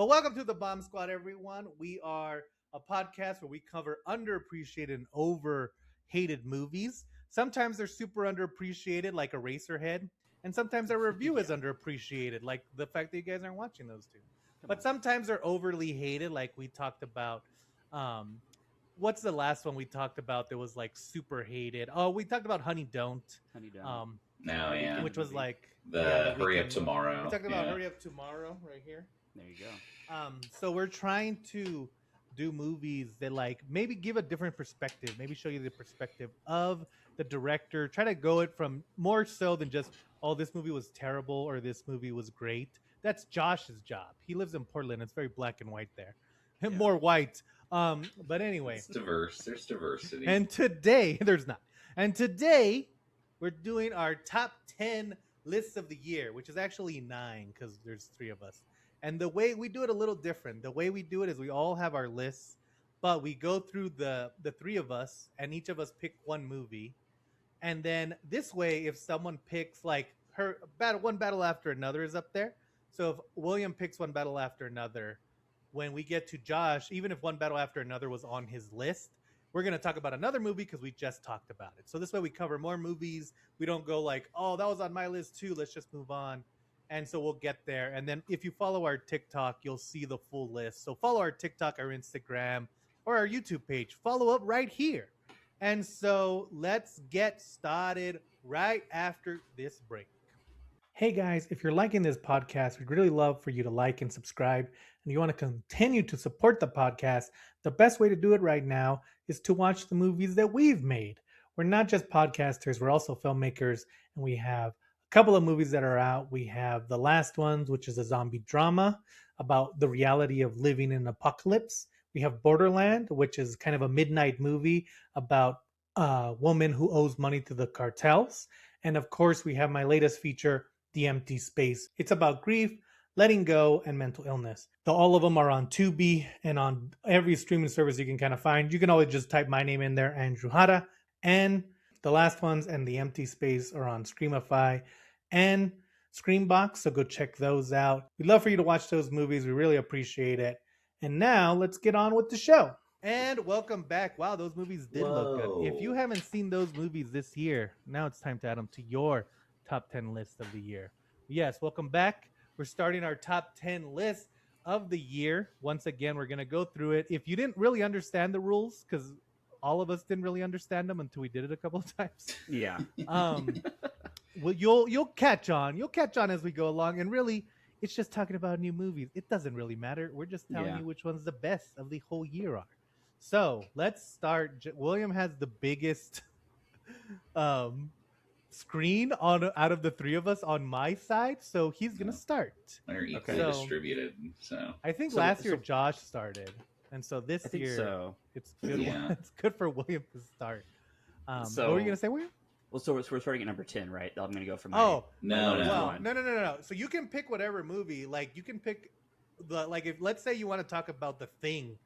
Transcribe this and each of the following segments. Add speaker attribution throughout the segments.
Speaker 1: But welcome to the Bomb Squad, everyone. We are a podcast where we cover underappreciated and over-hated movies. Sometimes they're super underappreciated, like Eraserhead, and sometimes our review is underappreciated, like the fact that you guys aren't watching those two. But sometimes they're overly hated, like we talked about. Um, what's the last one we talked about that was like super hated? Oh, we talked about Honey Don't.
Speaker 2: Honey Don't.
Speaker 1: Um,
Speaker 3: No, yeah.
Speaker 1: which was like
Speaker 3: the Hurry Up
Speaker 1: We
Speaker 3: Tomorrow.
Speaker 1: talked about
Speaker 3: yeah.
Speaker 1: Hurry Up Tomorrow right here.
Speaker 2: There you go.
Speaker 1: So we're trying to do movies that like maybe give a different perspective, maybe show you the perspective of the director. Try to go it from more so than just, oh, this movie was terrible or this movie was great. That's Josh's job. He lives in Portland. It's very black and white there.
Speaker 2: Yeah.
Speaker 1: More white. But anyway.
Speaker 3: It's diverse. There's diversity.
Speaker 1: And today, there's not. And today, we're doing our top 10 lists of the year, which is actually 9 because there's 3 of us. And the way we do it a little different. The way we do it is we all have our lists, but we go through the 3 of us, and each of us pick one movie. And then this way, if someone picks like one battle after another is up there. So if William picks one battle after another, when we get to Josh, even if one battle after another was on his list, we're going to talk about another movie because we just talked about it. So this way we cover more movies. We don't go like, oh, that was on my list too. Let's just move on. And so we'll get there. And then if you follow our TikTok, you'll see the full list. So follow our TikTok, our Instagram, or our YouTube page. Follow up right here. And so let's get started right after this break. Hey guys, if you're liking this podcast, we'd really love for you to like and subscribe. And you want to continue to support the podcast, the best way to do it right now is to watch the movies that we've made. We're not just podcasters, we're also filmmakers, and we have a couple of movies that are out. We have The Last Ones, which is a zombie drama about the reality of living in an apocalypse. We have Borderland, which is kind of a midnight movie about a woman who owes money to the cartels. And of course, we have my latest feature, The Empty Space. It's about grief, letting go, and mental illness. All of them are on Tubi and on every streaming service you can kind of find. You can always just type my name in there, Andrew Hara. And The Last Ones and The Empty Space are on Screamify and Screambox, so go check those out. We'd love for you to watch those movies. We really appreciate it. And now let's get on with the show. And welcome back. Wow, those movies did look good. If you haven't seen those movies this year, now it's time to add them to your top 10 list of the year. Yes, welcome back. We're starting our top 10 list of the year. Once again, we're going to go through it. If you didn't really understand the rules, because all of us didn't really understand them until we did it a couple of times.
Speaker 2: Yeah.
Speaker 1: Well, you'll catch on. You'll catch on as we go along. And really, it's just talking about new movies. It doesn't really matter. We're just telling you which ones the best of the whole year are. So let's start. William has the biggest screen out of the 3 of us on my side, so he's gonna start.
Speaker 3: They're equally distributed. So
Speaker 1: I think last year Josh started, and so this year it's good.
Speaker 3: Yeah.
Speaker 1: It's good for William to start. What were you gonna say, William?
Speaker 2: Well, so we're starting at number 10, right? I'm going to go from
Speaker 1: No.
Speaker 3: No.
Speaker 1: So you can pick whatever movie. Like you can pick if let's say you want to talk about The Thing,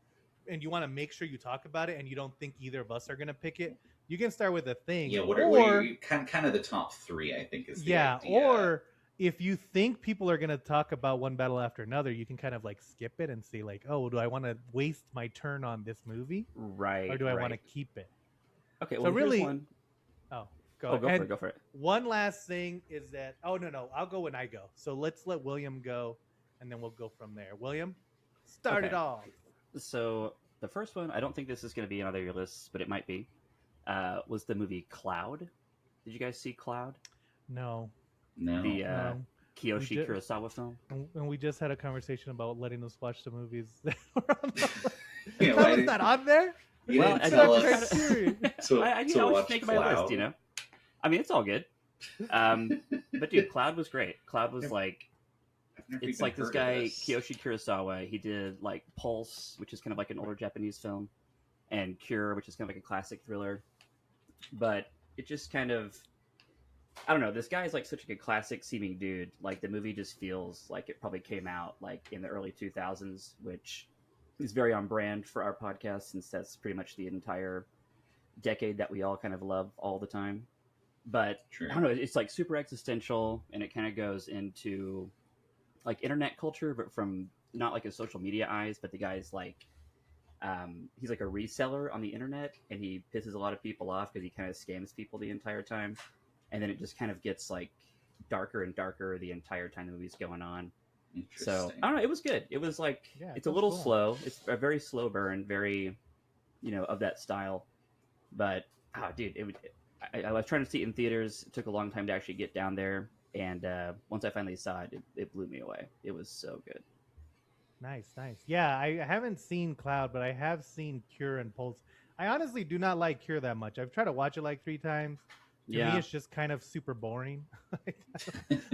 Speaker 1: and you want to make sure you talk about it, and you don't think either of us are gonna pick it. You can start with The Thing.
Speaker 3: Yeah, what are kind of the top 3, I think, is the idea.
Speaker 1: Or if you think people are going to talk about one battle after another, you can kind of like skip it and see like, oh, do I want to waste my turn on this movie?
Speaker 2: Right.
Speaker 1: Or do I want to keep it?
Speaker 2: Okay,
Speaker 1: so
Speaker 2: well,
Speaker 1: really,
Speaker 2: one.
Speaker 1: Go
Speaker 2: for it.
Speaker 1: One last thing is that, no, I'll go when I go. So let's let William go, and then we'll go from there. William, start it off.
Speaker 2: So the first one, I don't think this is going to be on either of your lists, but it might be. Was the movie Cloud. Did you guys see Cloud?
Speaker 1: No.
Speaker 2: The Kiyoshi Kurosawa film?
Speaker 1: And we just had a conversation about letting us watch the movies that were on the list.
Speaker 3: Yeah,
Speaker 1: How was that on there?
Speaker 3: Well,
Speaker 2: I always make my list, you know? I mean, it's all good. But dude, Cloud was great. Cloud was it's like this guy, Kiyoshi Kurosawa. He did like Pulse, which is kind of like an older Japanese film, and Cure, which is kind of like a classic thriller. But it just kind of, I don't know, this guy is like such a good classic seeming dude. Like the movie just feels like it probably came out like in the early 2000s, which is very on brand for our podcast since that's pretty much the entire decade that we all kind of love all the time. But I don't know, it's like super existential, and it kind of goes into like internet culture, but from not like his social media eyes, but the guy's like he's like a reseller on the internet, and he pisses a lot of people off because he kind of scams people the entire time, and then it just kind of gets like darker and darker the entire time the movie's going on. So I don't know, it was good. It was like it's a little slow. It's a very slow burn, very of that style. But dude, I was trying to see it in theaters. It took a long time to actually get down there, and once I finally saw it, it blew me away. It was so good.
Speaker 1: Nice. Yeah, I haven't seen Cloud, but I have seen Cure and Pulse. I honestly do not like Cure that much. I've tried to watch it like 3 times. To me, it's just kind of super boring.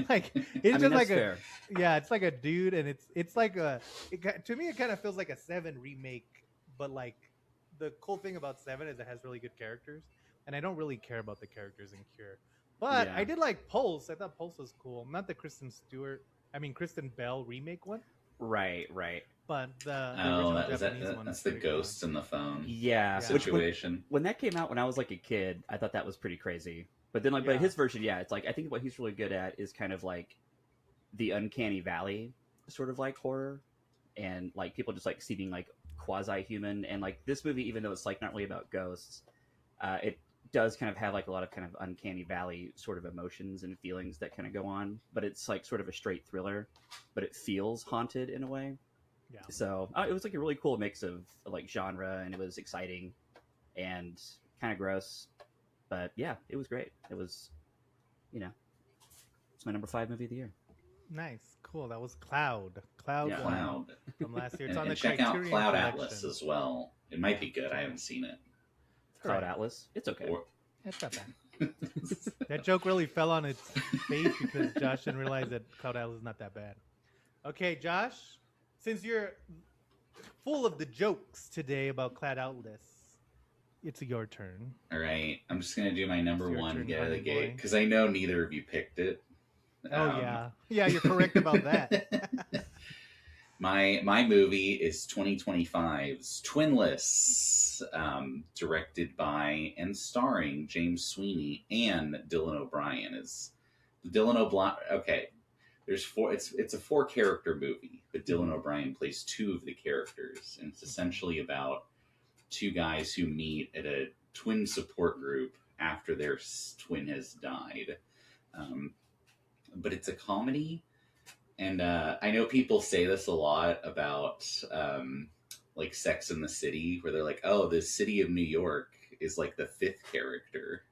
Speaker 1: Like it's just like fair. It's like a dude, and it's like to me it kind of feels like a 7 remake, but like the cool thing about 7 is it has really good characters, and I don't really care about the characters in Cure. But I did like Pulse. I thought Pulse was cool. Not the Kristen Bell remake one.
Speaker 2: Right.
Speaker 1: But the original Japanese one.
Speaker 3: That's the ghosts in the phone.
Speaker 2: Situation. When that came out when I was like a kid, I thought that was pretty crazy. But then but his version, it's like I think what he's really good at is kind of like the uncanny valley sort of like horror, and like people just like seeming like quasi-human. And like this movie, even though it's like not really about ghosts, it does kind of have like a lot of kind of uncanny valley sort of emotions and feelings that kind of go on, but it's like sort of a straight thriller, but it feels haunted in a way. So it was like a really cool mix of like genre, and it was exciting and kind of gross, but it was great. It was it's my number 5 movie of the year.
Speaker 1: Nice, cool. That was Cloud from last year. It's on the
Speaker 3: check
Speaker 1: Criterion
Speaker 3: out Cloud
Speaker 1: Collection.
Speaker 3: Atlas as well. It might be good. I haven't seen it.
Speaker 2: Cloud Atlas, it's okay.
Speaker 1: It's not bad. That joke really fell on its face because Josh didn't realize that Cloud Atlas is not that bad. Okay, Josh, since you're full of the jokes today about Cloud Atlas, it's your turn.
Speaker 3: All right, I'm just gonna do my number 1 get out of the gate because I know neither of you picked it.
Speaker 1: Yeah, you're correct about that.
Speaker 3: My movie is 2025's Twinless, directed by and starring James Sweeney and Dylan O'Brien. Okay, there's 4. It's a 4-character movie, but Dylan O'Brien plays 2 of the characters, and it's essentially about 2 guys who meet at a twin support group after their twin has died. But it's a comedy. And I know people say this a lot about like Sex and the City, where they're like, "Oh, the city of New York is like the 5th character."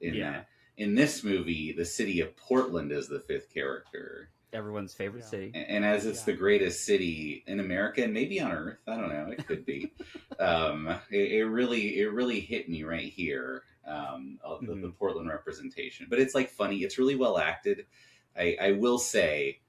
Speaker 3: In this movie, the city of Portland is the 5th character.
Speaker 2: Everyone's favorite city.
Speaker 3: And as it's the greatest city in America and maybe on Earth, I don't know, it could be. It really hit me right here, the Portland representation. But it's like funny. It's really well acted. I will say,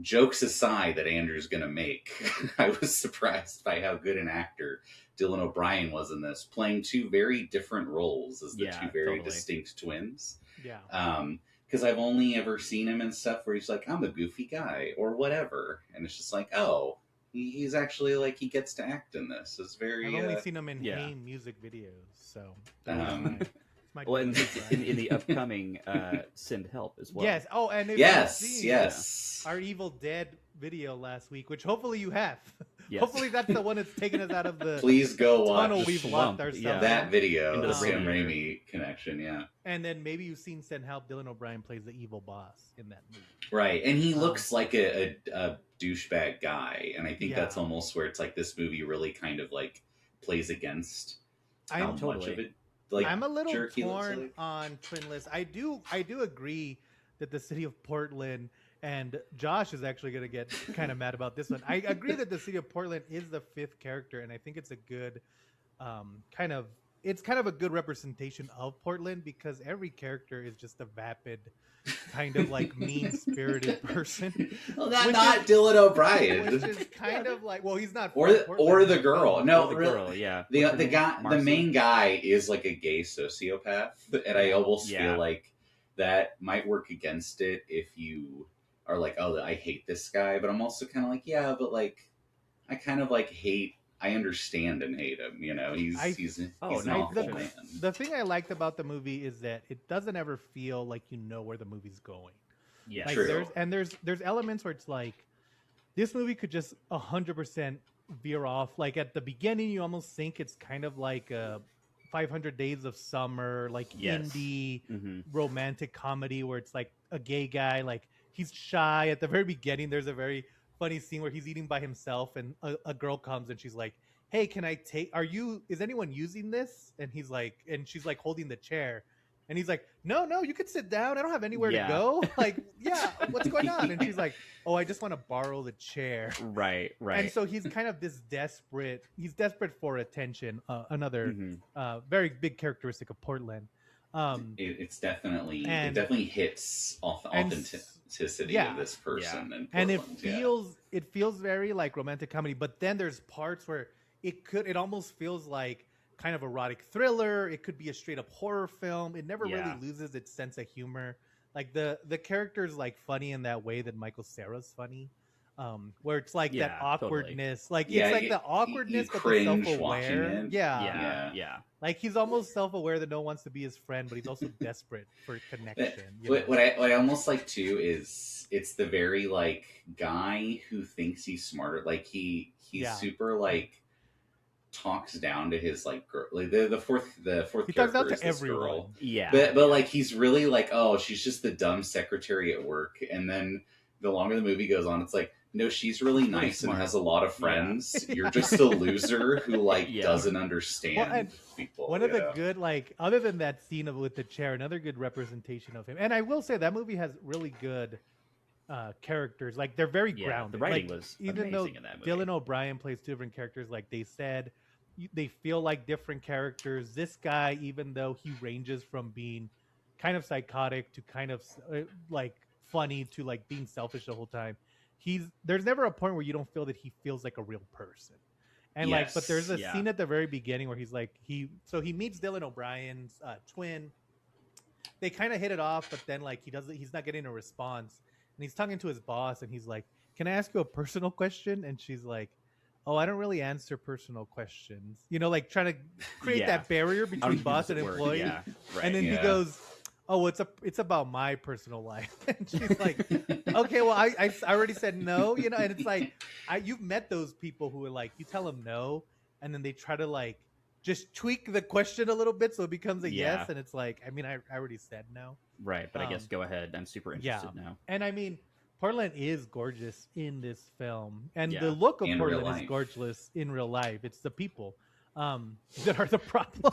Speaker 3: jokes aside that Andrew's going to make, I was surprised by how good an actor Dylan O'Brien was in this, playing 2 very different roles as the 2 very distinct twins. Because I've only ever seen him in stuff where he's like, I'm a goofy guy or whatever. And it's just like, oh, he's actually like, he gets to act in this. It's very...
Speaker 1: I've only seen him in Haim music videos, so...
Speaker 2: Well, in the upcoming Send Help as well.
Speaker 1: Yes. Oh, and if
Speaker 3: yes.
Speaker 1: Our Evil Dead video last week, which hopefully you have.
Speaker 2: Yes.
Speaker 1: Hopefully that's the one that's taken us out of the
Speaker 3: Please go
Speaker 1: tunnel
Speaker 3: watch
Speaker 1: we've locked ourselves
Speaker 3: that video.
Speaker 2: Into the
Speaker 3: Sam Raimi connection,
Speaker 1: And then maybe you've seen Send Help. Dylan O'Brien plays the evil boss in that movie.
Speaker 3: Right, and he looks like a douchebag guy, and I think that's almost where it's like this movie really kind of like plays against how much of it. Like,
Speaker 1: I'm a little torn on Twinless. I do agree that the city of Portland, and Josh is actually going to get kind of mad about this one. I agree that the city of Portland is the 5th character, and I think it's a good kind of a good representation of Portland, because every character is just a vapid, kind of like mean-spirited person.
Speaker 3: Well, not Dylan O'Brien.
Speaker 1: Which is kind of like, well, he's not.
Speaker 3: Or the girl. No,
Speaker 2: the girl. Yeah.
Speaker 3: The guy, the main guy is like a gay sociopath, and I almost feel like that might work against it if you are like, oh, I hate this guy, but I'm also kind of like, yeah, but like, I kind of like hate. I understand and hate him. He's an awful man.
Speaker 1: The thing I liked about the movie is that it doesn't ever feel like you know where the movie's going.
Speaker 2: Yeah,
Speaker 1: like
Speaker 3: true.
Speaker 1: There's elements where it's like, this movie could just 100% veer off. Like at the beginning, you almost think it's kind of like a 500 Days of Summer, like
Speaker 2: Yes.
Speaker 1: indie
Speaker 2: Hmm.
Speaker 1: romantic comedy where it's like a gay guy, like he's shy. At the very beginning, there's a very funny scene where he's eating by himself, and a girl comes and she's like, "Hey, can I take? Is anyone using this?" And he's like, and she's like holding the chair. And he's like, no, no, you could sit down. I don't have anywhere to
Speaker 2: Yeah.
Speaker 1: go. Like, yeah, what's going on? And she's like, oh, I just want to borrow the chair.
Speaker 2: Right.
Speaker 1: And so he's kind of this desperate. He's desperate for attention. Another
Speaker 2: Mhm.
Speaker 1: very big characteristic of Portland.
Speaker 3: It's definitely
Speaker 1: and-
Speaker 3: it definitely hits
Speaker 1: and
Speaker 3: authenticity
Speaker 1: yeah.
Speaker 3: of this person in
Speaker 1: and
Speaker 3: Portland.
Speaker 1: it feels very like romantic comedy. But then there's parts where it almost feels like kind of erotic thriller. It could be a straight up horror film. It never really loses its sense of humor. Like the character's like funny in that way that Michael Cera's funny. Where it's like that awkwardness. Totally. Like it's like the awkwardness but the self-aware. Yeah. Like he's almost self-aware that no one wants to be his friend, but he's also desperate for connection.
Speaker 3: What I almost like too is it's the very like guy who thinks he's smarter. Like he's super like talks down to his like girl, like the fourth he character is this everyone. Girl.
Speaker 2: Yeah,
Speaker 3: but like he's really like, oh, she's just the dumb secretary at work. And then the longer the movie goes on, it's like, no, she's really nice and has a lot of friends. You're just a loser who like doesn't understand people.
Speaker 1: One of the good, like, other than that scene with the chair, another good representation of him. And I will say that movie has really good characters. Like they're very grounded.
Speaker 2: The writing
Speaker 1: like,
Speaker 2: was
Speaker 1: even
Speaker 2: amazing
Speaker 1: though
Speaker 2: in that movie.
Speaker 1: Dylan O'Brien plays two different characters, like they said, they feel like different characters. This guy, even though he ranges from being kind of psychotic to kind of like funny to like being selfish the whole time, there's never a point where you don't feel that he feels like a real person. And like, but there's a scene at the very beginning where he's like, he meets Dylan O'Brien's twin. They kind of hit it off, but then like he's not getting a response, and he's talking to his boss, and he's like, "Can I ask you a personal question?" And she's like, "Oh, I don't really answer personal questions." You know, like trying to create that barrier between boss and employee.
Speaker 2: Yeah, right.
Speaker 1: And then he goes, "Oh, it's about my personal life." And she's like, "Okay, well, I already said no." You know, and it's like you've met those people who are like, you tell them no, and then they try to like just tweak the question a little bit so it becomes a yes, and it's like, I mean, I already said no.
Speaker 2: Right, but I guess go ahead. I'm super interested now.
Speaker 1: And I mean, Portland is gorgeous in this film, and the look of Portland is gorgeous in real life. It's the people that are the problem.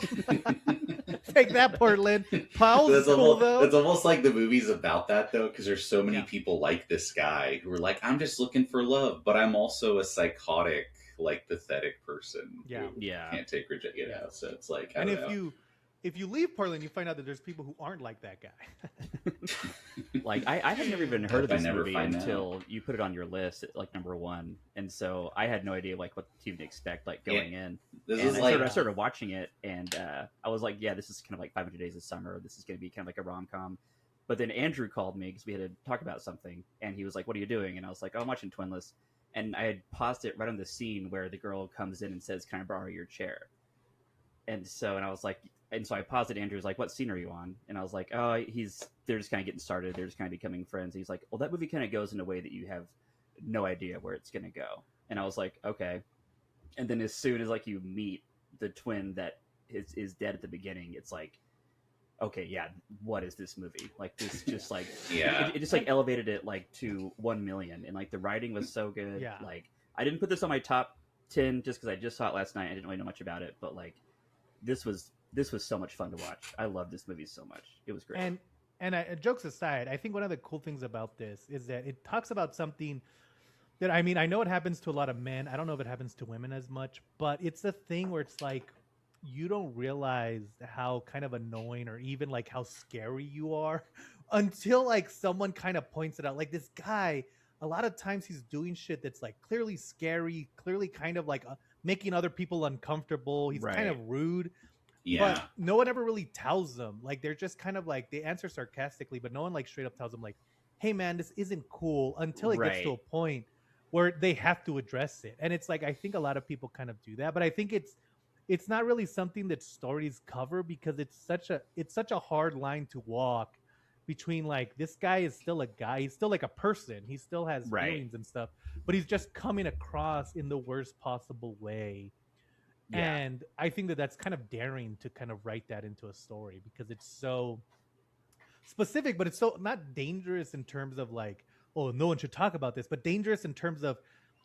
Speaker 1: Take that, Portland. Paul's cool, though.
Speaker 3: It's almost like the movie's about that, though, because there's so many people like this guy who are like, I'm just looking for love, but I'm also a psychotic, like, pathetic person who can't take rejection. So it's like, I don't know.
Speaker 1: If you leave Portland, you find out that there's people who aren't like that guy.
Speaker 2: Like I had never even heard of this movie until you put it on your list at like number one, and so I had no idea like what to even expect like going in. I started watching it, and I was like, yeah, this is kind of like 500 Days of Summer. This is going to be kind of like a rom-com. But then Andrew called me because we had to talk about something, and he was like, "What are you doing?" And I was like, "Oh, I'm watching Twinless." And I had paused it right on the scene where the girl comes in and says, "Can I borrow your chair?" And so I paused it. Andrew's like, "What scene are you on?" And I was like, "Oh, they're just kind of getting started. They're just kind of becoming friends." He's like, "Well, that movie kind of goes in a way that you have no idea where it's going to go." And I was like, "Okay." And then as soon as like you meet the twin that is dead at the beginning, it's like, okay, yeah, what is this movie? Like this just like it just like elevated it like to 1 million, and like the writing was so good.
Speaker 1: Yeah.
Speaker 2: Like I didn't put this on my top 10 just because I just saw it last night. I didn't really know much about it, but like this was so much fun to watch. I love this movie so much. It was great.
Speaker 1: And jokes aside, I think one of the cool things about this is that it talks about something that, I mean, I know it happens to a lot of men. I don't know if it happens to women as much, but it's a thing where it's like you don't realize how kind of annoying or even like how scary you are until like someone kind of points it out. Like this guy, a lot of times he's doing shit that's like clearly scary, clearly kind of like making other people uncomfortable. He's kind of rude.
Speaker 3: Yeah.
Speaker 1: But no one ever really tells them. Like they're just kind of like, they answer sarcastically, but no one like straight up tells them like, "Hey man, this isn't cool," until it gets to a point where they have to address it. And it's like, I think a lot of people kind of do that, but I think it's not really something that stories cover because it's such a hard line to walk between like this guy is still a guy, he's still like a person, he still has
Speaker 2: Right.
Speaker 1: feelings and stuff, but he's just coming across in the worst possible way.
Speaker 2: Yeah.
Speaker 1: And I think that that's kind of daring to kind of write that into a story because it's so specific, but it's so not dangerous in terms of like, oh, no one should talk about this, but dangerous in terms of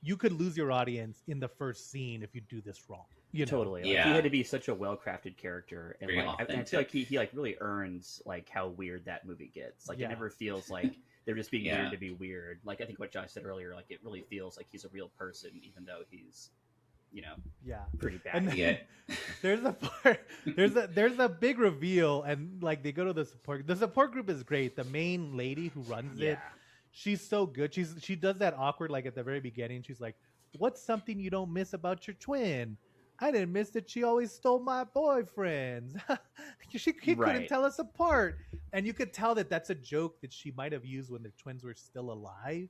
Speaker 1: you could lose your audience in the first scene if you do this wrong. You know?
Speaker 2: Totally. Like,
Speaker 3: Yeah.
Speaker 2: he had to be such a well-crafted character, and
Speaker 3: Very
Speaker 2: like I feel
Speaker 3: authentic.
Speaker 2: like he like really earns like how weird that movie gets. Like
Speaker 1: Yeah.
Speaker 2: it never feels like they're just being
Speaker 3: Yeah.
Speaker 2: weird to be weird. Like I think what Josh said earlier, like it really feels like he's a real person, even though he's, you know,
Speaker 1: Yeah.
Speaker 2: pretty bad.
Speaker 1: And then
Speaker 3: Yeah.
Speaker 1: there's a part, there's a big reveal, and like they go to the support. The support group is great. The main lady who runs it,
Speaker 2: Yeah.
Speaker 1: she's so good. She does that awkward like at the very beginning. She's like, "What's something you don't miss about your twin?" I didn't miss that she always stole my boyfriends. He couldn't
Speaker 2: Right.
Speaker 1: tell us apart, and you could tell that that's a joke that she might have used when the twins were still alive.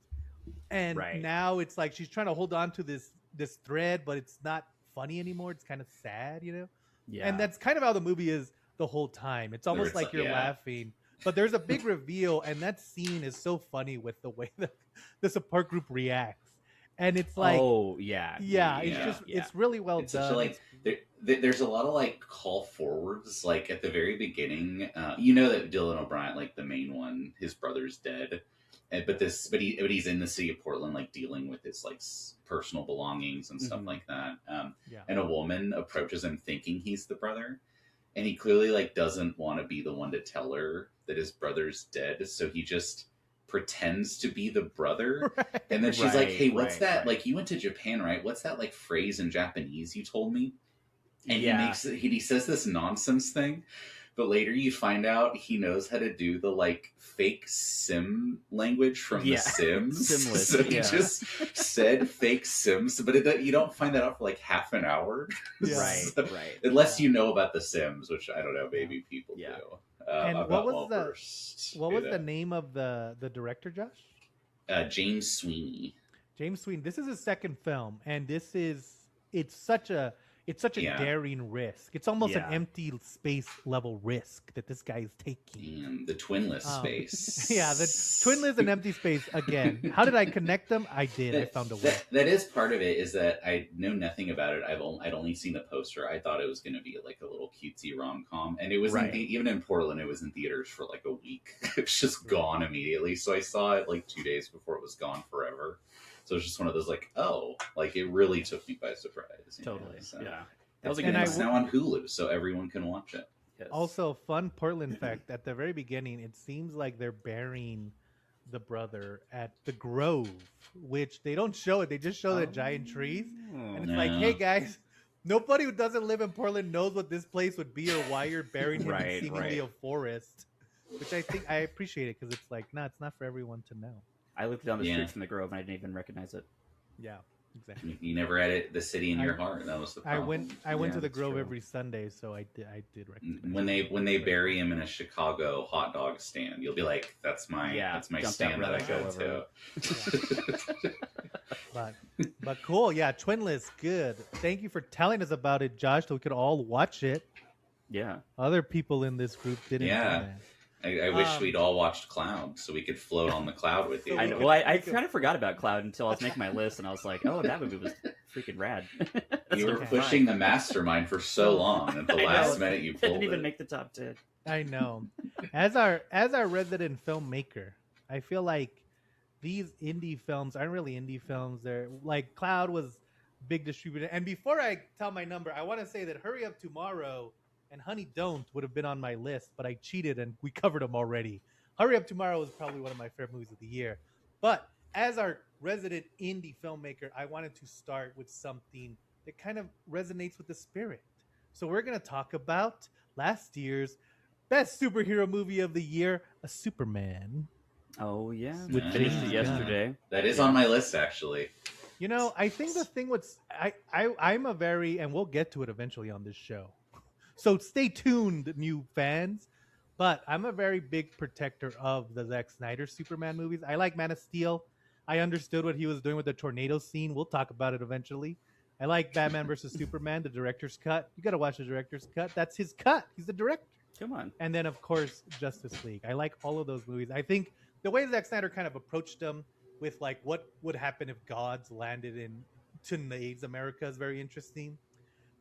Speaker 1: And
Speaker 2: Right.
Speaker 1: now it's like she's trying to hold on to this thread, but it's not funny anymore. It's kind of sad, you know.
Speaker 2: Yeah.
Speaker 1: And that's kind of how the movie is the whole time. It's almost
Speaker 3: it's
Speaker 1: like
Speaker 3: like-
Speaker 1: you're
Speaker 3: yeah.
Speaker 1: laughing, but there's a big reveal, and that scene is so funny with the way the support group reacts, and it's like,
Speaker 2: oh yeah.
Speaker 1: yeah, it's
Speaker 3: Yeah.
Speaker 1: just
Speaker 2: Yeah.
Speaker 1: it's really well
Speaker 3: It's
Speaker 1: done.
Speaker 3: such a, like there's a lot of like call forwards like at the very beginning. You know that Dylan O'Brien, like the main one, his brother's dead, but he's in the city of Portland, like dealing with his like personal belongings and stuff
Speaker 2: Mhm.
Speaker 3: like that.
Speaker 1: Yeah.
Speaker 3: And a woman approaches him thinking he's the brother, and he clearly like doesn't want to be the one to tell her that his brother's dead, so he just pretends to be the brother.
Speaker 1: Right.
Speaker 3: And then she's like,
Speaker 2: Right,
Speaker 3: "Hey, what's
Speaker 2: right,
Speaker 3: that?
Speaker 2: right.
Speaker 3: Like, you went to Japan, right? What's that like phrase in Japanese you told me?" And
Speaker 2: Yeah.
Speaker 3: he says this nonsense thing, but later you find out he knows how to do the like fake sim language from
Speaker 2: Yeah.
Speaker 3: The Sims.
Speaker 2: Simless,
Speaker 3: So he
Speaker 2: yeah.
Speaker 3: just said fake Sims, but you don't find that out for like half an hour.
Speaker 1: Yeah.
Speaker 2: Right.
Speaker 3: So-
Speaker 2: Right.
Speaker 3: Unless
Speaker 1: Yeah.
Speaker 3: you know about The Sims, which I don't know, maybe people
Speaker 2: Yeah.
Speaker 3: do.
Speaker 1: And
Speaker 3: I'm
Speaker 1: what
Speaker 3: not
Speaker 1: was
Speaker 3: well
Speaker 1: the-
Speaker 3: versed
Speaker 1: What
Speaker 3: in
Speaker 1: was
Speaker 3: it.
Speaker 1: the name of the director, Josh?
Speaker 3: James Sweeney.
Speaker 1: James Sweeney. This is his second film, and it's such a
Speaker 3: Yeah.
Speaker 1: daring risk. It's almost
Speaker 2: Yeah.
Speaker 1: an empty space level risk that this guy is taking.
Speaker 3: And the Twinless
Speaker 1: Um,
Speaker 3: space.
Speaker 1: Yeah, the Twinless and empty space again. How did I connect them? I did. I found a way.
Speaker 3: That is part of it. Is that I know nothing about it. I'd only seen the poster. I thought it was going to be like a little cutesy rom com, and it was
Speaker 2: Right.
Speaker 3: even in Portland. It was in theaters for like a week. It was just gone immediately. So I saw it like 2 days before it was gone forever. So it's just one of those like, oh, like it really took me by surprise. you know,
Speaker 2: Totally.
Speaker 3: so.
Speaker 2: Yeah. That was a
Speaker 1: And
Speaker 2: good
Speaker 1: I
Speaker 3: It's
Speaker 2: one.
Speaker 3: now on Hulu, so everyone can watch it.
Speaker 2: Yes.
Speaker 1: Also, fun Portland fact: at the very beginning, it seems like they're burying the brother at the Grove, which they don't show it. They just show the giant trees, and it's like,
Speaker 3: Yeah.
Speaker 1: hey guys, nobody who doesn't live in Portland knows what this place would be or why you're burying him in
Speaker 2: Right,
Speaker 1: seemingly
Speaker 2: right.
Speaker 1: a forest. Which I think I appreciate it because it's like, nah, it's not for everyone to know.
Speaker 2: I lived down the
Speaker 3: Yeah.
Speaker 2: street from the Grove and I didn't even recognize it.
Speaker 1: Yeah, exactly.
Speaker 3: You never had the city in your heart. That was the
Speaker 1: I
Speaker 3: problem.
Speaker 1: went
Speaker 2: Yeah,
Speaker 1: to the
Speaker 2: that's
Speaker 1: Grove
Speaker 2: true.
Speaker 1: every Sunday, so I did recognize.
Speaker 3: When they bury him in a Chicago hot dog stand, you'll be like, "That's my
Speaker 2: Yeah,
Speaker 3: that's my
Speaker 2: dump that
Speaker 3: stand that I
Speaker 2: relish
Speaker 3: go
Speaker 2: all over
Speaker 3: to."
Speaker 1: But cool, yeah, Twinless, good. Thank you for telling us about it, Josh, so we could all watch it.
Speaker 2: Yeah.
Speaker 1: Other people in this group didn't.
Speaker 3: Yeah.
Speaker 1: Do that.
Speaker 3: I wish we'd all watched Cloud so we could float on the cloud with you.
Speaker 2: I know. Well, I kind of forgot about Cloud until I was making my list, and I was like, "Oh, that movie was freaking rad." That's
Speaker 3: You were
Speaker 1: okay.
Speaker 3: pushing the mastermind for so long, and at the
Speaker 2: I know.
Speaker 3: last minute you
Speaker 2: That
Speaker 3: pulled
Speaker 2: didn't even
Speaker 3: it.
Speaker 2: make the top 10.
Speaker 1: I know. As our resident filmmaker, I feel like these indie films aren't really indie films. They're like Cloud was big distributor. And before I tell my number, I want to say that Hurry Up Tomorrow and Honey Don't would have been on my list, but I cheated and we covered them already. Hurry Up Tomorrow is probably one of my favorite movies of the year. But as our resident indie filmmaker, I wanted to start with something that kind of resonates with the spirit. So we're going to talk about last year's best superhero movie of the year, A Superman.
Speaker 2: Oh yeah,
Speaker 3: With
Speaker 2: we finished
Speaker 3: James
Speaker 2: it
Speaker 3: Gunn.
Speaker 2: yesterday.
Speaker 3: That is on my list, actually.
Speaker 1: You know, I think the thing with I'm a very, and we'll get to it eventually on this show. So stay tuned, new fans. But I'm a very big protector of the Zack Snyder Superman movies. I like Man of Steel. I understood what he was doing with the tornado scene. We'll talk about it eventually. I like Batman versus Superman, the director's cut. You got to watch the director's cut. That's his cut. He's the director.
Speaker 2: Come on.
Speaker 1: And then of course Justice League. I like all of those movies. I think the way Zack Snyder kind of approached them with like what would happen if gods landed in today's America is very interesting.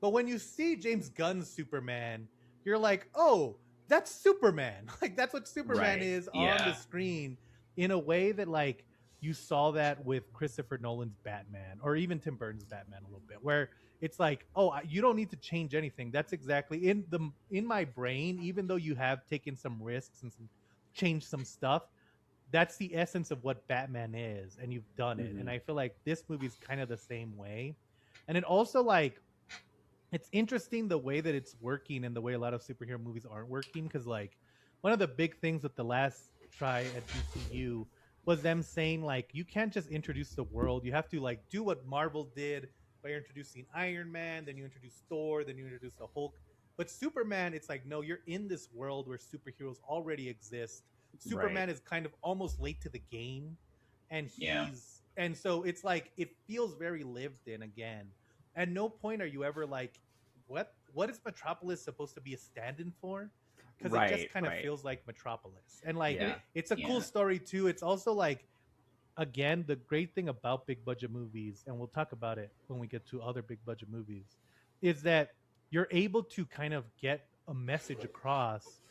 Speaker 1: But when you see James Gunn's Superman, you're like, oh, that's Superman. Like that's what Superman
Speaker 2: Right.
Speaker 1: is on the
Speaker 3: Yeah.
Speaker 1: screen in a way that like you saw that with Christopher Nolan's Batman or even Tim Burton's Batman a little bit, where it's like, oh, you don't need to change anything. That's exactly in my brain. Even though you have taken some risks and changed some stuff, that's the essence of what Batman is, and you've done it.
Speaker 2: Mhm.
Speaker 1: And I feel like this movie's kind of the same way. And it also like it's interesting the way that it's working and the way a lot of superhero movies aren't working because like one of the big things with the last try at DCU was them saying like you can't just introduce the world, you have to like do what Marvel did by introducing Iron Man, then you introduce Thor, then you introduce the Hulk. But Superman, it's like no, you're in this world where superheroes already exist. Superman is kind of almost late to the game, and
Speaker 3: Yeah.
Speaker 1: and so it's like it feels very lived in again. At no point are you ever like, what is Metropolis supposed to be a stand-in for? Because it just
Speaker 2: Right,
Speaker 1: kind of
Speaker 2: right.
Speaker 1: feels like Metropolis, and like
Speaker 2: Yeah.
Speaker 1: it's a
Speaker 3: Yeah.
Speaker 1: cool story too. It's also like, again, the great thing about big budget movies, and we'll talk about it when we get to other big budget movies, is that you're able to kind of get a message across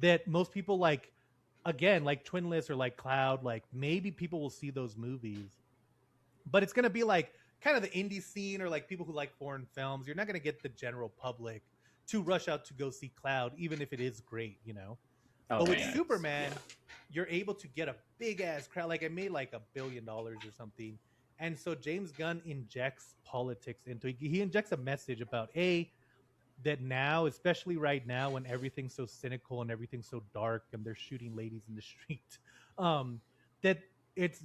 Speaker 1: that most people like. Again, like Twinless or like Cloud, like maybe people will see those movies, but it's going to be like kind of the indie scene or like people who like foreign films. You're not going to get the general public to rush out to go see Cloud, even if it is great, you know.
Speaker 2: Oh,
Speaker 1: But with
Speaker 3: yeah.
Speaker 1: Superman, you're able to get a big ass crowd. Like I made like $1 billion or something, and so James Gunn injects politics into it. He injects a message about that now, especially right now when everything's so cynical and everything's so dark and they're shooting ladies in the street, that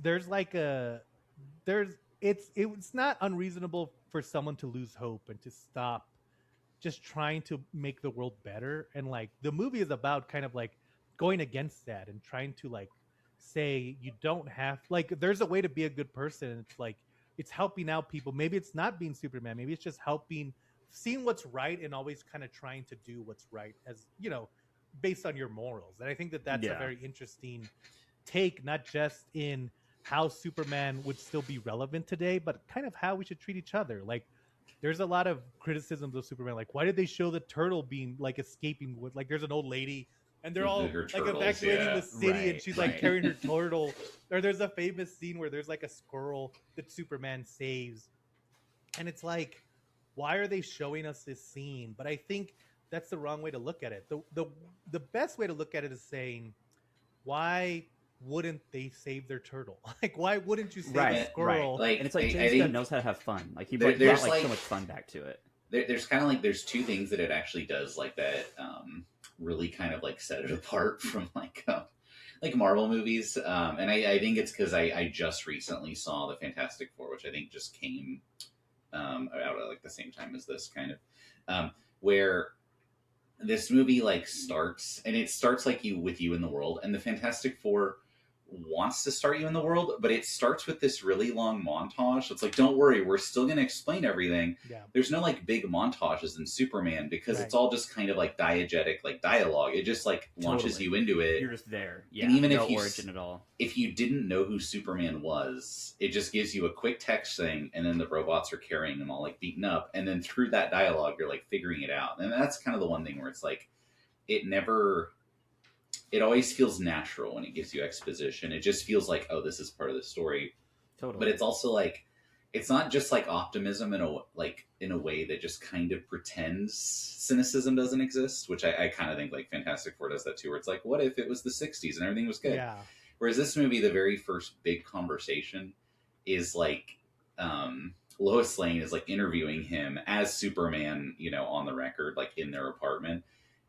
Speaker 1: there's like a there's it's not unreasonable for someone to lose hope and to stop just trying to make the world better. And like the movie is about kind of like going against that and trying to like say you don't have like there's a way to be a good person. And it's like it's helping out people. Maybe it's not being Superman. Maybe it's just helping seeing what's right and always kind of trying to do what's right as you know based on your morals. And I think that that's a
Speaker 2: Yeah.
Speaker 1: very interesting take, not just in how Superman would still be relevant today, but kind of how we should treat each other. Like there's a lot of criticisms of Superman, like why did they show the turtle being like escaping with like there's an old lady and they're all
Speaker 3: Her
Speaker 1: like
Speaker 3: turtles,
Speaker 1: evacuating
Speaker 3: yeah.
Speaker 1: the city and
Speaker 2: Right,
Speaker 1: she's like
Speaker 2: right.
Speaker 1: carrying her turtle. Or there's a famous scene where there's like a squirrel that Superman saves, and it's like, why are they showing us this scene? But I think that's the wrong way to look at it. The best way to look at it is saying, why wouldn't they save their turtle? Like, why wouldn't you save a
Speaker 2: Right,
Speaker 1: squirrel?
Speaker 3: Like
Speaker 2: And it's like
Speaker 3: I
Speaker 2: James
Speaker 3: think
Speaker 2: Gunn knows how to have fun. Like he
Speaker 3: There-
Speaker 2: brought
Speaker 3: there's,
Speaker 2: like
Speaker 3: like-
Speaker 2: so much fun back to it.
Speaker 3: there's kind of like there's two things that it actually does like that really kind of like set it apart from like Marvel movies. And I think it's because I just recently saw the Fantastic Four, which I think just came out at like the same time as this kind of where this movie like starts, and it starts like with you in the world, and the Fantastic Four wants to start you in the world, but it starts with this really long montage. It's like, don't worry, we're still going to explain everything.
Speaker 1: Yeah.
Speaker 3: There's no like big montages in Superman because
Speaker 1: Right.
Speaker 3: it's all just kind of like diegetic, like dialogue. It just like launches
Speaker 2: Totally.
Speaker 3: you into it.
Speaker 2: You're just there. Yeah.
Speaker 3: And even
Speaker 2: no
Speaker 3: if you
Speaker 2: origin at all.
Speaker 3: If you didn't know who Superman was, it just gives you a quick text thing, and then the robots are carrying them all like beaten up, and then through that dialogue, you're like figuring it out. And that's kind of the one thing where it's like, it always feels natural when it gives you exposition. It just feels like, oh, this is part of the story.
Speaker 2: Totally.
Speaker 3: But it's also like, it's not just like optimism in a way that just kind of pretends cynicism doesn't exist, which I kind of think like Fantastic Four does that too, where it's like, what if it was the 60s and everything was good?
Speaker 1: Yeah.
Speaker 3: Whereas this movie, the very first big conversation is like Lois Lane is like interviewing him as Superman, on the record, like in their apartment.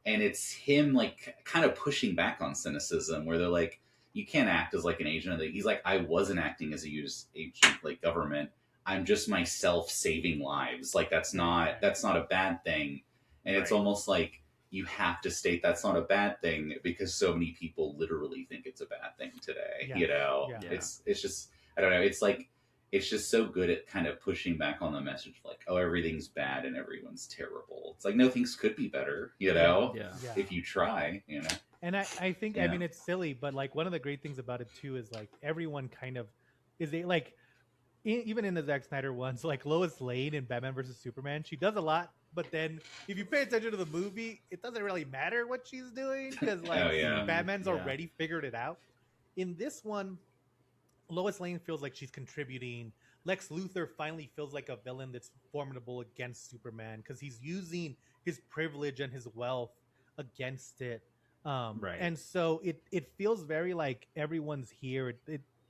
Speaker 3: And it's him like kind of pushing back on cynicism, where they're like, you can't act as like an agent. He's like, I wasn't acting as a agent, like government. I'm just myself saving lives. Like that's not a bad thing. And it's
Speaker 2: Right.
Speaker 3: almost like you have to state that's not a bad thing because so many people literally think it's a bad thing today.
Speaker 1: Yeah.
Speaker 3: You know,
Speaker 1: Yeah.
Speaker 3: it's just, I don't know. It's like, it's just so good at kind of pushing back on the message of like, oh, everything's bad and everyone's terrible. It's like, no, things could be better, you know,
Speaker 2: Yeah.
Speaker 3: if you try, you know.
Speaker 1: And I think I
Speaker 3: Yeah.
Speaker 1: mean it's silly, but like one of the great things about it too is like everyone kind of is they like even in the Zack Snyder ones, like Lois Lane in Batman versus Superman, she does a lot, but then if you pay attention to the movie, it doesn't really matter what she's doing because like
Speaker 3: Oh, yeah.
Speaker 1: Batman's
Speaker 2: Yeah.
Speaker 1: already figured it out. In this one, Lois Lane feels like she's contributing. Lex Luthor finally feels like a villain that's formidable against Superman because he's using his privilege and his wealth against it.
Speaker 2: Right.
Speaker 1: And so it feels very like everyone's here.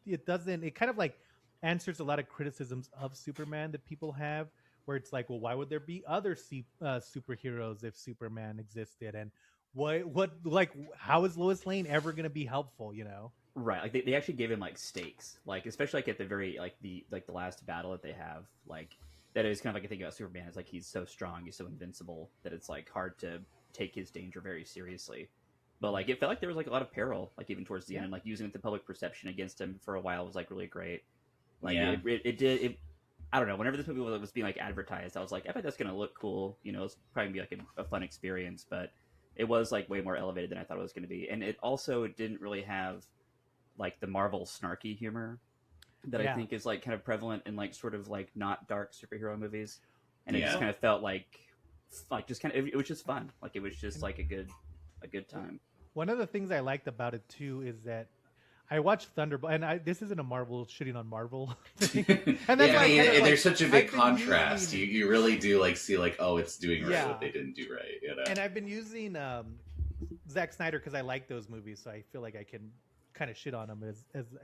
Speaker 1: It doesn't. It kind of like answers a lot of criticisms of Superman that people have, where it's like, well, why would there be other superheroes if Superman existed? And what like how is Lois Lane ever going to be helpful? You know?
Speaker 2: Right, like they actually gave him like stakes, like especially like at the very like the last battle that they have, like that is kind of like a thing about Superman. It's like he's so strong, he's so invincible that it's like hard to take his danger very seriously. But like it felt like there was like a lot of peril, like even towards the end, like using the public perception against him for a while was like really great. Like
Speaker 3: Yeah.
Speaker 2: it did. I don't know. Whenever this movie was being like advertised, I was like, I bet that's gonna look cool. You know, it's probably gonna be like a fun experience. But it was like way more elevated than I thought it was gonna be, and it also didn't really have like the Marvel snarky humor that I think is like kind of prevalent in like sort of like not dark superhero movies, and it just kind of felt like just kind of it was just fun. Like it was just like a good time.
Speaker 1: One of the things I liked about it too is that I watched Thunderbolt, and this isn't a Marvel shitting on Marvel thing. And that's
Speaker 3: yeah,
Speaker 1: why
Speaker 3: I mean,
Speaker 1: kind of,
Speaker 3: there's such a big
Speaker 1: I've been
Speaker 3: contrast.
Speaker 1: using-
Speaker 3: You really do like see like, oh, it's doing right
Speaker 1: Yeah.
Speaker 3: what they didn't do right, you know.
Speaker 1: And I've been using Zack Snyder because I like those movies, so I feel like I can kind of shit on him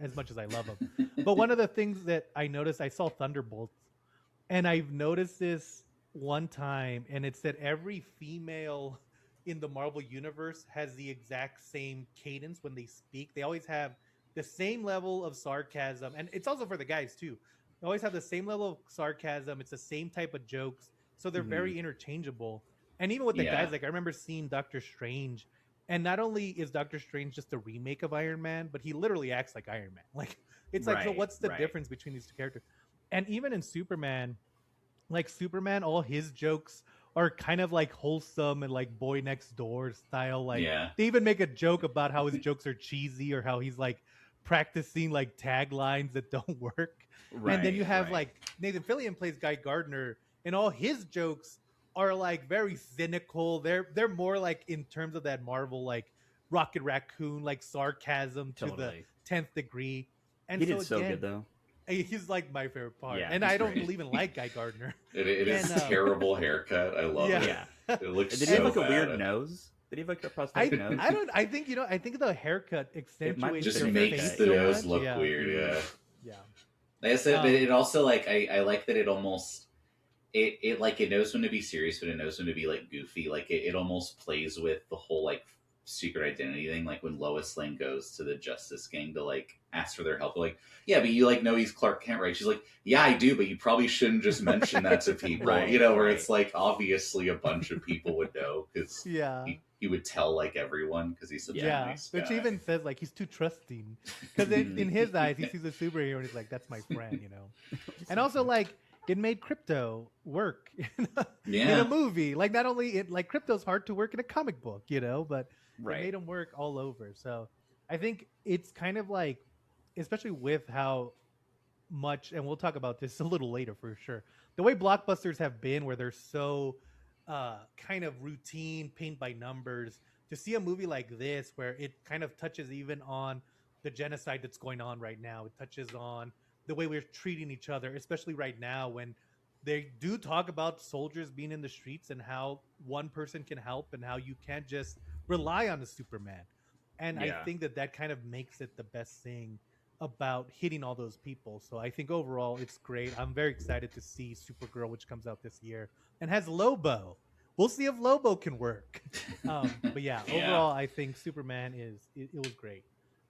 Speaker 1: as much as I love him. But one of the things that I noticed, I saw Thunderbolts, and I've noticed this one time, and it's that every female in the Marvel universe has the exact same cadence when they speak. They always have the same level of sarcasm, and it's also for the guys too. They always have the same level of sarcasm. It's the same type of jokes, so they're very interchangeable. And even with the guys, like I remember seeing Doctor Strange, and not only is Doctor Strange just a remake of Iron Man, but he literally acts like Iron Man. Like it's like, so what's the difference between these two characters? And even in Superman, like Superman, all his jokes are kind of like wholesome and like boy next door style. Like they even make a joke about how his jokes are cheesy or how he's like practicing like taglines that don't work. And then you have like Nathan Fillion plays Guy Gardner, and all his jokes are like very cynical. They're more like in terms of that Marvel like Rocket Raccoon like sarcasm to the 10th degree. And
Speaker 2: he did so good though.
Speaker 1: He's like my favorite part,
Speaker 2: Yeah,
Speaker 1: and I don't
Speaker 3: great.
Speaker 1: even like Guy Gardner.
Speaker 3: It is a terrible haircut. I love it.
Speaker 2: Yeah.
Speaker 3: It looks
Speaker 2: Did
Speaker 3: so
Speaker 2: he have like
Speaker 3: bad.
Speaker 2: a weird nose? Did he have like a prosthetic nose?
Speaker 1: I don't. I think I think the haircut accentuates
Speaker 3: Just
Speaker 1: their
Speaker 3: makes
Speaker 1: face
Speaker 3: the
Speaker 1: so
Speaker 3: nose
Speaker 1: much.
Speaker 3: look
Speaker 1: Yeah.
Speaker 3: weird. Yeah.
Speaker 1: Yeah.
Speaker 3: Like I said, but it also like I like that it almost it like it knows when to be serious, but it knows when to be like goofy. Like it almost plays with the whole like secret identity thing. Like when Lois Lane goes to the Justice Gang to like ask for their help, like, yeah, but you like know he's Clark Kent, right? She's like, yeah, I do, but you probably shouldn't just mention that to people, you know, where it's like obviously a bunch of people would know because he would tell like everyone because he's such a nice guy.
Speaker 1: Which even says like he's too trusting because in his eyes he sees a superhero and he's like, that's my friend, you know. And also like it made crypto work in a movie. Like not only like crypto's hard to work in a comic book, you know, but it made him work all over. So I think it's kind of like, especially with how much, and we'll talk about this a little later for sure, the way blockbusters have been where they're so kind of routine, paint by numbers, to see a movie like this where it kind of touches even on the genocide that's going on right now. It touches on the way we're treating each other, especially right now when they do talk about soldiers being in the streets and how one person can help and how you can't just rely on a Superman. And I think that kind of makes it the best thing about hitting all those people. So I think overall it's great. I'm very excited to see Supergirl, which comes out this year and has Lobo. We'll see if Lobo can work. But yeah, overall I think Superman it was great.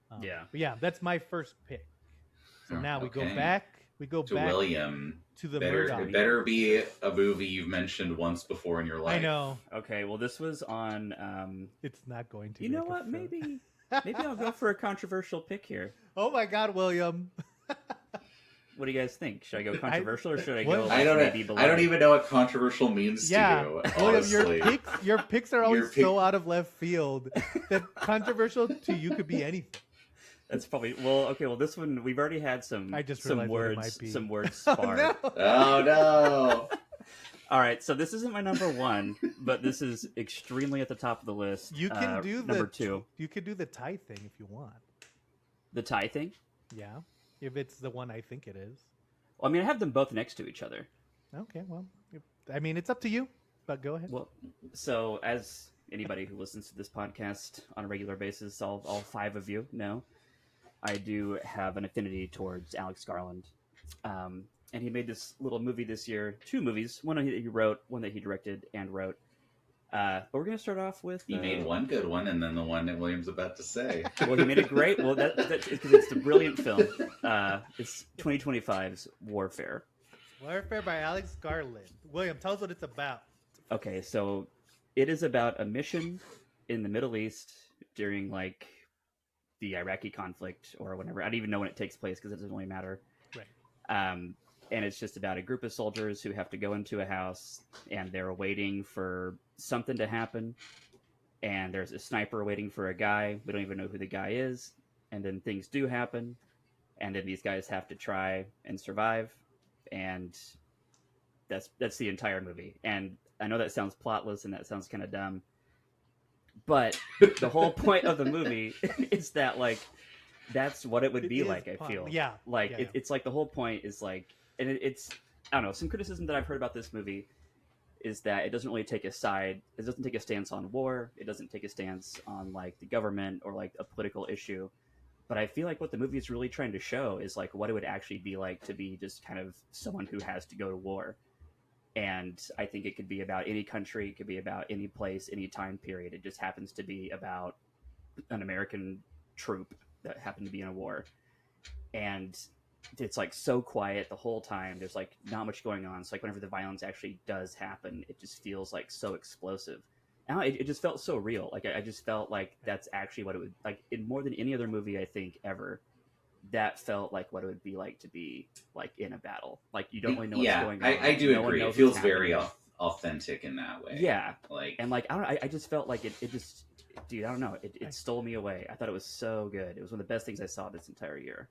Speaker 1: But yeah, that's my first pick. So now we go back to
Speaker 3: William.
Speaker 1: To the
Speaker 3: Murdoch. It better be a movie you've mentioned once before in your life.
Speaker 1: I know.
Speaker 2: Okay, well this was on
Speaker 1: it's not going to.
Speaker 2: You know what? Maybe I'll go for a controversial pick here.
Speaker 1: Oh my God, William.
Speaker 2: What do you guys think? Should I go controversial or should I
Speaker 1: What?
Speaker 2: go?
Speaker 3: I
Speaker 2: Like,
Speaker 3: don't.
Speaker 2: maybe
Speaker 3: I don't
Speaker 2: below?
Speaker 3: even know what controversial means
Speaker 1: Yeah,
Speaker 3: to you.
Speaker 1: William,
Speaker 3: Honestly,
Speaker 1: your picks are always
Speaker 3: Your pick-
Speaker 1: so out of left field that controversial to you could be anything.
Speaker 2: That's probably okay. Well, this one we've already had some
Speaker 1: I just
Speaker 2: some
Speaker 1: realized what it might
Speaker 2: words
Speaker 1: be.
Speaker 2: some words
Speaker 1: Oh
Speaker 2: sparred.
Speaker 1: no!
Speaker 3: oh no.
Speaker 2: All right, so this isn't my number one, but this is extremely at the top of the list.
Speaker 1: You can do
Speaker 2: number
Speaker 1: the
Speaker 2: two,
Speaker 1: You could do the tie thing if you want.
Speaker 2: the tie thing.
Speaker 1: Yeah, if it's the one I think it is.
Speaker 2: Well, I mean, I have them both next to each other.
Speaker 1: Okay, well, I mean, it's up to you, but go ahead.
Speaker 2: Well, so as anybody who listens to this podcast on a regular basis, all five of you know, I do have an affinity towards Alex Garland. And he made this little movie this year, two movies, one that he wrote, one that he directed and wrote. But we're going to start off with...
Speaker 3: He made one good one, and then the one that William's about to say.
Speaker 2: Well, he made a great... Well, that's because it's a brilliant film. It's 2025's Warfare.
Speaker 1: Warfare by Alex Garland. William, tell us what it's about.
Speaker 2: Okay, so it is about a mission in the Middle East during, like, the Iraqi conflict or whenever. I don't even know when it takes place because it doesn't really matter.
Speaker 1: Right.
Speaker 2: And it's just about a group of soldiers who have to go into a house and they're waiting for something to happen. And there's a sniper waiting for a guy. We don't even know who the guy is. And then things do happen. And then these guys have to try and survive. And that's the entire movie. And I know that sounds plotless and that sounds kind of dumb. But the whole point of the movie is that, like, that's what it would be like, I feel.
Speaker 1: Yeah.
Speaker 2: Like,
Speaker 1: yeah.
Speaker 2: It's like the whole point is like, and it's, I don't know, some criticism that I've heard about this movie is that it doesn't really take a side, it doesn't take a stance on war, it doesn't take a stance on, like, the government or, like, a political issue. But I feel like what the movie is really trying to show is, like, what it would actually be like to be just kind of someone who has to go to war. And I think it could be about any country, it could be about any place, any time period. It just happens to be about an American troop that happened to be in a war. And it's like so quiet the whole time. There's like not much going on. So like whenever the violence actually does happen, it just feels like so explosive. And it just felt so real. Like I just felt like that's actually what it would like in more than any other movie I think ever. That felt like what it would be like to be like in a battle. Like you don't really know what's going on.
Speaker 3: I do
Speaker 2: No one
Speaker 3: agree. It
Speaker 2: knows
Speaker 3: feels
Speaker 2: what's
Speaker 3: very
Speaker 2: happening.
Speaker 3: authentic in that way.
Speaker 2: Yeah.
Speaker 3: Like
Speaker 2: And like I just felt like it just, dude, I don't know. It stole me away. I thought it was so good. It was one of the best things I saw this entire year.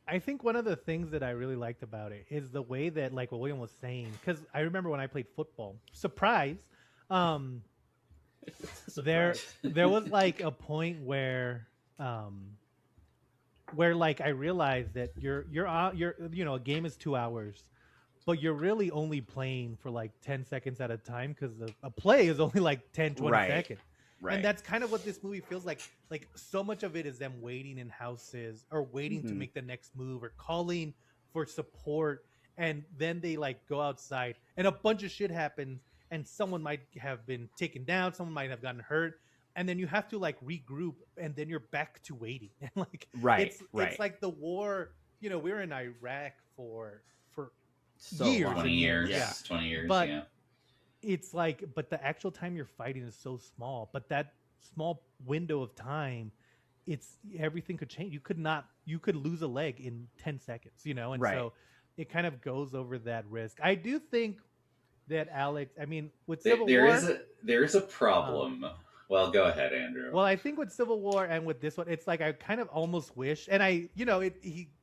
Speaker 1: I think one of the things that I really liked about it is the way that, like what William was saying, because I remember when I played football. Surprise! There was like a point where like I realized that you're a game is 2 hours, but you're really only playing for like 10 seconds at a time because a play is only like 10, 20
Speaker 2: Right.
Speaker 1: seconds.
Speaker 2: Right.
Speaker 1: And that's kind of what this movie feels like. Like so much of it is them waiting in houses or waiting to
Speaker 2: Mhm.
Speaker 1: make the next move or calling for support. And then they like go outside and a bunch of shit happens and someone might have been taken down. Someone might have gotten hurt. And then you have to like regroup and then you're back to waiting. And like,
Speaker 2: Right,
Speaker 1: it's
Speaker 2: right.
Speaker 1: like the war, we were in Iraq for
Speaker 2: So
Speaker 1: years
Speaker 2: long.
Speaker 1: and
Speaker 3: 20 years.
Speaker 2: Yeah.
Speaker 3: 20 years,
Speaker 1: But-
Speaker 3: yeah.
Speaker 1: it's like, but the actual time you're fighting is so small. But that small window of time, everything could change. You could lose a leg in 10 seconds, and
Speaker 2: Right.
Speaker 1: so it kind of goes over that risk. I do think that Alex, I mean, with
Speaker 3: There
Speaker 1: Civil War,
Speaker 3: is a problem. Well, go ahead, Andrew.
Speaker 1: well, I think with Civil War and with this one, it's like I kind of almost wish, and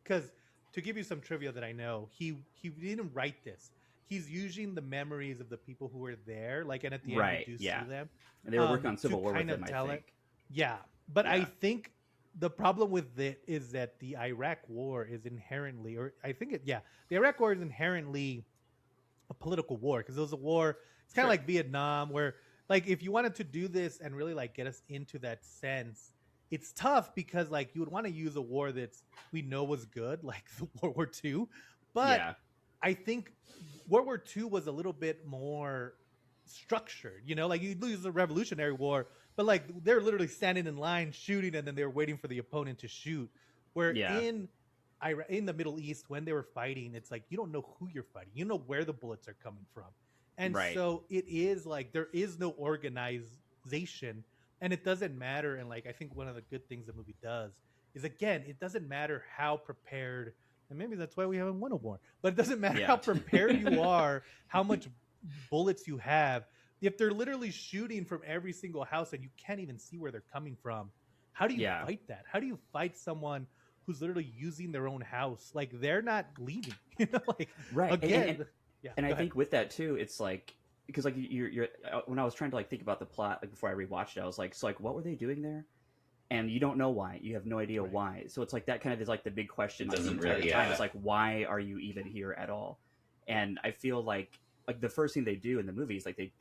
Speaker 1: because to give you some trivia that I know, he didn't write this. He's using the memories of the people who were there, like, and at the end
Speaker 2: Right,
Speaker 1: you do
Speaker 2: yeah.
Speaker 1: see them.
Speaker 2: And they were working on
Speaker 1: to
Speaker 2: Civil War with
Speaker 1: kind of
Speaker 2: him, I
Speaker 1: tell
Speaker 2: think.
Speaker 1: it. Yeah, but I
Speaker 2: Yeah.
Speaker 1: think the problem with it is that the Iraq War is inherently, the Iraq War is inherently a political war because it was a war. It's kind of
Speaker 2: Sure.
Speaker 1: like Vietnam, where like if you wanted to do this and really like get us into that sense, it's tough because like you would want to use a war that's we know was good, like the World War II, but
Speaker 2: yeah.
Speaker 1: I think World War II was a little bit more structured, like you lose the Revolutionary War, but like they're literally standing in line shooting and then they're waiting for the opponent to shoot. Where
Speaker 2: Yeah.
Speaker 1: in the Middle East, when they were fighting, it's like you don't know who you're fighting. You know where the bullets are coming from. And
Speaker 2: Right.
Speaker 1: so it is like there is no organization and it doesn't matter. And like I think one of the good things the movie does is again, it doesn't matter how prepared And maybe that's why we haven't won a war. But it doesn't matter
Speaker 2: Yeah.
Speaker 1: how prepared you are, how much bullets you have. If they're literally shooting from every single house and you can't even see where they're coming from, how do you
Speaker 2: Yeah.
Speaker 1: fight that? How do you fight someone who's literally using their own house? Like they're not leaving. You know, like
Speaker 2: Right.
Speaker 1: again. Yeah.
Speaker 2: And
Speaker 1: go
Speaker 2: I
Speaker 1: ahead.
Speaker 2: think with that too, it's like because like you're when I was trying to like think about the plot like before I rewatched it, I was like, so like what were they doing there? And you don't know why. You have no idea
Speaker 1: Right.
Speaker 2: why. So it's like that kind of is like the big question
Speaker 3: It
Speaker 2: like, the
Speaker 3: doesn't
Speaker 2: entire
Speaker 3: really-
Speaker 2: time.
Speaker 3: yeah.
Speaker 2: It's like why are you even here at all? And I feel like the first thing they do in the movies, like they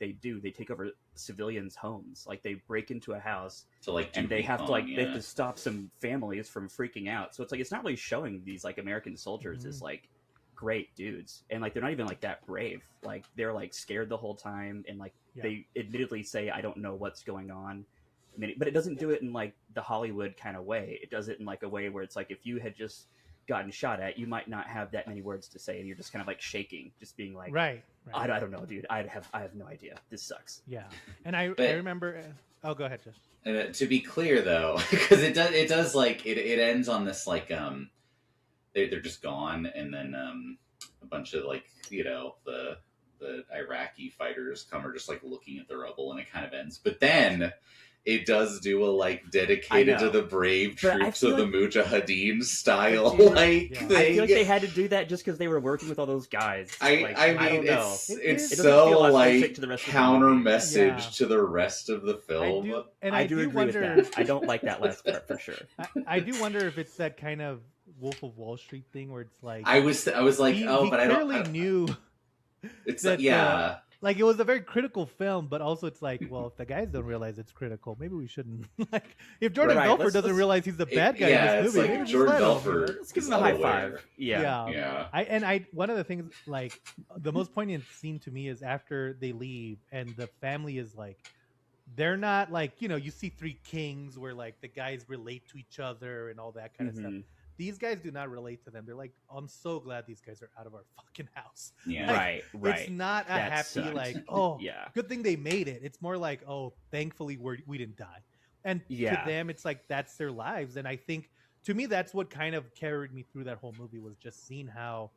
Speaker 2: take over civilians' homes. Like they break into a house
Speaker 3: to like do
Speaker 2: and they have to
Speaker 3: recon,
Speaker 2: they have to stop some families from freaking out. So it's like it's not really showing these like American soldiers as like great dudes, and like they're not even like that brave. Like they're like scared the whole time, and like
Speaker 1: Yeah.
Speaker 2: they admittedly say, "I don't know what's going on." I mean, but it doesn't do it in like the Hollywood kind of way. It does it in like a way where it's like if you had just gotten shot at, you might not have that many words to say, and you're just kind of like shaking, just being like,
Speaker 1: Right.
Speaker 2: I don't know, dude. I have no idea. This sucks.
Speaker 1: Yeah. And I
Speaker 3: But-
Speaker 1: remember. Oh, go ahead, Josh.
Speaker 3: And to be clear, though, because it does like it ends on this like they're just gone, and then a bunch of like the Iraqi fighters are just like looking at the rubble, and it kind of ends. But then it does do a like dedicated to the brave
Speaker 2: But I
Speaker 3: troops
Speaker 2: feel
Speaker 3: of the
Speaker 2: like-
Speaker 3: Mujahideen style
Speaker 1: Dude,
Speaker 3: like
Speaker 1: yeah.
Speaker 3: thing.
Speaker 2: I feel like they had to do that just because they were working with all those guys.
Speaker 3: I
Speaker 2: Like,
Speaker 3: mean,
Speaker 2: don't know.
Speaker 3: it's
Speaker 1: It
Speaker 3: it's
Speaker 1: doesn't
Speaker 3: so
Speaker 2: feel authentic
Speaker 3: like
Speaker 2: to the rest of the
Speaker 3: counter
Speaker 2: movie.
Speaker 3: message
Speaker 1: Yeah.
Speaker 3: to the rest of the film.
Speaker 2: I do agree
Speaker 1: wonder,
Speaker 2: with that. I don't like that last part for sure.
Speaker 1: I do wonder if it's that kind of Wolf of Wall Street thing where it's like
Speaker 3: I was like,
Speaker 1: he
Speaker 3: but I
Speaker 1: clearly
Speaker 3: don't.
Speaker 1: knew
Speaker 3: It's
Speaker 1: that,
Speaker 3: yeah.
Speaker 1: like it was a very critical film, but also it's like, well, if the guys don't realize it's critical, maybe we shouldn't. Like, if Jordan
Speaker 2: Right,
Speaker 1: Belfort
Speaker 2: let's-
Speaker 1: doesn't realize he's the bad guy
Speaker 3: yeah,
Speaker 1: in
Speaker 3: it's
Speaker 1: this movie,
Speaker 3: like
Speaker 1: maybe just
Speaker 3: Jordan
Speaker 1: let him,
Speaker 3: Belfort.
Speaker 2: Let's give
Speaker 3: is
Speaker 2: him a high
Speaker 3: unaware.
Speaker 2: five. Yeah.
Speaker 3: Yeah.
Speaker 1: I one of the things like the most poignant scene to me is after they leave and the family is like, they're not like you see Three Kings where like the guys relate to each other and all that kind of stuff.
Speaker 2: Mhm.
Speaker 1: These guys do not relate to them. They're like, I'm so glad these guys are out of our fucking house.
Speaker 3: Yeah.
Speaker 1: Like,
Speaker 2: Right.
Speaker 1: It's not a
Speaker 2: That
Speaker 1: happy
Speaker 2: sucks.
Speaker 1: like, oh,
Speaker 2: Yeah.
Speaker 1: good thing they made it. It's more like, oh, thankfully we didn't die. And
Speaker 2: Yeah.
Speaker 1: to them, it's like that's their lives. And I think to me, that's what kind of carried me through that whole movie was just seeing how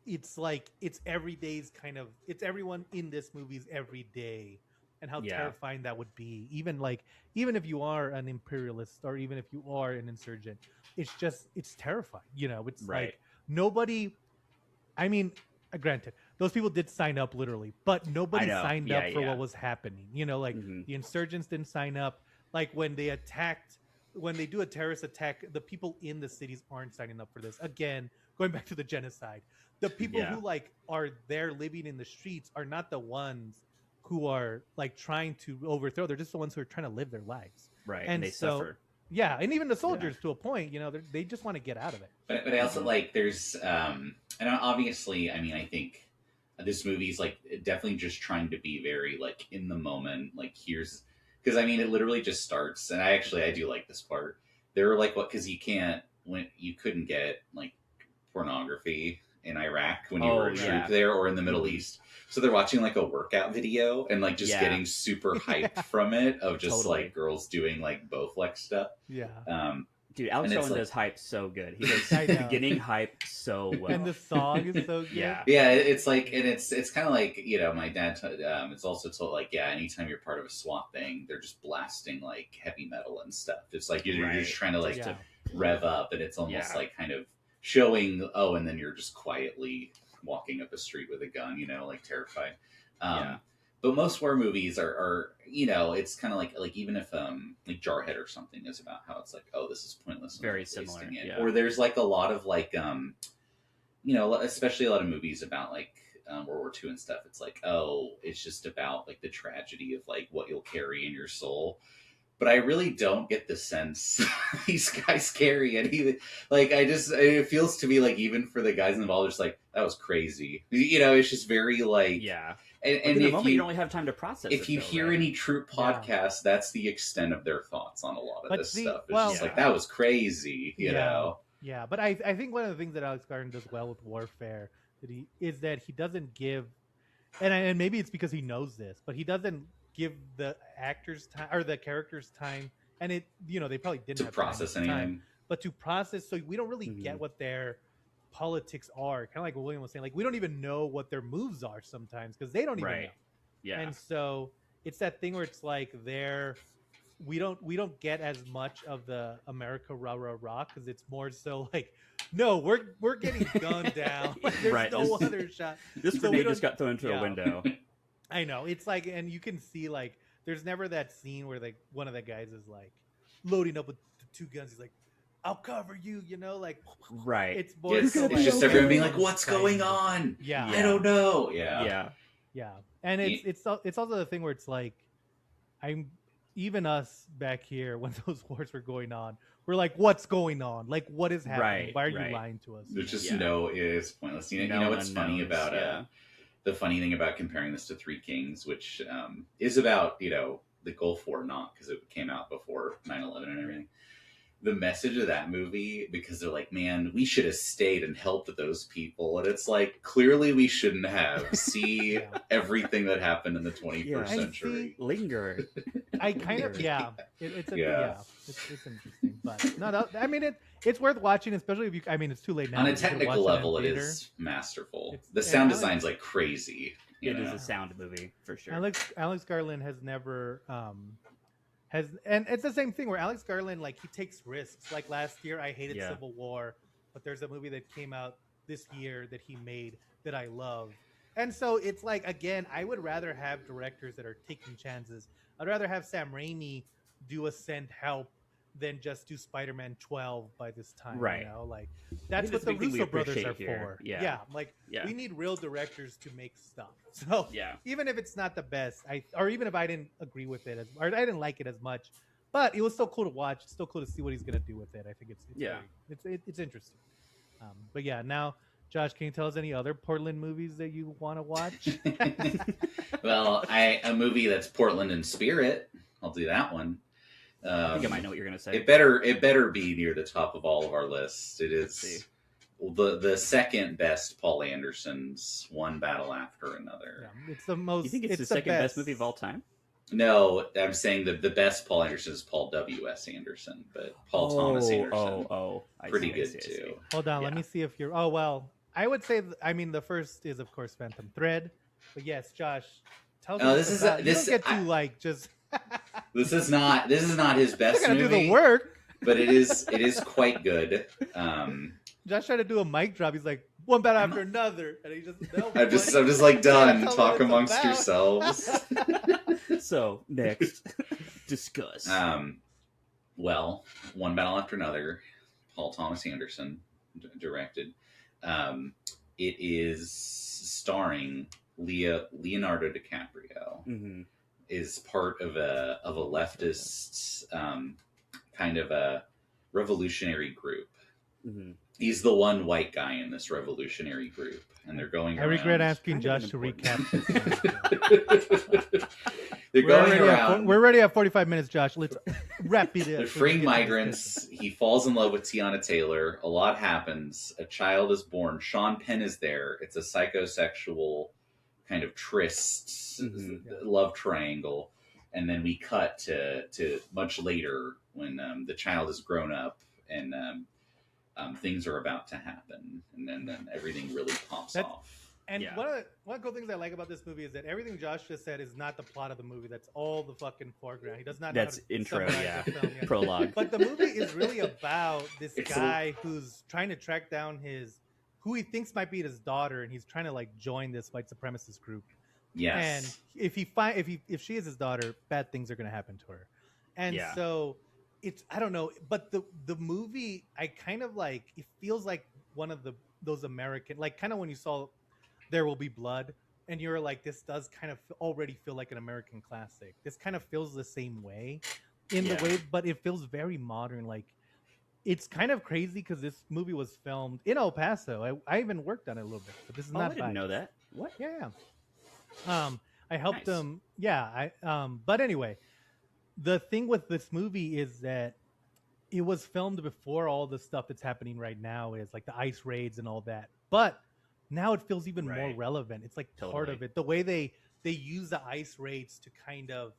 Speaker 1: it's like it's every day's kind of it's everyone in this movie's every day and how
Speaker 2: Yeah.
Speaker 1: terrifying that would be. Even if you are an imperialist or even if you are an insurgent, it's terrifying. It's
Speaker 2: Right.
Speaker 1: like nobody. I mean, granted, those people did sign up literally, but nobody
Speaker 2: know.
Speaker 1: signed
Speaker 2: Yeah,
Speaker 1: up for
Speaker 2: yeah.
Speaker 1: what was happening. Like
Speaker 2: Mhm.
Speaker 1: the insurgents didn't sign up. Like when they do a terrorist attack, the people in the cities aren't signing up for this. Again, going back to the genocide, the people
Speaker 2: Yeah.
Speaker 1: who like are there living in the streets are not the ones who are like trying to overthrow. They're just the ones who are trying to live their lives.
Speaker 2: Right.
Speaker 1: And
Speaker 2: they
Speaker 1: so-
Speaker 2: suffer.
Speaker 1: Yeah, and even the soldiers to a point, they just want to get out of it.
Speaker 3: But I also like there's and obviously I think this movie's like definitely just trying to be very like in the moment, like here's because it literally just starts, and I do like this part. They were like, what, because you couldn't get like pornography in Iraq when you
Speaker 2: Oh,
Speaker 3: were a
Speaker 2: yeah.
Speaker 3: troop there or in the Middle East. So they're watching like a workout video and like just
Speaker 2: Yeah.
Speaker 3: getting super hyped from it of just
Speaker 2: Totally.
Speaker 3: like girls doing like Bowflex stuff.
Speaker 1: Yeah.
Speaker 2: Dude, Alex
Speaker 3: And it's
Speaker 2: Owen
Speaker 3: like-
Speaker 2: does hype so good. He does
Speaker 1: I know.
Speaker 2: beginning hype so well.
Speaker 1: And the song is so good.
Speaker 2: Yeah.
Speaker 3: Yeah, it's like, and it's kind of like my dad. It's also told like, yeah, anytime you're part of a SWAT thing, they're just blasting like heavy metal and stuff. It's like you're
Speaker 2: Right.
Speaker 3: just trying to like
Speaker 1: Yeah.
Speaker 3: to rev up, and it's almost
Speaker 2: Yeah.
Speaker 3: like kind of showing. Oh, and then you're just quietly walking up a street with a gun, like terrified.
Speaker 2: Yeah.
Speaker 3: But most war movies are it's kind of like even if like Jarhead or something is about how it's like, oh, this is pointless, and
Speaker 2: Very
Speaker 3: I'm wasting
Speaker 2: similar,
Speaker 3: it.
Speaker 2: yeah.
Speaker 3: Or there's like a lot of like especially a lot of movies about like World War II and stuff. It's like, oh, it's just about like the tragedy of like what you'll carry in your soul. But I really don't get the sense these guys carry any. Like, it feels to me like even for the guys involved, just like that was crazy. It's just very like,
Speaker 2: Yeah.
Speaker 3: And,
Speaker 2: Like,
Speaker 3: and
Speaker 2: in the
Speaker 3: if
Speaker 2: moment, you
Speaker 3: you
Speaker 2: don't really have time to process
Speaker 3: if
Speaker 2: it,
Speaker 3: you
Speaker 2: though,
Speaker 3: hear
Speaker 2: right?
Speaker 3: any troop
Speaker 1: Yeah.
Speaker 3: podcasts, that's the extent of their thoughts on a lot of
Speaker 1: But
Speaker 3: this
Speaker 1: see,
Speaker 3: stuff. It's
Speaker 1: well-
Speaker 3: just like
Speaker 2: Yeah.
Speaker 3: that was crazy, you
Speaker 1: Yeah.
Speaker 3: know.
Speaker 1: Yeah, but I think one of the things that Alex Garland does well with Warfare is that he doesn't give, and maybe it's because he knows this, but he doesn't give the actors time or the characters time, and they probably didn't
Speaker 3: To
Speaker 1: have
Speaker 3: process
Speaker 1: time,
Speaker 3: anything.
Speaker 1: but to process, so we don't really
Speaker 2: Mhm.
Speaker 1: get what they're politics are. Kind of like what William was saying. Like we don't even know what their moves are sometimes because they don't even know.
Speaker 2: Yeah.
Speaker 1: And so it's that thing where it's like we don't get as much of the America rah rah rah because it's more so like no, we're getting gunned down. Like, there's no other shot.
Speaker 2: This grenade just got thrown into a window.
Speaker 1: I know. It's like, and you can see like there's never that scene where like one of the guys is like loading up with the two guns. He's like, I'll cover you, you know, like
Speaker 2: right.
Speaker 1: It's more
Speaker 3: it's just everyone being like, what's going on?
Speaker 1: Yeah.
Speaker 3: I don't know.
Speaker 2: Yeah.
Speaker 1: And it's also the thing where it's like even us back here when those wars were going on, we're like, what's going on? Like, what is happening? Why are you lying to us?
Speaker 3: There's just it's pointless. You know what's funny about the funny thing about comparing this to Three Kings, which is about, the Gulf War, not because it came out before 9/11 and everything. The message of that movie, because they're like, man, we should have stayed and helped those people. And it's like, clearly we shouldn't have. See everything that happened in the 21st century.
Speaker 2: Linger.
Speaker 1: I kind of, it's interesting. But no, I mean, it's worth watching, especially if it's too late now.
Speaker 3: On a technical level, it is masterful. The sound design's like crazy.
Speaker 2: It is a sound movie, for sure.
Speaker 1: Alex Garland has never... and it's the same thing where Alex Garland, like, he takes risks. Like last year, I hated Civil War, but there's a movie that came out this year that he made that I love. And so it's like, again, I would rather have directors that are taking chances. I'd rather have Sam Raimi do a Send Help than just do Spider-Man 12 by this time.
Speaker 2: Right.
Speaker 1: You know, like that's what the Russo brothers are for.
Speaker 2: Yeah.
Speaker 1: We need real directors to make stuff. So even if it's not the best, or even if I didn't agree with it or I didn't like it as much, but it was still cool to watch. It's still cool to see what he's gonna do with it. I think it's interesting. But yeah, now Josh, can you tell us any other Portland movies that you want to watch?
Speaker 3: Well, a movie that's Portland in spirit. I'll do that one.
Speaker 2: I think I might know what you're going to say.
Speaker 3: It better be near the top of all of our lists. It is the second best Paul Anderson's One Battle After Another.
Speaker 1: Yeah, it's the most.
Speaker 2: You think it's the second best movie of all time?
Speaker 3: No, I'm saying that the best Paul Anderson is Paul W.S. Anderson, but Paul Thomas Anderson, pretty good too.
Speaker 1: Hold on, let me see if you're. Oh well, I would say. The first is of course Phantom Thread, but yes, Josh, tell us. You don't get to like just.
Speaker 3: This is not his best
Speaker 1: movie.
Speaker 3: Do
Speaker 1: the work,
Speaker 3: but it is quite good.
Speaker 1: Josh tried to do a mic drop. He's like one battle after another, and he
Speaker 3: I'm just like done. Talk amongst yourselves.
Speaker 2: So next, discuss.
Speaker 3: Well, One Battle After Another, Paul Thomas Anderson directed. It is starring Leonardo DiCaprio.
Speaker 2: Mm-hmm.
Speaker 3: Is part of a leftist kind of a revolutionary group.
Speaker 2: Mm-hmm.
Speaker 3: He's the one white guy in this revolutionary group, and they're going around.
Speaker 1: I regret asking Josh to recap this.
Speaker 3: They're going around.
Speaker 1: We're already at 45 minutes, Josh. Let's wrap it up.
Speaker 3: They're freeing migrants. He falls in love with Tiana Taylor. A lot happens. A child is born. Sean Penn is there. It's a psychosexual kind of tryst, love triangle, and then we cut to much later when the child is grown up and things are about to happen, and then everything really pops off.
Speaker 1: And one of the cool things I like about this movie is that everything Josh just said is not the plot of the movie. That's all the fucking foreground. He does not.
Speaker 2: That's intro, prologue.
Speaker 1: But the movie is really about this guy who's trying to track down who he thinks might be his daughter, and he's trying to like join this white supremacist group.
Speaker 3: Yes.
Speaker 1: And if she is his daughter, bad things are going to happen to her. And so it's, I don't know, but the movie, I kind of like, it feels like one of those American, like kind of when you saw There Will Be Blood, and you're like, this does kind of already feel like an American classic. This kind of feels the same way in the way, but it feels very modern. Like, it's kind of crazy because this movie was filmed in El Paso. I even worked on it a little bit, but this is not.
Speaker 2: I didn't know that. What?
Speaker 1: Yeah. I helped them. Yeah. But anyway, the thing with this movie is that it was filmed before all the stuff that's happening right now is like the ICE raids and all that. But now it feels even more relevant. It's like part of it. The way they use the ICE raids to kind of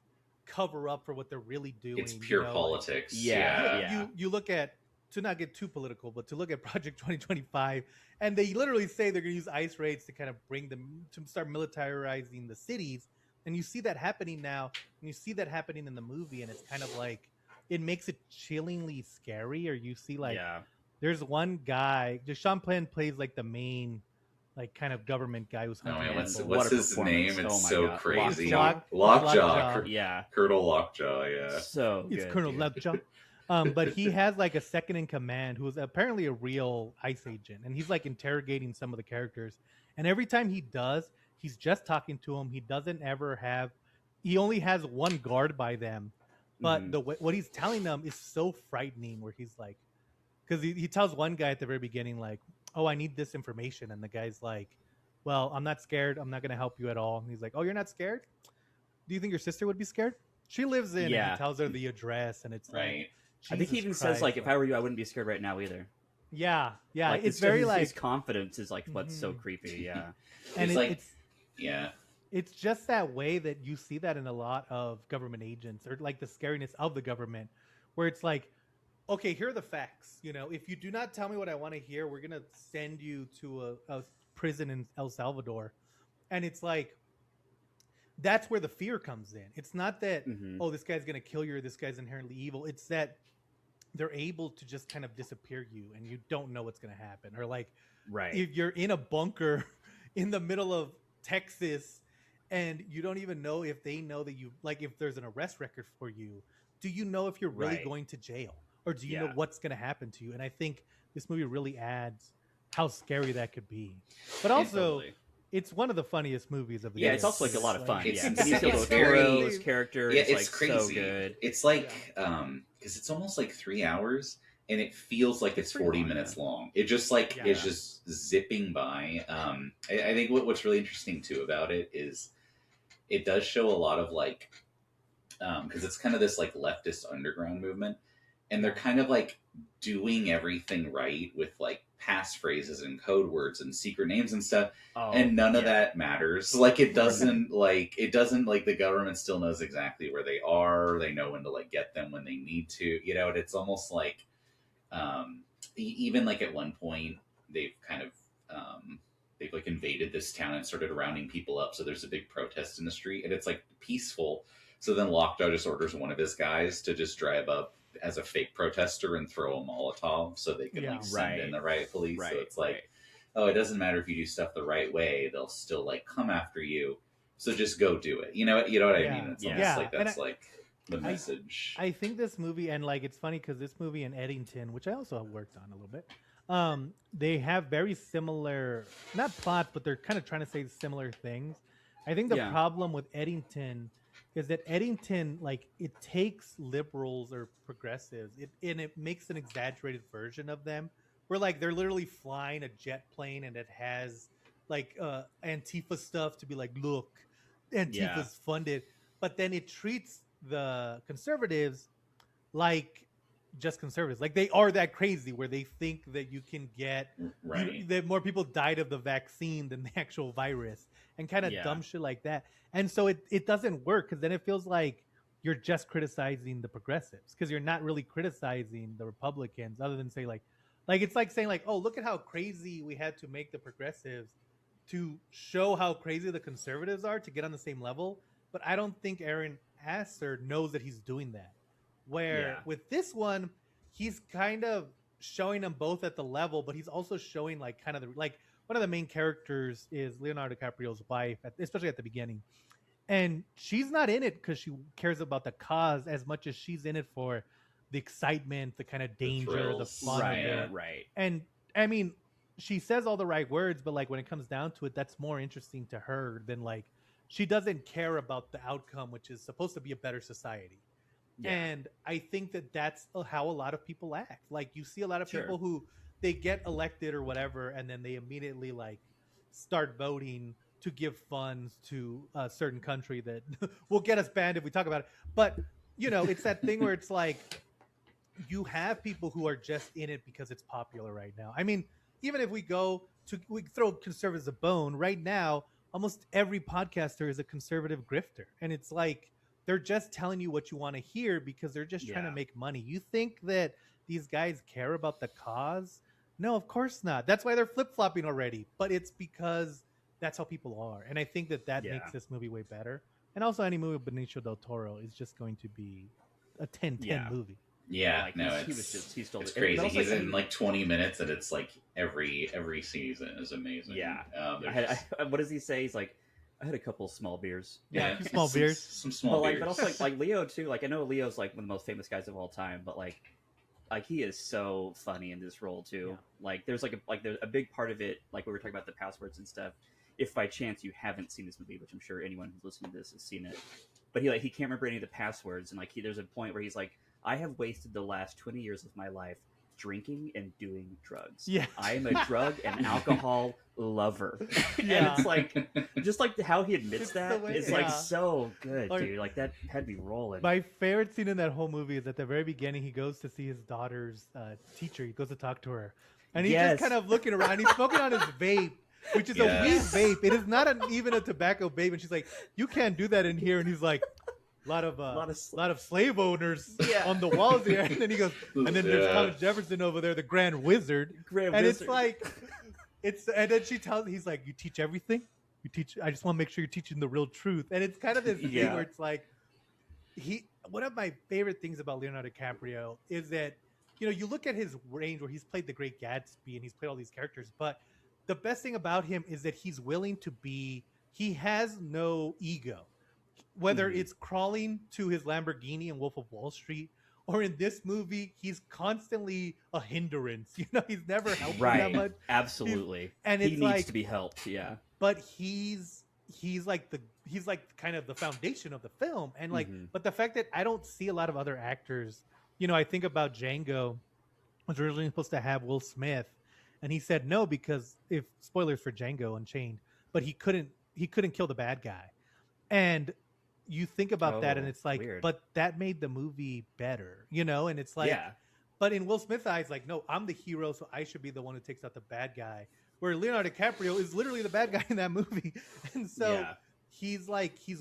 Speaker 1: cover up for what they're really doing.
Speaker 3: It's pure politics.
Speaker 1: Like, you look at to not get too political, but to look at Project 2025, and they literally say they're going to use ice raids to kind of bring them to start militarizing the cities. And you see that happening now, and you see that happening in the movie, and it's kind of like it makes it chillingly scary. Or you see like there's one guy, Sean Penn plays like the main like kind of government guy who's
Speaker 3: Oh,
Speaker 1: hunting.
Speaker 3: man,
Speaker 1: people.
Speaker 3: what's his name? It's so
Speaker 2: God.
Speaker 3: crazy.
Speaker 1: Lockjaw.
Speaker 2: Yeah.
Speaker 3: Colonel Lockjaw, yeah.
Speaker 2: So
Speaker 1: It's
Speaker 2: good,
Speaker 1: Colonel
Speaker 2: dude.
Speaker 1: Lockjaw. But he has like a second in command who's apparently a real ICE agent, and he's like interrogating some of the characters. And every time he does, he's just talking to him. He doesn't ever have. He only has one guard by them, but what he's telling them is so frightening. Where he's like, because he tells one guy at the very beginning like, "Oh, I need this information," and the guy's like, "Well, I'm not scared. I'm not going to help you at all." And he's like, "Oh, you're not scared? Do you think your sister would be scared? She lives in." And he tells her the address, and it's like.
Speaker 2: I think he even says like, "If I were you, I wouldn't be scared right now either."
Speaker 1: Yeah.
Speaker 2: Like,
Speaker 1: it's very like
Speaker 2: his confidence is like what's so creepy. Yeah,
Speaker 1: and
Speaker 3: It's like,
Speaker 1: it's it's just that way that you see that in a lot of government agents, or like the scariness of the government, where it's like, okay, here are the facts. You know, if you do not tell me what I want to hear, we're gonna send you to a prison in El Salvador, and it's like. That's where the fear comes in. It's not that, oh, this guy's going to kill you or this guy's inherently evil. It's that they're able to just kind of disappear you and you don't know what's going to happen. Or like, if you're in a bunker in the middle of Texas and you don't even know if they know that you, like if there's an arrest record for you, do you know if you're really going to jail? Or do you know what's going to happen to you? And I think this movie really adds how scary that could be. But also... It's one of the funniest movies of the year.
Speaker 2: Yeah, it's also like a lot of fun.
Speaker 3: It's
Speaker 2: Benicio character
Speaker 3: yeah,
Speaker 2: is
Speaker 3: it's
Speaker 2: like
Speaker 3: crazy.
Speaker 2: so good.
Speaker 3: It's like because it's almost like 3 hours, and it feels like it's 40 minutes long. It just like it's just zipping by. I think what's really interesting too about it is it does show a lot of like because it's kind of this like leftist underground movement, and they're kind of like doing everything right with like passphrases and code words and secret names and stuff, and none of that matters. Like it doesn't like the government still knows exactly where they are. They know when to like get them when they need to. You know, it's almost like even like at one point they've kind of they've like invaded this town and started rounding people up. So there's a big protest in the street, and it's like peaceful. So then Lockjaw just orders one of his guys to just drive up as a fake protester and throw a Molotov so they can like send in the riot police. So it's like, oh, it doesn't matter if you do stuff the right way; they'll still like come after you. So just go do it. You know what I mean? It's almost like that's like the message.
Speaker 1: I think this movie, and like it's funny because this movie and Eddington, which I also have worked on a little bit, they have very similar, not plots, but they're kind of trying to say similar things. I think the problem with Eddington is that Eddington, like, it takes liberals or progressives, and it makes an exaggerated version of them, where like they're literally flying a jet plane and it has like Antifa stuff to be like, look, Antifa's funded, but then it treats the conservatives like just conservatives, like they are that crazy where they think that you can get that more people died of the vaccine than the actual virus, and kind of dumb shit like that. And so it doesn't work, because then it feels like you're just criticizing the progressives, because you're not really criticizing the Republicans, other than say like it's like saying like, oh, look at how crazy we had to make the progressives to show how crazy the conservatives are to get on the same level. But I don't think Aaron Asser knows that he's doing that. Where with this one, he's kind of showing them both at the level, but he's also showing like kind of the, like one of the main characters is Leonardo DiCaprio's wife, especially at the beginning. And she's not in it because she cares about the cause as much as she's in it for the excitement, the kind of danger, the fun of it.
Speaker 2: Right.
Speaker 1: And I mean, she says all the right words, but like when it comes down to it, that's more interesting to her than like, she doesn't care about the outcome, which is supposed to be a better society. Yeah. And I think that that's how a lot of people act. Like you see a lot of people who they get elected or whatever, and then they immediately like start voting to give funds to a certain country that will get us banned if we talk about it. But you know, it's that thing where it's like you have people who are just in it because it's popular right now. I mean, even if we throw conservatives a bone right now, almost every podcaster is a conservative grifter, and it's like they're just telling you what you want to hear because they're just trying to make money. You think that these guys care about the cause? No, of course not. That's why they're flip flopping already. But it's because that's how people are, and I think that
Speaker 2: Yeah.
Speaker 1: makes this movie way better. And also, any movie with Benicio del Toro is just going to be a 10-10
Speaker 2: Yeah.
Speaker 1: movie.
Speaker 3: Yeah,
Speaker 2: Like,
Speaker 3: no,
Speaker 2: he was just he stole
Speaker 3: it's
Speaker 2: it. But
Speaker 3: crazy.
Speaker 2: also,
Speaker 3: He's
Speaker 2: like,
Speaker 3: in like 20 minutes, and it's like every season is amazing.
Speaker 2: Yeah.
Speaker 3: There's
Speaker 2: What does he say? He's like, I had a couple small beers.
Speaker 1: Yeah, two small beers.
Speaker 3: some small beers.
Speaker 2: But also like Leo too. Like I know Leo's like one of the most famous guys of all time, but like he is so funny in this role too.
Speaker 1: Yeah.
Speaker 2: Like there's there's a big part of it, like we were talking about the passwords and stuff. If by chance you haven't seen this movie, which I'm sure anyone who's listening to this has seen it, but he can't remember any of the passwords, and there's a point where he's like, I have wasted the last 20 years of my life drinking and doing drugs.
Speaker 1: Yeah.
Speaker 2: I am a drug and alcohol lover.
Speaker 1: Yeah.
Speaker 2: And it's like, just like how he admits
Speaker 1: It's
Speaker 2: that
Speaker 1: the way-
Speaker 2: is like
Speaker 1: yeah.
Speaker 2: so good,
Speaker 1: Or-
Speaker 2: dude. Like that had me rolling.
Speaker 1: My favorite scene in that whole movie is at the very beginning. He goes to see his daughter's teacher. He goes to talk to her, and he's
Speaker 2: Yes.
Speaker 1: just kind of looking around. He's smoking on his vape, which is
Speaker 3: Yes.
Speaker 1: a weed vape. It is not even a tobacco vape. And she's like, "You can't do that in here." And he's like, "A lot of slave owners
Speaker 2: Yeah.
Speaker 1: on the walls here." And then he goes, and then there's
Speaker 3: Yeah.
Speaker 1: Thomas Jefferson over there, the Grand Wizard.
Speaker 2: Grand
Speaker 1: And
Speaker 2: Wizard.
Speaker 1: it's like, and then she tells, he's like, "You teach everything. You teach. I just want to make sure you're teaching the real truth." And it's kind of this thing
Speaker 2: Yeah.
Speaker 1: where it's like, one of my favorite things about Leonardo DiCaprio is that, you look at his range where he's played The Great Gatsby and he's played all these characters, but the best thing about him is that he's willing to he has no ego. Whether
Speaker 2: Mhm.
Speaker 1: it's crawling to his Lamborghini in Wolf of Wall Street, or in this movie, he's constantly a hindrance. He's never helping that
Speaker 2: Right.
Speaker 1: much.
Speaker 2: Absolutely.
Speaker 1: And
Speaker 2: He
Speaker 1: it's
Speaker 2: needs
Speaker 1: like,
Speaker 2: to be helped. Yeah.
Speaker 1: but he's like kind of the foundation of the film, and like,
Speaker 2: Mhm.
Speaker 1: but the fact that I don't see a lot of other actors, I think about Django was originally supposed to have Will Smith, and he said no because if spoilers for Django Unchained, but he couldn't kill the bad guy, and you think about that, and
Speaker 2: Oh,
Speaker 1: it's like,
Speaker 2: weird.
Speaker 1: but that made the movie better, and it's like,
Speaker 2: yeah.
Speaker 1: but in Will Smith's eyes, like, no, I'm the hero, so I should be the one who takes out the bad guy. Where Leonardo DiCaprio is literally the bad guy in that movie, and so
Speaker 2: Yeah.
Speaker 1: he's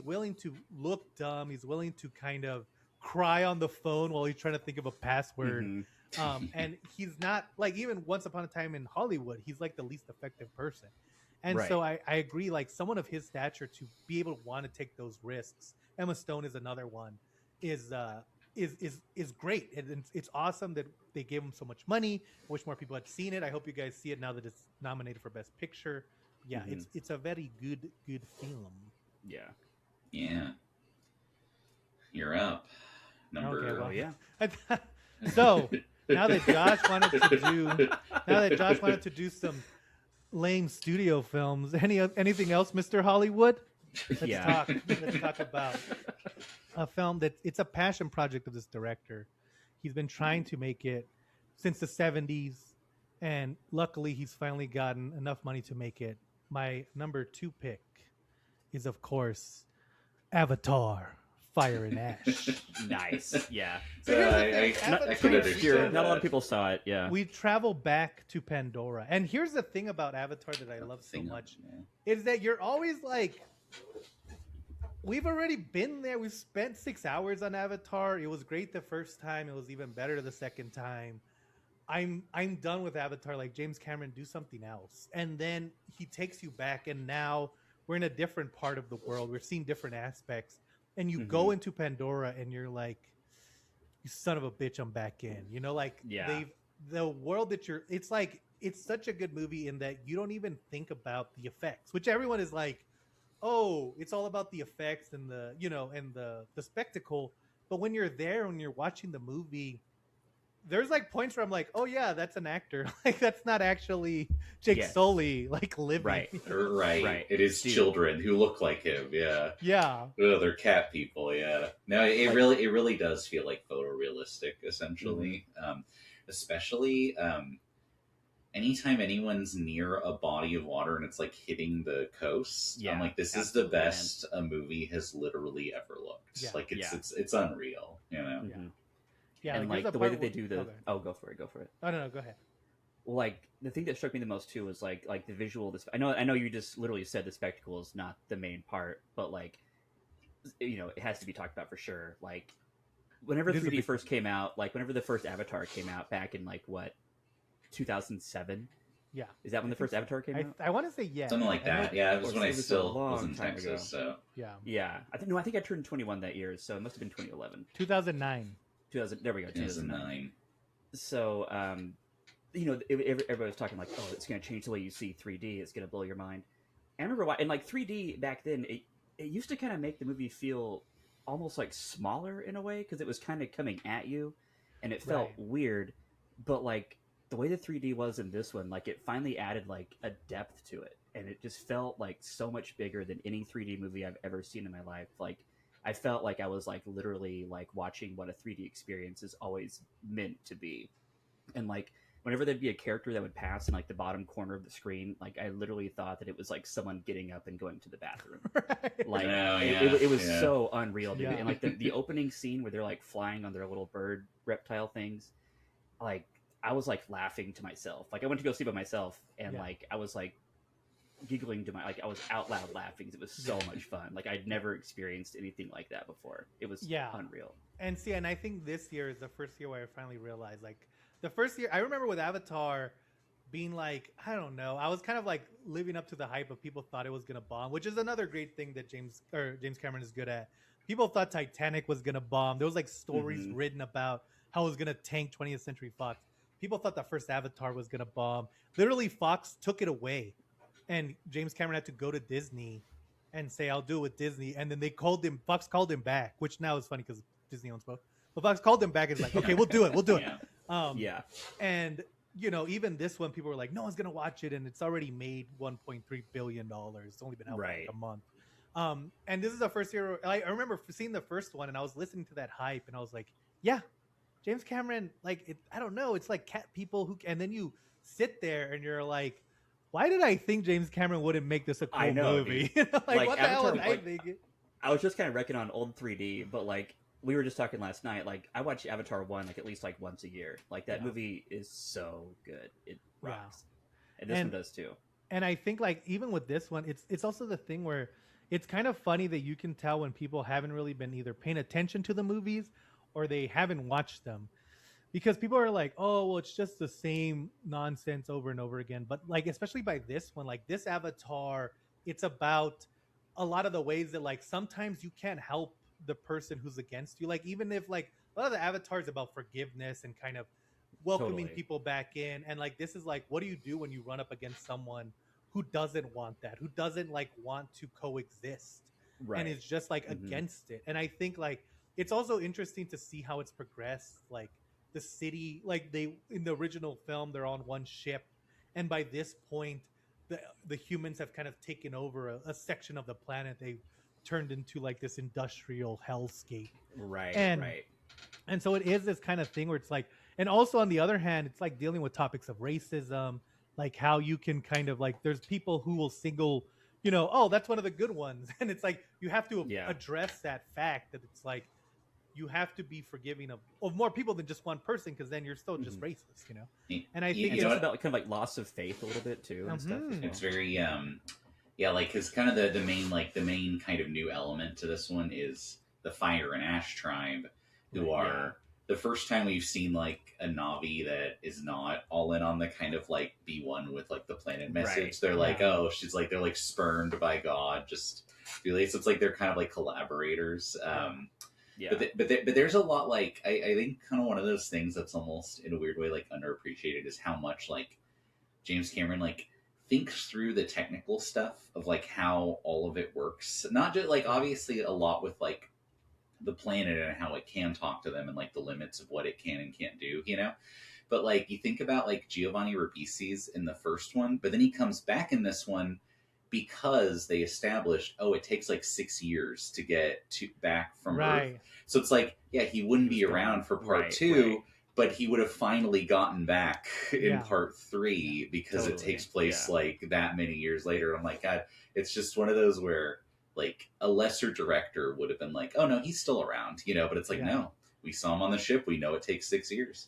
Speaker 1: willing to look dumb. He's willing to kind of cry on the phone while he's trying to think of a password.
Speaker 2: Mhm.
Speaker 1: And he's not like, even Once Upon a Time in Hollywood, he's like the least effective person. And
Speaker 2: Right.
Speaker 1: so I agree, like someone of his stature to be able to want to take those risks. Emma Stone is another one. Is great. And it's awesome that they gave him so much money. I wish more people had seen it. I hope you guys see it now that it's nominated for Best Picture. Yeah,
Speaker 2: Mhm.
Speaker 1: it's a very good film.
Speaker 2: Yeah.
Speaker 3: Yeah. You're up. Number.
Speaker 1: Okay, well,
Speaker 2: Oh yeah.
Speaker 1: So now that Josh wanted to do some lame studio films, anything else, Mr. Hollywood?
Speaker 2: Yeah.
Speaker 1: Let's talk about a film that it's a passion project of this director. He's been trying to make it since the 70s, and luckily he's finally gotten enough money to make it. My number 2 pick is, of course, Avatar: Fire and Ash.
Speaker 2: Nice. Yeah.
Speaker 1: So here's the
Speaker 3: I
Speaker 1: thing,
Speaker 3: can
Speaker 1: Avatar-
Speaker 3: understand
Speaker 2: Not a lot
Speaker 3: that.
Speaker 2: of people saw it. Yeah.
Speaker 1: We travel back to Pandora, and here's the thing about Avatar that I love so
Speaker 3: Thing of-
Speaker 1: much
Speaker 3: yeah.
Speaker 1: is that you're always like, we've already been there. We've spent 6 hours on Avatar. It was great the first time. It was even better the second time. I'm done with Avatar. Like, James Cameron, do something else. And then he takes you back, and now we're in a different part of the world. We're seeing different aspects, and you go into Pandora, and you're like, you son of a bitch, I'm back in. Like,
Speaker 2: Yeah.
Speaker 1: the world that you're. It's like, it's such a good movie in that you don't even think about the effects, which everyone is like, oh, it's all about the effects and the the spectacle. But when you're there, when you're watching the movie, there's like points where I'm like, oh yeah, that's an actor. Like, that's not actually Jake
Speaker 2: Yes.
Speaker 1: Sully like living.
Speaker 2: Right.
Speaker 3: Right.
Speaker 2: Right.
Speaker 3: It is
Speaker 2: Dude.
Speaker 3: children who look like him. Yeah.
Speaker 1: Yeah.
Speaker 3: Oh, they're cat people. Yeah. No, it
Speaker 2: Like-
Speaker 3: really does feel like photorealistic, essentially. Especially anytime anyone's near a body of water and it's like hitting the coast.
Speaker 2: Yeah,
Speaker 3: I'm like, this is
Speaker 2: absolutely,
Speaker 3: the best a movie has literally ever looked.
Speaker 1: Yeah.
Speaker 3: Like,
Speaker 2: Yeah.
Speaker 3: it's unreal.
Speaker 2: Mhm.
Speaker 1: Yeah.
Speaker 2: And
Speaker 1: there's
Speaker 2: like
Speaker 1: a
Speaker 2: the way
Speaker 1: part
Speaker 2: that they
Speaker 1: where-
Speaker 2: do the.
Speaker 1: okay.
Speaker 2: Oh, go for it. Go for it.
Speaker 1: Oh no, go ahead.
Speaker 2: Well, like the thing that struck me the most too was like the visual. I know you just literally said the spectacle is not the main part, but like it has to be talked about for sure. Like whenever
Speaker 1: It is a
Speaker 2: 3D
Speaker 1: big
Speaker 2: first came out, like whenever the first Avatar came out back in like what 2007.
Speaker 1: Yeah.
Speaker 2: Is that when the first Avatar came out?
Speaker 1: I want to say yeah.
Speaker 3: Something like
Speaker 1: I know-
Speaker 3: that. Yeah, it was
Speaker 2: Or
Speaker 3: when I
Speaker 2: it was a
Speaker 3: still
Speaker 2: long
Speaker 3: was in
Speaker 2: time
Speaker 3: Texas.
Speaker 2: ago.
Speaker 3: So
Speaker 1: Yeah.
Speaker 2: Yeah, I think I turned 21 that year, so it must have been 2011.
Speaker 1: 2009.
Speaker 2: 2000. There we go. 2009.
Speaker 3: 2009.
Speaker 2: So, everybody was talking like, oh, it's going to change the way you see 3D. It's going to blow your mind. And I remember why, and like 3D back then, it used to kind of make the movie feel almost like smaller in a way because it was kind of coming at you, and it felt
Speaker 1: Right.
Speaker 2: weird. But like the way the 3D was in this one, like it finally added like a depth to it, and it just felt like so much bigger than any 3D movie I've ever seen in my life. Like I felt like I was like literally like watching what a 3D experience is always meant to be. And like whenever there'd be a character that would pass in like the bottom corner of the screen, like I literally thought that it was like someone getting up and going to the bathroom.
Speaker 1: Right.
Speaker 2: Like
Speaker 3: Oh,
Speaker 2: it was
Speaker 3: yeah.
Speaker 2: so unreal, dude.
Speaker 1: Yeah.
Speaker 2: And like the opening scene where they're like flying on their little bird reptile things, like I was like laughing to myself. Like I went to go see by myself, and
Speaker 1: Yeah.
Speaker 2: like I was like giggling to I was out loud laughing because it was so much fun. Like I'd never experienced anything like that before. It was unreal.
Speaker 1: And see, and I think this year is the first year where I finally realized, like, the first year I remember with Avatar being like, I don't know, I was kind of like living up to the hype of people thought it was gonna bomb, which is another great thing that James Cameron is good at. People thought Titanic was gonna bomb. There was like stories written about how it was gonna tank 20th Century Fox. People thought the first Avatar was gonna bomb. Literally, Fox took it away, and James Cameron had to go to Disney and say, "I'll do it with Disney." And then Fox called him back, which now is funny because Disney owns both. But Fox called him back and was like, "Okay, we'll do it. We'll do it."
Speaker 3: Yeah.
Speaker 1: And even this one, people were like, "No one's gonna watch it," and it's already made $1.3 billion. It's only been out for like a month. And this is the first year I remember seeing the first one, and I was listening to that hype, and I was like, "Yeah, James Cameron, like I don't know, it's like cat people who." And then you sit there and you're like, "Why did I think James Cameron wouldn't make this a cool movie?" Like what the hell was I thinking?
Speaker 2: I was just kind of wrecking on old 3D, but like we were just talking last night. Like I watch Avatar 1 like at least like once a year. Like that movie is so good, it rocks, and this one does too.
Speaker 1: And I think like even with this one, it's also the thing where it's kind of funny that you can tell when people haven't really been either paying attention to the movies or they haven't watched them, because people are like, "Oh, well, it's just the same nonsense over and over again." But like, especially by this one, like this Avatar, it's about a lot of the ways that like sometimes you can't help the person who's against you. Like even if like a lot of the Avatars about forgiveness and kind of welcoming people back in, and like this is like, what do you do when you run up against someone who doesn't want that, who doesn't like want to coexist, and is just like against it? And I think like it's also interesting to see how it's progressed. Like the city, like they in the original film, they're on one ship, and by this point, the humans have kind of taken over a section of the planet. They've turned into like this industrial hellscape. And so it is this kind of thing where it's like, and also on the other hand, it's like dealing with topics of racism, like how you can kind of like, there's people who will single, oh, that's one of the good ones. And it's like, you have to address that fact that it's like, you have to be forgiving of more people than just one person, because then you're still just racist, And I think
Speaker 2: it's about kind of like loss of faith a little bit too and stuff. As well.
Speaker 3: It's very like because kind of the main kind of new element to this one is the Fire and Ash tribe, who are the first time we've seen like a Na'vi that is not all in on the kind of like be one with like the planet message. They're like, oh, she's like, they're like spurned by God, just really. So it's like they're kind of like collaborators. But there's a lot like I think kind of one of those things that's almost in a weird way like underappreciated is how much like James Cameron like thinks through the technical stuff of like how all of it works. Not just like obviously a lot with like the planet and how it can talk to them and like the limits of what it can and can't do, But like you think about like Giovanni Ribisi's in the first one, but then he comes back in this one because they established, it takes like 6 years to get back from Earth. So it's like, he wouldn't be around for part 2, but he would have finally gotten back in part 3 because it takes place like that many years later. I'm like, God, it's just one of those where like a lesser director would have been like, oh no, he's still around, but it's like, no, we saw him on the ship. We know it takes 6 years.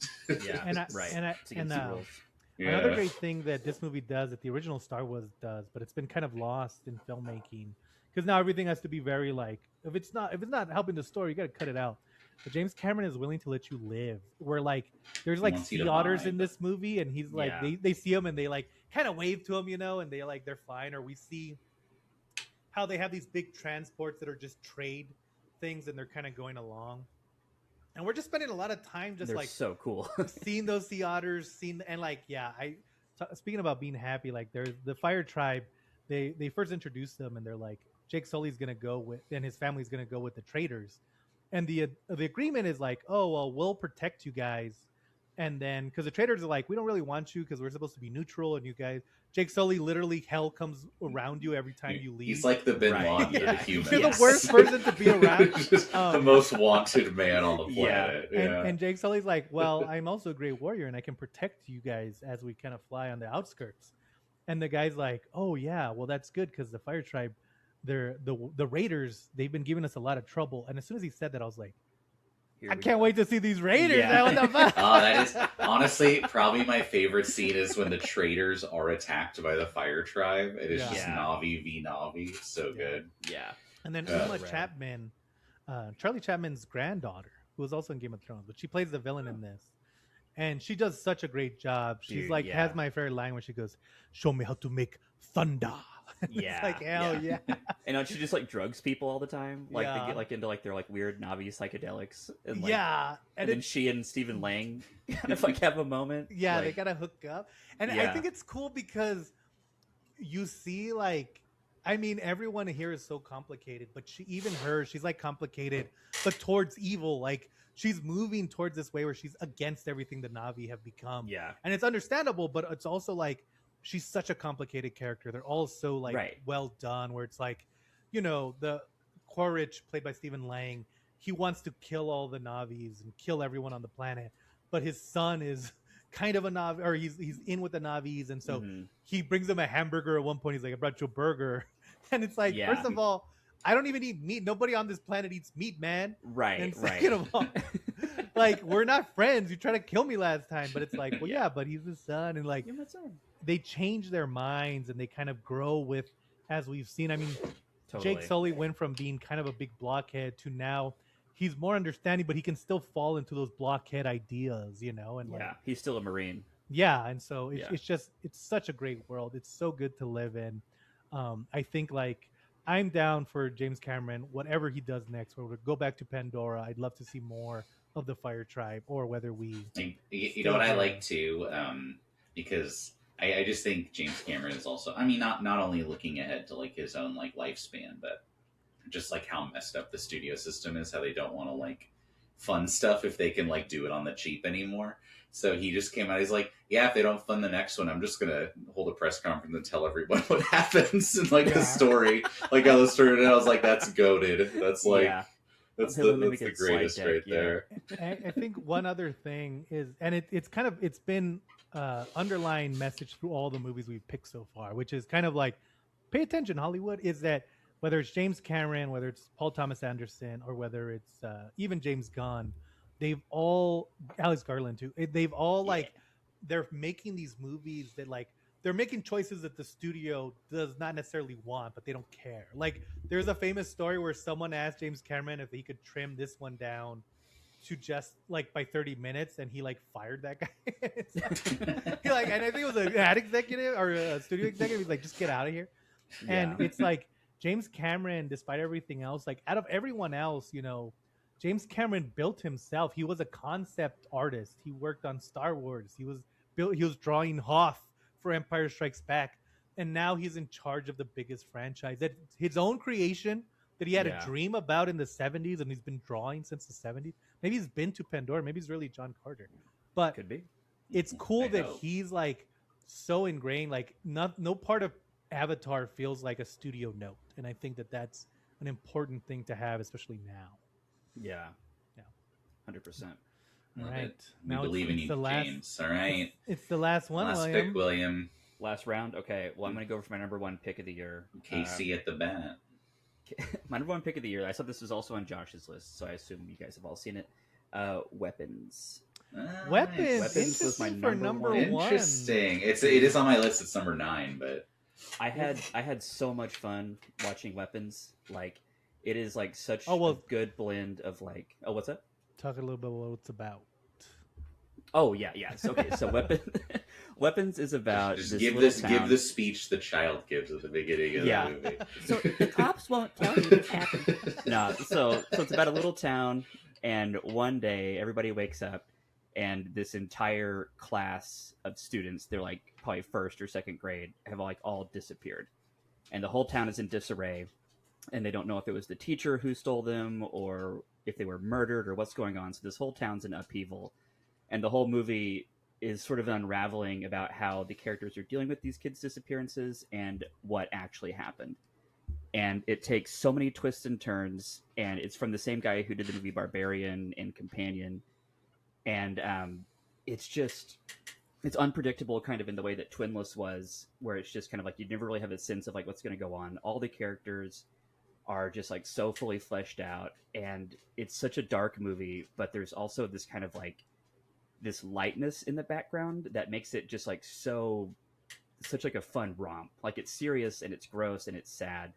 Speaker 1: Another great thing that this movie does that the original Star Wars does, but it's been kind of lost in filmmaking because now everything has to be very like, if it's not helping the story, you got to cut it out. but James Cameron is willing to let you live. Where like there's
Speaker 3: He
Speaker 1: like
Speaker 3: wants you
Speaker 1: sea
Speaker 3: to
Speaker 1: otters in
Speaker 3: vibe.
Speaker 1: this movie, and he's like
Speaker 2: Yeah.
Speaker 1: they see him and they like kind of wave to him, and they're fine. Or we see how they have these big transports that are just trade things, and they're kind of going along. And we're just spending a lot of time just
Speaker 2: They're
Speaker 1: like
Speaker 2: so cool.
Speaker 1: seeing those sea otters, and like speaking about being happy, like there's the Fire Tribe. They first introduced them, and they're like Jake Sully's gonna go with, and his family's gonna go with the traders, and the agreement is like, oh well, we'll protect you guys, and then because the traders are like, we don't really want you because we're supposed to be neutral, and you guys, Jake Sully, literally hell comes around you every time you leave.
Speaker 3: He's like the Bin
Speaker 2: Right.
Speaker 3: Laden
Speaker 1: Yeah.
Speaker 3: of the humans.
Speaker 1: You're the worst person to be around.
Speaker 3: Just the most wanted man on the planet. Yeah.
Speaker 1: And Jake Sully's like, well, I'm also a great warrior, and I can protect you guys as we kind of fly on the outskirts. And the guy's like, oh yeah, well that's good because the Fire Tribe, they're the raiders. They've been giving us a lot of trouble. And as soon as he said that, I was like,
Speaker 2: Here
Speaker 1: I
Speaker 2: we
Speaker 1: can't
Speaker 2: go.
Speaker 1: wait to see these raiders.
Speaker 2: Yeah.
Speaker 1: What the fuck?
Speaker 3: Oh, that is honestly probably my favorite scene is when the traders are attacked by the Fire Tribe. It is just
Speaker 2: Yeah.
Speaker 3: Navi v Navi. So
Speaker 1: Yeah.
Speaker 3: good.
Speaker 2: Yeah.
Speaker 1: And then
Speaker 3: Yeah.
Speaker 1: Uma
Speaker 2: Right.
Speaker 1: Chapman, Charlie Chapman's granddaughter, who was also in Game of Thrones, but she plays the villain in this. And she does such a great job. She's
Speaker 2: Dude,
Speaker 1: like,
Speaker 2: yeah.
Speaker 1: has my favorite line where she goes, show me how to make thunder.
Speaker 2: Yeah,
Speaker 1: It's like, hell yeah.
Speaker 2: And she just like drugs people all the time. Like
Speaker 1: Yeah.
Speaker 2: they get like into like their like weird Navi psychedelics. And, like,
Speaker 1: Yeah.
Speaker 2: And then she and Stephen Lang kind of like have a moment.
Speaker 1: Yeah, they
Speaker 2: like,
Speaker 1: gotta hook up. And I
Speaker 2: Yeah.
Speaker 1: think it's cool because you see, like, I mean, everyone here is so complicated, but she's like complicated, but towards evil. Like, she's moving towards this way where she's against everything the Navi have become.
Speaker 2: Yeah.
Speaker 1: And it's understandable, but it's also like she's such a complicated character. They're all so like
Speaker 2: Right.
Speaker 1: well done, where it's like, the Quaritch, played by Stephen Lang, he wants to kill all the Navis and kill everyone on the planet, but his son is kind of a Navi, or he's in with the Navis, and so
Speaker 2: Mhm.
Speaker 1: he brings them a hamburger at one point. He's like, I brought you a burger. And it's like,
Speaker 2: Yeah.
Speaker 1: first of all, I don't even eat meat. Nobody on this planet eats meat, man.
Speaker 2: Right.
Speaker 1: And
Speaker 2: Right.
Speaker 1: second of all, like, we're not friends. You tried to kill me last time, but it's like, well, yeah, but he's the son. And like,
Speaker 2: You're my son.
Speaker 1: they change their minds and they kind of grow with, as we've seen. I mean,
Speaker 2: Totally.
Speaker 1: Jake Sully went from being kind of a big blockhead to now he's more understanding, but he can still fall into those blockhead ideas, and like,
Speaker 2: Yeah. He's still a Marine.
Speaker 1: yeah, and so
Speaker 2: Yeah.
Speaker 1: it's such a great world. It's so good to live in. I think like I'm down for James Cameron, whatever he does next. Whether we go back to Pandora, I'd love to see more of the Fire Tribe, or whether we.
Speaker 3: You know what I like too, because I just think James Cameron is also. I mean, not only looking ahead to like his own like lifespan, but just like how messed up the studio system is. How they don't want to like fund stuff if they can like do it on the cheap anymore. So he just came out. He's like, yeah, if they don't fund the next one, I'm just gonna hold a press conference and tell everyone what happens and like
Speaker 1: Yeah.
Speaker 3: the story, like how the story. And I was like, that's goated. That's like
Speaker 2: yeah.
Speaker 3: that's
Speaker 2: He'll
Speaker 3: the
Speaker 2: make it slide
Speaker 3: greatest
Speaker 2: deck,
Speaker 3: right
Speaker 2: yeah.
Speaker 3: there.
Speaker 1: I think one other thing is, and it's been underlying message through all the movies we've picked so far, which is kind of like, pay attention, Hollywood, is that whether it's James Cameron, whether it's Paul Thomas Anderson, or whether it's even James Gunn, they've all, Alex Garland too, they've all like, they're making these movies that like, they're making choices that the studio does not necessarily want, but they don't care. Like, there's a famous story where someone asked James Cameron if he could trim this one down to just like by 30 minutes, and he like fired that guy. It's like, he like, and I think it was an ad executive or a studio executive. He's like, just get out of here. And
Speaker 2: Yeah.
Speaker 1: it's like James Cameron, despite everything else, like out of everyone else, James Cameron built himself. He was a concept artist. He worked on Star Wars. He was drawing Hoth for Empire Strikes Back, and now he's in charge of the biggest franchise. That his own creation that he had
Speaker 2: Yeah.
Speaker 1: a dream about in the 70s, and he's been drawing since the 70s. Maybe he's been to Pandora. Maybe he's really John Carter. But
Speaker 2: Could be.
Speaker 1: it's cool
Speaker 3: I
Speaker 1: that
Speaker 3: hope.
Speaker 1: he's like so ingrained. Like, no part of Avatar feels like a studio note, and I think that that's an important thing to have, especially now.
Speaker 2: Yeah.
Speaker 1: Yeah.
Speaker 2: 100%.
Speaker 1: All
Speaker 3: Love
Speaker 1: right,
Speaker 3: it. We believe in you,
Speaker 1: the last.
Speaker 3: James. All right.
Speaker 1: It's the last one,
Speaker 3: Last
Speaker 1: William.
Speaker 3: pick, William.
Speaker 2: Last round. Okay. Well, I'm gonna go for my number one pick of the year.
Speaker 3: Casey at the bat.
Speaker 2: My number one pick of the year. I saw this was also on Josh's list, so I assume you guys have all seen it. Weapons.
Speaker 3: Ah,
Speaker 1: Weapons.
Speaker 2: Weapons was my
Speaker 1: Interesting for
Speaker 2: number
Speaker 1: number
Speaker 2: one.
Speaker 1: one.
Speaker 3: Interesting. It is on my list. It's number 9, but
Speaker 2: I had so much fun watching Weapons. Like, it is like such
Speaker 1: Oh, well-
Speaker 2: a good blend of like. Oh, what's up?
Speaker 1: Talk a little bit about what it's about.
Speaker 2: Oh yeah. So, okay, so weapons is about
Speaker 3: Just
Speaker 2: this
Speaker 3: give
Speaker 2: little
Speaker 3: this
Speaker 2: town.
Speaker 3: give the speech the child gives at the beginning of
Speaker 2: Yeah.
Speaker 3: the movie.
Speaker 2: So the cops won't tell you what's happened. No, so it's about a little town, and one day everybody wakes up, and this entire class of students, they're like probably first or second grade, have like all disappeared, and the whole town is in disarray, and they don't know if it was the teacher who stole them or if they were murdered or what's going on. So this whole town's in upheaval, and the whole movie is sort of unraveling about how the characters are dealing with these kids' disappearances and what actually happened. And it takes so many twists and turns, and it's from the same guy who did the movie Barbarian and Companion, and it's unpredictable, kind of in the way that Twinless was, where it's just kind of like you never really have a sense of like what's going to go on. All the characters are just like so fully fleshed out, and it's such a dark movie, but there's also this kind of like this lightness in the background that makes it just like such like a fun romp. Like it's serious and it's gross and it's sad,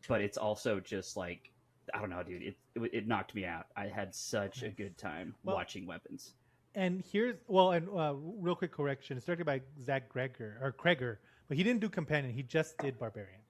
Speaker 2: but it's also just like, I don't know, dude. It knocked me out. I had such a good time watching Weapons.
Speaker 1: And real quick correction: it's directed by Zach Kreger, but he didn't do Companion. He just did Barbarian.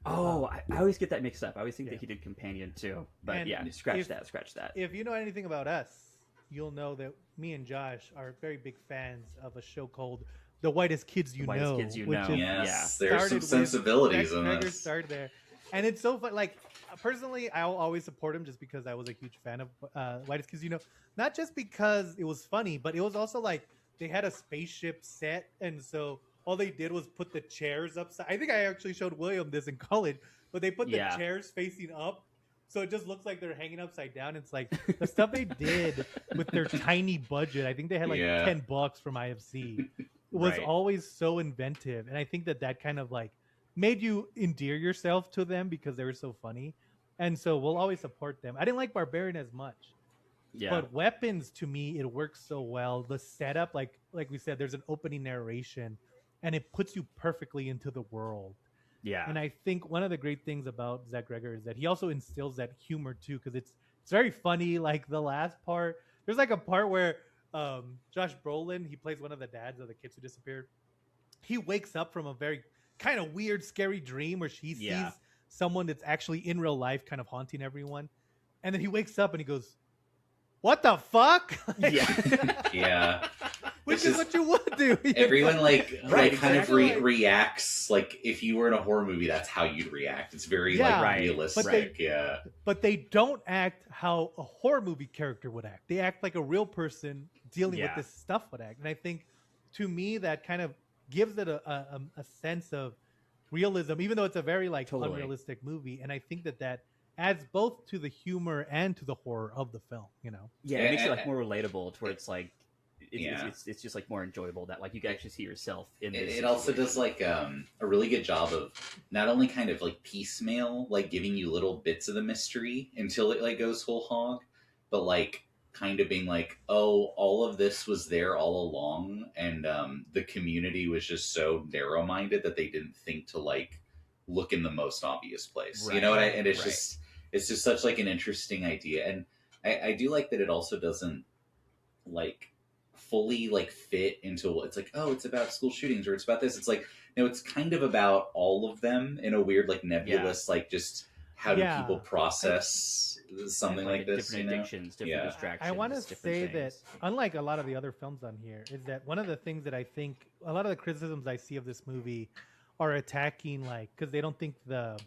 Speaker 2: Oh, I always get that mixed up. I always think that he did Companion too. But
Speaker 1: And
Speaker 2: yeah, scratch that.
Speaker 1: If you know anything about us, you'll know that me and Josh are very big fans of a show called The Whitest Kids You
Speaker 2: Whitest
Speaker 1: Know.
Speaker 2: Kids You
Speaker 1: which
Speaker 2: Know.
Speaker 1: is-
Speaker 3: Yes,
Speaker 2: Yeah.
Speaker 3: there's some
Speaker 1: started with
Speaker 3: sensibilities
Speaker 1: Zach
Speaker 3: in
Speaker 1: Kreger
Speaker 3: this.
Speaker 1: started there, and it's so fun. Like personally, I'll always support him just because I was a huge fan of Whitest Kids You Know. Not just because it was funny, but it was also like they had a spaceship set, and so all they did was put the chairs upside. I think I actually showed William this in college, but they put the chairs facing up. So it just looks like they're hanging upside down. It's like the stuff they did with their tiny budget. I think they had like $10 from IFC. It was always so inventive, and I think that kind of like made you endear yourself to them because they were so funny. And so we'll always support them. I didn't like Barbarian as much, but Weapons, to me, it works so well. The setup, like we said, there's an opening narration, and it puts you perfectly into the world.
Speaker 2: Yeah.
Speaker 1: And I think one of the great things about Zach Greger is that he also instills that humor too, because it's very funny. Like the last part, there's like a part where Josh Brolin, he plays one of the dads of the kids who disappeared. He wakes up from a very kind of weird, scary dream where he sees someone that's actually in real life kind of haunting everyone. And then he wakes up and he goes, "What the fuck?"
Speaker 3: Yeah.
Speaker 1: Which is what you would do.
Speaker 3: Everyone kind of
Speaker 1: exactly.
Speaker 3: reacts like if you were in a horror movie, that's how you'd react. It's very like realistic.
Speaker 1: But they don't act how a horror movie character would act. They act like a real person dealing with this stuff would act. And I think to me that kind of gives it a sense of realism, even though it's a very unrealistic movie. And I think that adds both to the humor and to the horror of the film, you know?
Speaker 2: Yeah, it makes it like more relatable to where it's like it's just like more enjoyable that like you can actually see yourself in this.
Speaker 3: It also does like a really good job of not only kind of like piecemeal, like giving you little bits of the mystery until it like goes whole hog, but like kind of being like, oh, all of this was there all along, and the community was just so narrow-minded that they didn't think to like look in the most obvious place. You know what and it's just such like an interesting idea. And I do like that it also doesn't like fully like fit into it's like, oh, it's about school shootings or it's about this. It's like, no, it's kind of about all of them in a weird like nebulous like just how do people process something like this,
Speaker 2: different addictions, different distractions.
Speaker 1: I want to say that unlike a lot of the other films on here is that one of the things that I think a lot of the criticisms I see of this movie are attacking like because they don't think the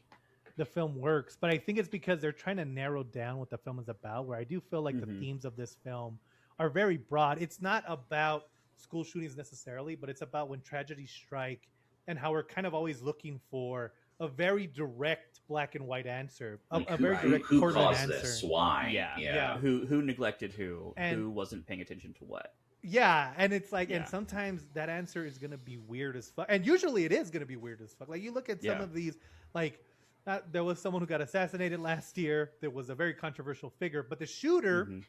Speaker 1: film works, but I think it's because they're trying to narrow down what the film is about, where I do feel like the themes of this film are very broad. It's not about school shootings necessarily, but it's about when tragedies strike and how we're kind of always looking for a very direct black and white answer, a very direct
Speaker 3: who caused
Speaker 1: answer.
Speaker 3: This? Why?
Speaker 2: Yeah. Who neglected who? And who wasn't paying attention to what?
Speaker 1: Yeah, and it's like, and sometimes that answer is going to be weird as fuck, and usually it is going to be weird as fuck. Like you look at some of these, like there was someone who got assassinated last year. There was a very controversial figure, but the shooter,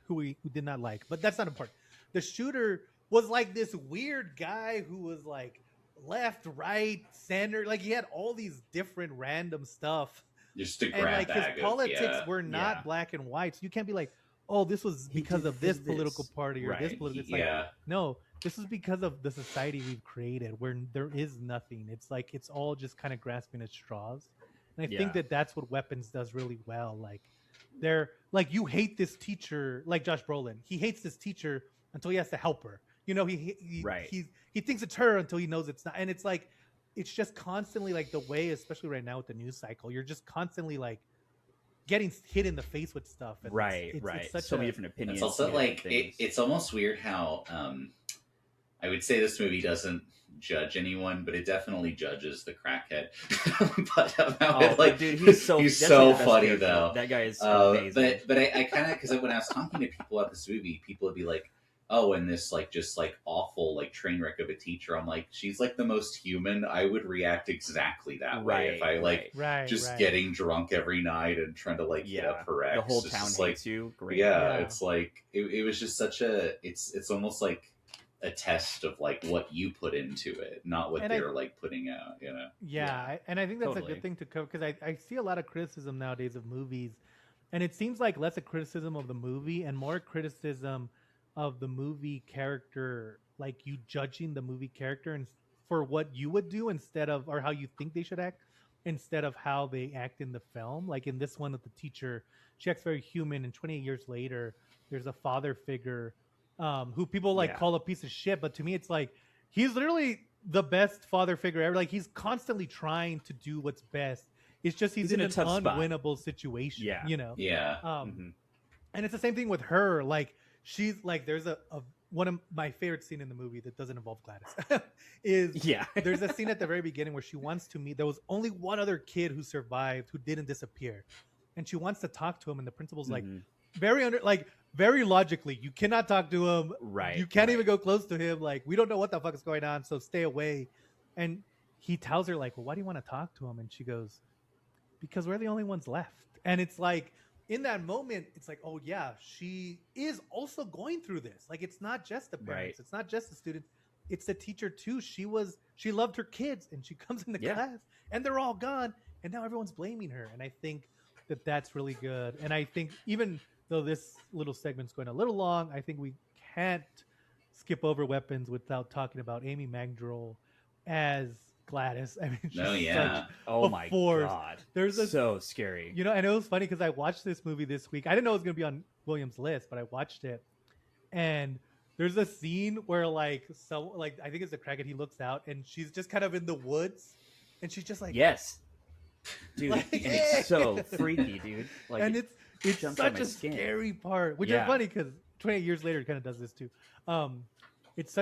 Speaker 1: who we did not like, but that's not important. The shooter was like this weird guy who was like left, right, center. Like he had all these different random stuff.
Speaker 3: Just to
Speaker 1: and
Speaker 3: grab
Speaker 1: like his politics were not black and white. So you can't be like, oh, this was
Speaker 2: He
Speaker 1: because
Speaker 2: did
Speaker 1: of this
Speaker 2: this.
Speaker 1: political party or this
Speaker 2: Right.
Speaker 1: political. It's like,
Speaker 3: Yeah.
Speaker 1: no, this is because of the society we've created where there is nothing. It's like it's all just kind of grasping at straws. And I think
Speaker 2: Yeah.
Speaker 1: that's what Weapons does really well. Like they're like you hate this teacher, like Josh Brolin. He hates this teacher until he has to help her. You know,
Speaker 2: Right.
Speaker 1: he thinks it's her until he knows it's not. And it's like it's just constantly like the way, especially right now with the news cycle, you're just constantly like getting hit in the face with stuff. And
Speaker 2: Right.
Speaker 1: it's
Speaker 2: Right.
Speaker 1: such
Speaker 2: So many
Speaker 1: a
Speaker 2: different opinions.
Speaker 3: It's also
Speaker 2: so many
Speaker 3: like
Speaker 2: different things.
Speaker 3: it's almost weird how I would say this movie doesn't judge anyone, but it definitely judges the crackhead. But about
Speaker 2: Oh,
Speaker 3: it, like,
Speaker 2: dude, he's so
Speaker 3: he's
Speaker 2: that's
Speaker 3: so
Speaker 2: like the best
Speaker 3: funny
Speaker 2: character.
Speaker 3: though.
Speaker 2: That guy is amazing.
Speaker 3: But I kind of, because when I was talking to people about this movie, people would be like, "Oh, and this like just like awful like train wreck of a teacher." I'm like, she's like the most human. I would react exactly that way if I like
Speaker 1: right,
Speaker 3: just
Speaker 1: right.
Speaker 3: getting drunk every night and trying to like get up for X.
Speaker 2: The whole
Speaker 3: It's
Speaker 2: town
Speaker 3: just,
Speaker 2: hates you. Great.
Speaker 3: Yeah,
Speaker 1: Yeah.
Speaker 3: it's like it was just such a it's almost like a test of like what you put into it, not what
Speaker 1: And
Speaker 3: they're like putting out, you know.
Speaker 1: Yeah, and I think that's a
Speaker 2: totally.
Speaker 1: good thing to cover because I see a lot of criticism nowadays of movies, and it seems like less a criticism of the movie and more criticism of the movie character, like you judging the movie character and for what you would do instead of or how you think they should act instead of how they act in the film. Like in this one with the teacher, she acts very human, and 28 years later, there's a father figure who people like
Speaker 2: Yeah.
Speaker 1: call a piece of shit, but to me, it's like he's literally the best father figure ever. Like he's constantly trying to do what's best. It's just he's in
Speaker 2: in a
Speaker 1: an
Speaker 2: tough spot.
Speaker 1: unwinnable situation.
Speaker 2: Yeah.
Speaker 1: You know.
Speaker 3: Yeah.
Speaker 2: Mhm.
Speaker 1: And it's the same thing with her. Like she's like there's a one of my favorite scene in the movie that doesn't involve Gladys is
Speaker 2: Yeah.
Speaker 1: there's a scene at the very beginning where she wants to meet. There was only one other kid who survived who didn't disappear, and she wants to talk to him. And the principal's like
Speaker 2: Mhm.
Speaker 1: very logically, you cannot talk to him.
Speaker 2: Right.
Speaker 1: You can't
Speaker 2: right.
Speaker 1: even go close to him. Like we don't know what the fuck is going on, so stay away. And he tells her like, well, why do you want to talk to him? And she goes, because we're the only ones left. And it's like in that moment, it's like, oh yeah, she is also going through this. Like it's not just the parents,
Speaker 2: Right.
Speaker 1: it's not just the students, it's the teacher too. She loved her kids, and she comes into
Speaker 2: Yeah.
Speaker 1: class, and they're all gone, and now everyone's blaming her. And I think that's really good. And I think even though this little segment's going a little long, I think we can't skip over Weapons without talking about Amy Magdrol as Gladys. I mean, she's
Speaker 3: No, yeah.
Speaker 1: such
Speaker 2: Oh
Speaker 1: a
Speaker 2: my
Speaker 1: force.
Speaker 2: god.
Speaker 1: There's a
Speaker 2: so scary.
Speaker 1: you know, and it was funny because I watched this movie this week. I didn't know it was going to be on William's list, but I watched it. And there's a scene where, like, I think it's the crackhead, he looks out and she's just kind of in the woods. And she's just like,
Speaker 2: Yes. Dude,
Speaker 1: Like,
Speaker 2: and it's so freaky, dude. Like,
Speaker 1: and it's
Speaker 2: jumps out
Speaker 1: such
Speaker 2: my
Speaker 1: a
Speaker 2: skin.
Speaker 1: scary part, which is
Speaker 2: Yeah.
Speaker 1: funny because 28 years later, it kind of does this too. It's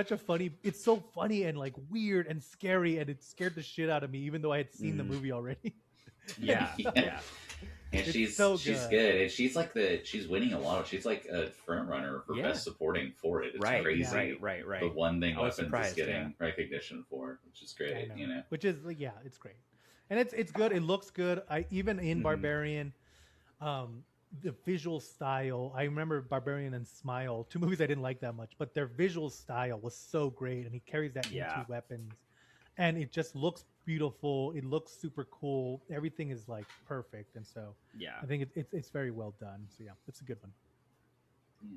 Speaker 1: so funny and like weird and scary, and it scared the shit out of me, even though I had seen the movie already.
Speaker 2: yeah,
Speaker 3: Yeah.
Speaker 2: yeah.
Speaker 3: And
Speaker 1: It's
Speaker 3: she's
Speaker 1: so
Speaker 3: she's
Speaker 1: good.
Speaker 3: good. And she's like she's winning a lot. She's like a front runner for
Speaker 2: Yeah.
Speaker 3: best supporting for it. It's
Speaker 2: Right,
Speaker 3: crazy.
Speaker 2: right.
Speaker 3: The one thing
Speaker 2: I was
Speaker 3: Weapons is
Speaker 2: surprised,
Speaker 3: getting
Speaker 2: yeah.
Speaker 3: recognition for, which is
Speaker 1: I
Speaker 3: great. You know.
Speaker 1: Which is like, yeah, it's great, and it's good. It looks good. I even in
Speaker 2: Mhm.
Speaker 1: Barbarian, the visual style. I remember Barbarian and Smile, two movies I didn't like that much, but their visual style was so great, and he carries that
Speaker 2: Yeah.
Speaker 1: into Weapons, and it just looks beautiful. It looks super cool. Everything is like perfect, and so
Speaker 2: Yeah.
Speaker 1: I think it's very well done. So yeah, it's a good one.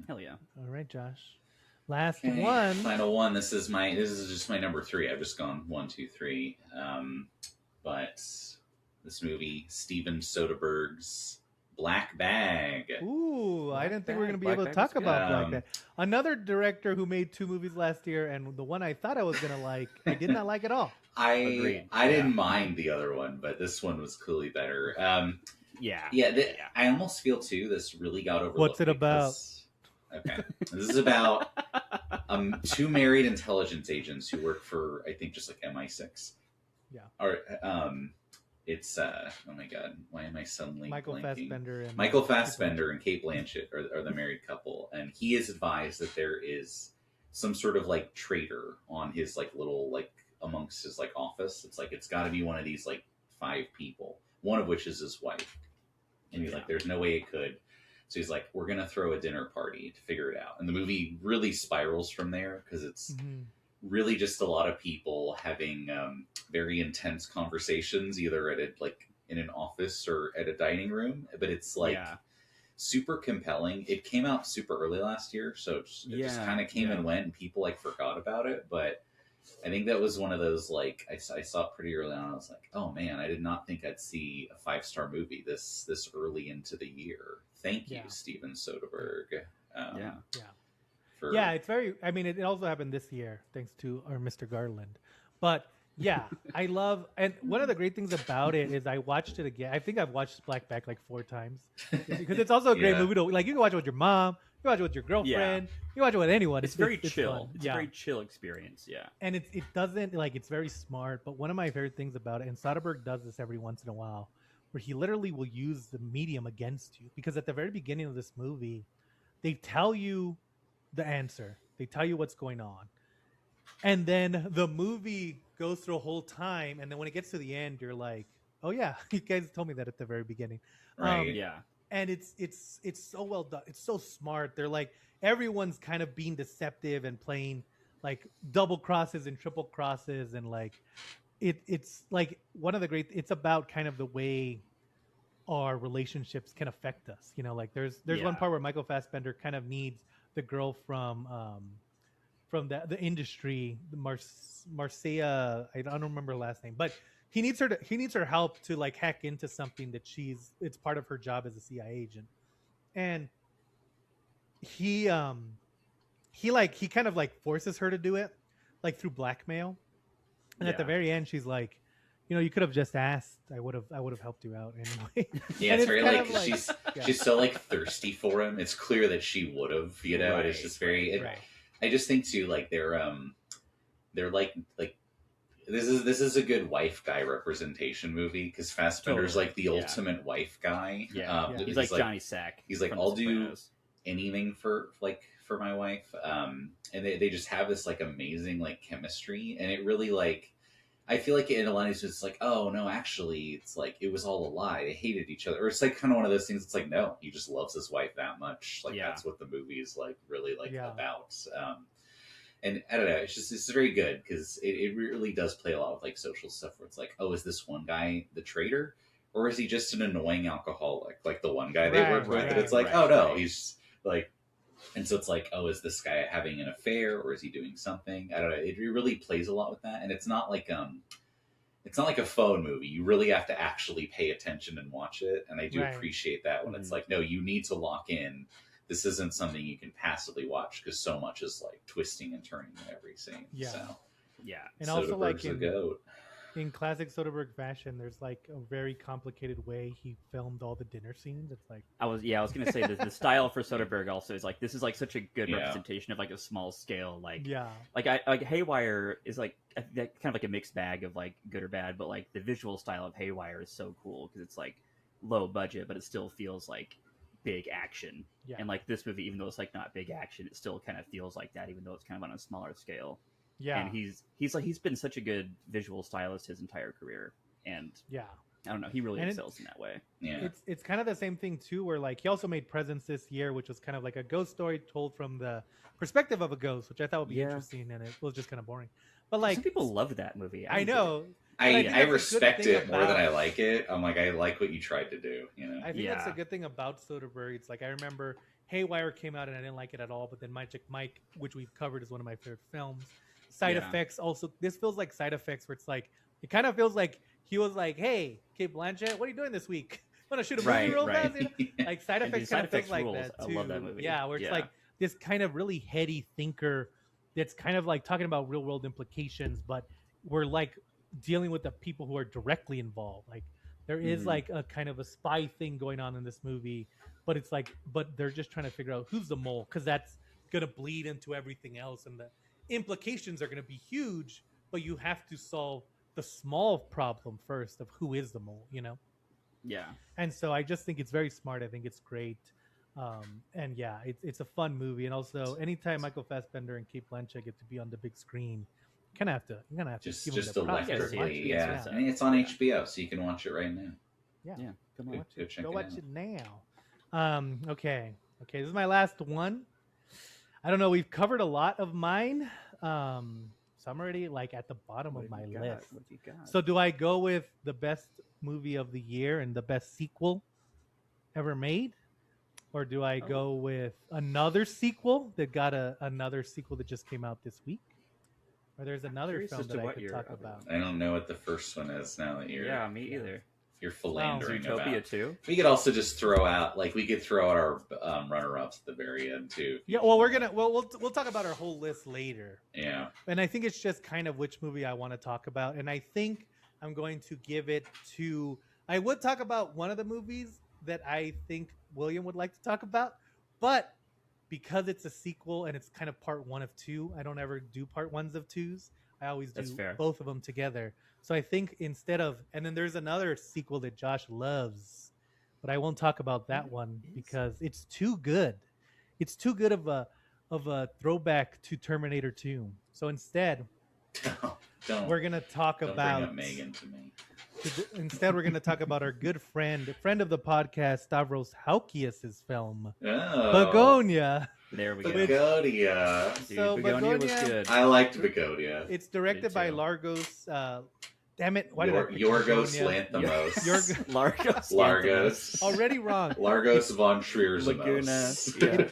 Speaker 2: Hell yeah.
Speaker 1: All right, Josh. Last
Speaker 3: Okay,
Speaker 1: one.
Speaker 3: Final one. This is just my number 3. I've just gone 1, 2, 3. But this movie, Steven Soderbergh's Black Bag.
Speaker 1: Ooh, I
Speaker 2: Black
Speaker 1: didn't think we were going to be
Speaker 2: Bag.
Speaker 1: able to
Speaker 2: Black
Speaker 1: talk
Speaker 2: Bag was
Speaker 1: about
Speaker 3: good.
Speaker 1: Black Bag. Another director who made 2 movies last year, and the one I thought I was going to like, I did not like at all.
Speaker 2: Agreed.
Speaker 3: I didn't
Speaker 2: Yeah.
Speaker 3: mind the other one, but this one was clearly better.
Speaker 2: Yeah.
Speaker 3: I almost feel too this really got overlooked.
Speaker 1: What's it about?
Speaker 3: Okay, this is about 2 married intelligence agents who work for, I think, just like MI6.
Speaker 1: Yeah.
Speaker 3: Or it's oh my god, why am I suddenly
Speaker 1: Michael
Speaker 3: blanking?
Speaker 1: Fassbender and
Speaker 3: Michael Fassbender and Kate Blanchett are the married couple, and he is advised that there is some sort of like traitor on his like little like amongst his like office. It's like it's got to be one of these like 5 people, one of which is his wife, and he's like, "There's no way it could." So he's like, "We're gonna throw a dinner party to figure it out." And the movie really spirals from there because it's really just a lot of people having very intense conversations, either at like in an office or at a dining room. But it's like
Speaker 2: Yeah.
Speaker 3: super compelling. It came out super early last year, so it just kind of came and went, and people like forgot about it. But I think that was one of those, like, I saw it pretty early on. I was like, oh man, I did not think I'd see a 5-star movie this early into the year. Thank you, Steven Soderbergh.
Speaker 1: Yeah.
Speaker 3: For...
Speaker 1: Yeah, it's very. I mean, it also happened this year, thanks to our Mr. Garland. But yeah, I love. And one of the great things about it is I watched it again. I think I've watched Black back like 4 times because it's also a great movie. Like you can watch it with your mom, you can watch it with your girlfriend, you can watch it with anyone.
Speaker 2: It's very chill.
Speaker 1: Fun.
Speaker 2: It's a very chill experience. Yeah,
Speaker 1: and it doesn't like it's very smart. But one of my favorite things about it, and Soderbergh does this every once in a while, where he literally will use the medium against you, because at the very beginning of this movie, they tell you the answer. They tell you what's going on. And then the movie goes through a whole time. And then when it gets to the end, you're like, oh, yeah, you guys told me that at the very beginning.
Speaker 3: Right.
Speaker 2: Yeah.
Speaker 1: And it's so well done. It's so smart. They're like, everyone's kind of being deceptive and playing like double crosses and triple crosses. And like, it's like one of the great, it's about kind of the way our relationships can affect us. You know, like there's one part where Michael Fassbender kind of needs the girl from the industry, Marcia. I don't remember her last name, but he needs her help to like hack into something that it's part of her job as a CIA agent, and he kind of like forces her to do it, like through blackmail, and at the very end she's like, you know, you could have just asked. I would have helped you out anyway.
Speaker 3: Yeah, it's very like she's so like thirsty for him. It's clear that she would have, you know. Right, it's just very. I just think too, like they're like this is a good wife guy representation movie, because Fassbender's like the ultimate wife guy.
Speaker 2: Yeah, he's like Johnny Sack.
Speaker 3: He's like, I'll do anything for my wife. And they just have this like amazing like chemistry, and it really like. I feel like in a lot of it's like, oh no, actually, it's like it was all a lie. They hated each other, or it's like kind of one of those things. It's like, no, he just loves his wife that much. Like that's what the movie is like, really like about. And I don't know, it's very good, because it really does play a lot with like social stuff where it's like, oh, is this one guy the traitor, or is he just an annoying alcoholic like the one guy they work with? And it's like, oh no, he's like. And so it's like, oh, is this guy having an affair, or is he doing something? I don't know. It really plays a lot with that, and it's not like a phone movie. You really have to actually pay attention and watch it, and I do appreciate that when it's like, no, you need to lock in. This isn't something you can passively watch, because so much is like twisting and turning in every scene.
Speaker 1: Yeah,
Speaker 3: so,
Speaker 1: and also like in classic Soderbergh fashion, there's like a very complicated way he filmed all the dinner scenes. It's like
Speaker 2: I was gonna say the style for Soderbergh also is like, this is like such a good representation of like a small scale like Haywire is like kind of like a mixed bag of like good or bad, but like the visual style of Haywire is so cool, because it's like low budget, but it still feels like big action. And like this movie, even though it's like not big action, it still kind of feels like that, even though it's kind of on a smaller scale. And he's been such a good visual stylist his entire career, and I don't know, he really excels in that way.
Speaker 1: It's kind of the same thing too, where like he also made Presence this year, which was kind of like a ghost story told from the perspective of a ghost, which I thought would be interesting, and it was just kind of boring. But like
Speaker 2: some people loved that movie.
Speaker 1: I know.
Speaker 3: I respect it more than I like it. I'm like, I like what you tried to do. You know,
Speaker 1: I think that's a good thing about Soderbergh. It's like I remember Haywire came out and I didn't like it at all, but then Magic Mike, which we've covered, is one of my favorite films. Side Effects also. This feels like Side Effects, where it's like it kind of feels like he was like, "Hey, Kate Blanchett, what are you doing this week? Want to shoot a movie real fast?" You know? Like Side Effects kind of feels like that too.
Speaker 2: I love that movie.
Speaker 1: Yeah, where it's like this kind of really heady thinker that's kind of like talking about real world implications, but we're like dealing with the people who are directly involved. Like there is like a kind of a spy thing going on in this movie, but it's like, but they're just trying to figure out who's the mole, because that's gonna bleed into everything else, and the implications are going to be huge, but you have to solve the small problem first of who is the mole, you know? And so I just think it's very smart. I think it's great. And it's a fun movie. And also anytime Michael Fassbender and Kate Blanchett get to be on the big screen, you're gonna have to
Speaker 3: just electrically. I mean, it's on HBO, so you can watch it right now.
Speaker 1: Come on, go watch it now. Okay, this is my last one. I don't know. We've covered a lot of mine. So I'm already like at the bottom of my list. So do I go with the best movie of the year and the best sequel ever made? or do I go with another sequel that got another sequel that just came out this week? Or there's another
Speaker 2: curious
Speaker 1: film
Speaker 2: as to
Speaker 1: that I
Speaker 2: what
Speaker 1: could
Speaker 2: your
Speaker 1: talk
Speaker 2: other
Speaker 1: about.
Speaker 3: I don't know what the first one is now that you're.
Speaker 2: Yeah, me either.
Speaker 3: You're philandering
Speaker 2: Zootopia
Speaker 3: about.
Speaker 2: 2.
Speaker 3: We could also just throw out, like, we could throw out our runner-ups at the very end too.
Speaker 1: Yeah, well, we'll talk about our whole list later.
Speaker 3: Yeah.
Speaker 1: And I think it's just kind of which movie I want to talk about. And I think I'm going to give it to. I would talk about one of the movies that I think William would like to talk about, but because it's a sequel and it's kind of part one of two, I don't ever do part ones of twos. I always do both of them together. So I think instead of, and then there's another sequel that Josh loves, but I won't talk about that one because it's too good. It's too good of a throwback to Terminator 2. So instead, we're gonna talk about.
Speaker 3: Bring up Megan to me.
Speaker 1: Instead, we're gonna talk about our good friend of the podcast, Stavros Halkias's film, Begonia.
Speaker 2: There we go.
Speaker 3: Begonia.
Speaker 2: Dude, Begonia was good.
Speaker 3: I liked Begonia.
Speaker 1: It's directed by Largos. Damn it! Why
Speaker 3: Yorgos Lanthimos.
Speaker 2: Largos.
Speaker 1: Already wrong.
Speaker 3: Largos von Trier.
Speaker 2: Laguna.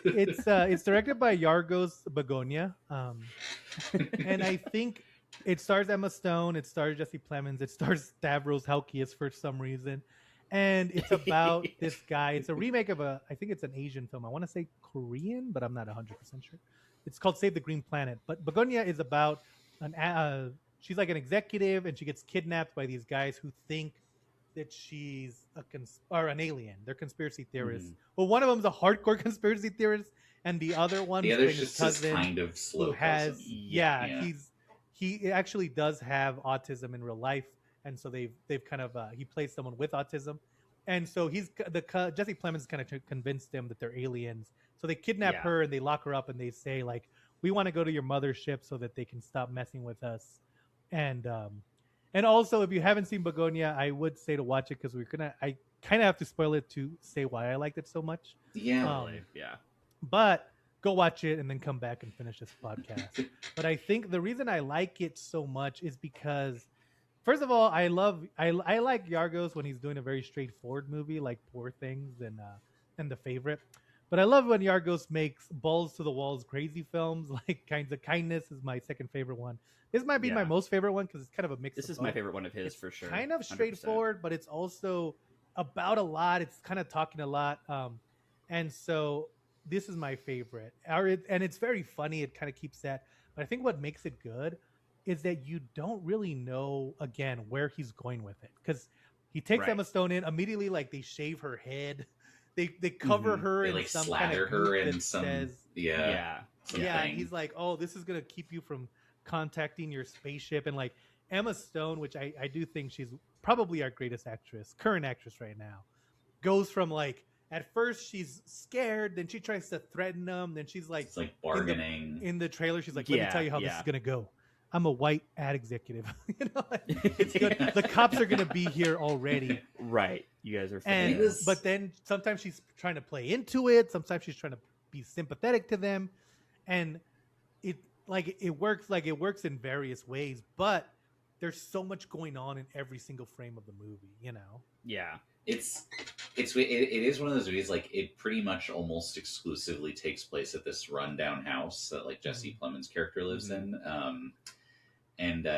Speaker 1: It's directed by Yorgos Begonia, and I think it stars Emma Stone. It stars Jesse Plemons. It stars Stavros Halkias for some reason, and it's about this guy. It's a remake of I think it's an Asian film. I want to say Korean, but I'm not 100% sure. It's called Save the Green Planet. But Begonia is about she's like an executive, and she gets kidnapped by these guys who think that she's an alien. They're conspiracy theorists. Well, one of them's a hardcore conspiracy theorist, and the other one,
Speaker 3: other's just his kind of slow.
Speaker 1: He actually does have autism in real life, and so they've kind of he plays someone with autism, and so Jesse Plemons kind of convinced them that they're aliens. So they kidnap her and they lock her up, and they say like, "We want to go to your mothership so that they can stop messing with us." And also, if you haven't seen Begonia, I would say to watch it because I kind of have to spoil it to say why I liked it so much.
Speaker 3: Yeah,
Speaker 1: But go watch it and then come back and finish this podcast. But I think the reason I like it so much is because, first of all, I like Yorgos when he's doing a very straightforward movie like Poor Things and The Favorite. But I love when Yorgos makes balls to the walls crazy films, like Kinds of Kindness is my second favorite one. This might be my most favorite one because it's kind of a mix.
Speaker 2: This is my favorite one of his for sure.
Speaker 1: Kind of straightforward, 100%. But it's also about a lot. It's kind of talking a lot, and so this is my favorite. And it's very funny. It kind of keeps that. But I think what makes it good is that you don't really know again where he's going with it because he takes Emma Stone in immediately. Like they shave her head. They cover her in some
Speaker 3: slather
Speaker 1: kind of
Speaker 3: her in
Speaker 1: that
Speaker 3: some
Speaker 1: says, and he's like, oh, this is gonna keep you from contacting your spaceship. And like Emma Stone, which I do think she's probably our greatest current actress right now, goes from like at first she's scared, then she tries to threaten them, then she's like,
Speaker 3: it's like bargaining
Speaker 1: in the trailer. She's like, let me tell you how this is gonna go. I'm a white ad executive. It's good. The cops are gonna be here already.
Speaker 2: Right. You guys are
Speaker 1: but then sometimes she's trying to play into it. Sometimes she's trying to be sympathetic to them. And it works in various ways, but there's so much going on in every single frame of the movie, you know?
Speaker 2: Yeah.
Speaker 3: It is one of those movies, like, it pretty much almost exclusively takes place at this rundown house that, like, Jesse Plemons' character lives in. And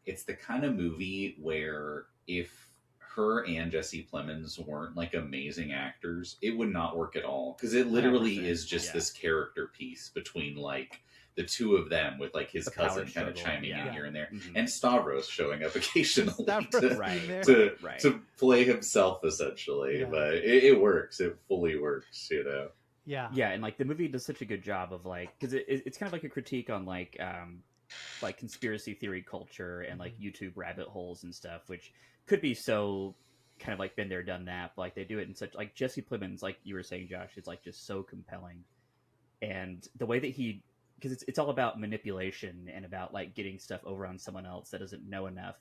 Speaker 3: it's the kind of movie where if her and Jesse Plemons weren't, like, amazing actors, it would not work at all. Because it literally is just this character piece between, like, the two of them with like his cousin kind of chiming in here and there, and Stavros showing up occasionally to play himself essentially. But it works. It fully works, you know.
Speaker 2: Yeah, and like the movie does such a good job of like, because it's kind of like a critique on like conspiracy theory culture and like YouTube rabbit holes and stuff, which could be so kind of like been there, done that. But like they do it in such like Jesse Plemons, like you were saying, Josh, is like just so compelling, and the way that he. Because it's all about manipulation and about like getting stuff over on someone else that doesn't know enough,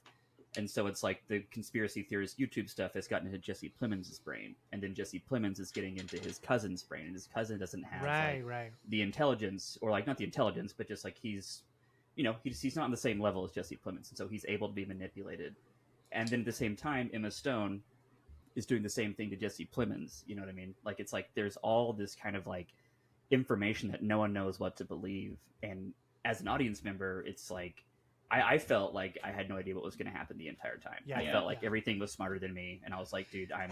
Speaker 2: and so it's like the conspiracy theorist YouTube stuff has gotten into Jesse Plemons' brain, and then Jesse Plemons is getting into his cousin's brain, and his cousin doesn't have the intelligence, or like not the intelligence, but just like he's not on the same level as Jesse Plemons, and so he's able to be manipulated. And then at the same time, Emma Stone is doing the same thing to Jesse Plemons. You know what I mean? Like it's like there's all this kind of like information that no one knows what to believe, and as an audience member, it's like I felt like I had no idea what was going to happen the entire time.
Speaker 1: Yeah,
Speaker 2: I felt like everything was smarter than me, and I was like, dude, I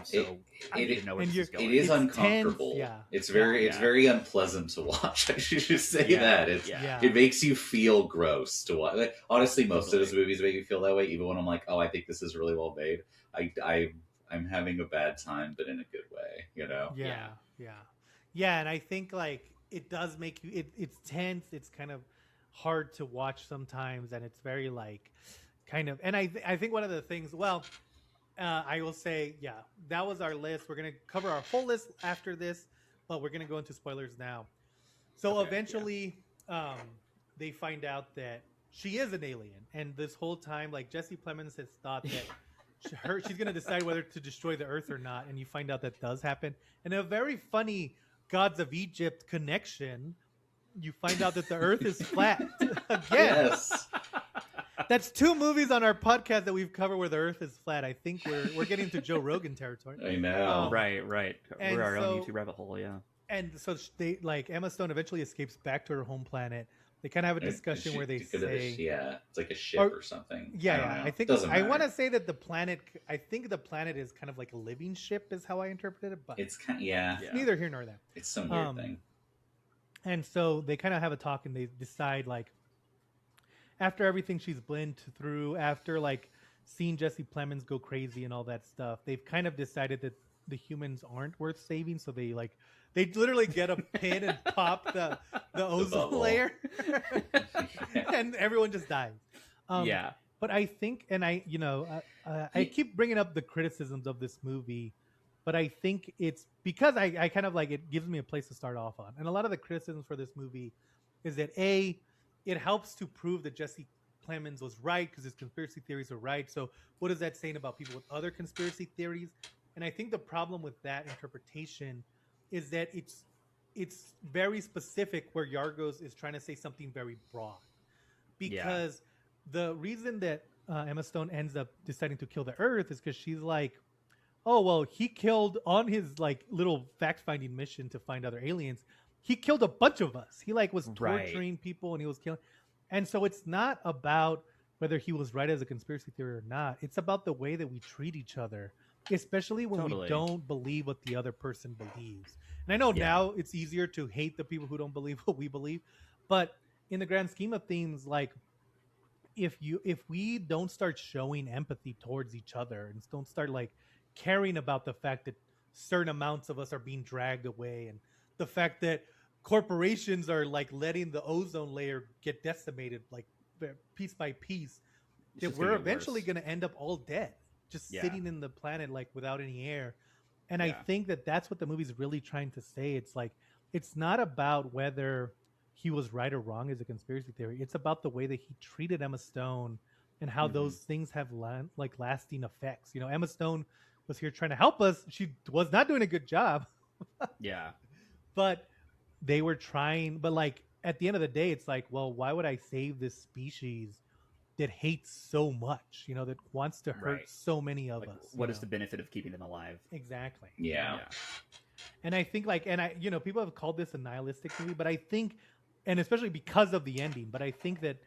Speaker 2: need to know where
Speaker 1: and
Speaker 2: this is going.
Speaker 3: It is
Speaker 1: It's
Speaker 3: uncomfortable.
Speaker 1: tense, yeah.
Speaker 3: It's very unpleasant to watch. I should just say that.
Speaker 1: Yeah.
Speaker 3: It makes you feel gross to watch. Like, honestly, most of those movies make you feel that way, even when I'm like, oh, I think this is really well made. I'm having a bad time, but in a good way, you know?
Speaker 1: Yeah, and I think like it does make you it's tense, it's kind of hard to watch sometimes, and it's very like kind of, and I think one of the things, I will say, that was our list. We're going to cover our whole list after this, but we're going to go into spoilers now. So eventually they find out that she is an alien, and this whole time like Jesse Plemons has thought that she's going to decide whether to destroy the Earth or not, and you find out that does happen. And a very funny Gods of Egypt connection, you find out that the Earth is flat again.
Speaker 3: Yes.
Speaker 1: That's 2 movies on our podcast that we've covered where the Earth is flat. I think we're getting to Joe Rogan territory.
Speaker 3: I know.
Speaker 2: Right. We're our own YouTube rabbit hole, yeah.
Speaker 1: And so they like Emma Stone eventually escapes back to her home planet. They kind of have a discussion where they say,
Speaker 3: it's like a ship or something.
Speaker 1: I think I want to say that the planet. I think the planet is kind of like a living ship, is how I interpreted it. But
Speaker 3: it's kind
Speaker 1: it's neither here nor there.
Speaker 3: It's some weird thing.
Speaker 1: And so they kind of have a talk, and they decide like after everything she's been through, after like seeing Jesse Plemons go crazy and all that stuff, they've kind of decided that the humans aren't worth saving. So they literally get a pin and pop the ozone layer, and everyone just dies. But I think, and I keep bringing up the criticisms of this movie, but I think it's because I kind of like, it gives me a place to start off on. And a lot of the criticisms for this movie is that it helps to prove that Jesse Plemons was right because his conspiracy theories are right. So what is that saying about people with other conspiracy theories? And I think the problem with that interpretation is that it's very specific, where Yargos is trying to say something very broad. Because the reason that Emma Stone ends up deciding to kill the Earth is because she's like, oh, well, he killed on his like little fact-finding mission to find other aliens. He killed a bunch of us. He like was torturing people, and he was killing. And so it's not about whether he was right as a conspiracy theory or not. It's about the way that we treat each other, especially when we don't believe what the other person believes. And I know now it's easier to hate the people who don't believe what we believe, but in the grand scheme of things, like if we don't start showing empathy towards each other and don't start like caring about the fact that certain amounts of us are being dragged away, and the fact that corporations are like letting the ozone layer get decimated like piece by piece, that we're eventually going to end up all dead, just sitting in the planet like without any air. And I think that that's what the movie's really trying to say. It's like, it's not about whether he was right or wrong as a conspiracy theory. It's about the way that he treated Emma Stone and how those things have like lasting effects. You know, Emma Stone was here trying to help us. She was not doing a good job. But they were trying. But like at the end of the day, it's like, well, why would I save this species that hates so much, you know, that wants to hurt so many of us?
Speaker 2: What is the benefit of keeping them alive?
Speaker 1: Exactly.
Speaker 3: Yeah.
Speaker 1: And I think like, and I, you know, people have called this a nihilistic movie, but I think, and especially because of the ending, but I think that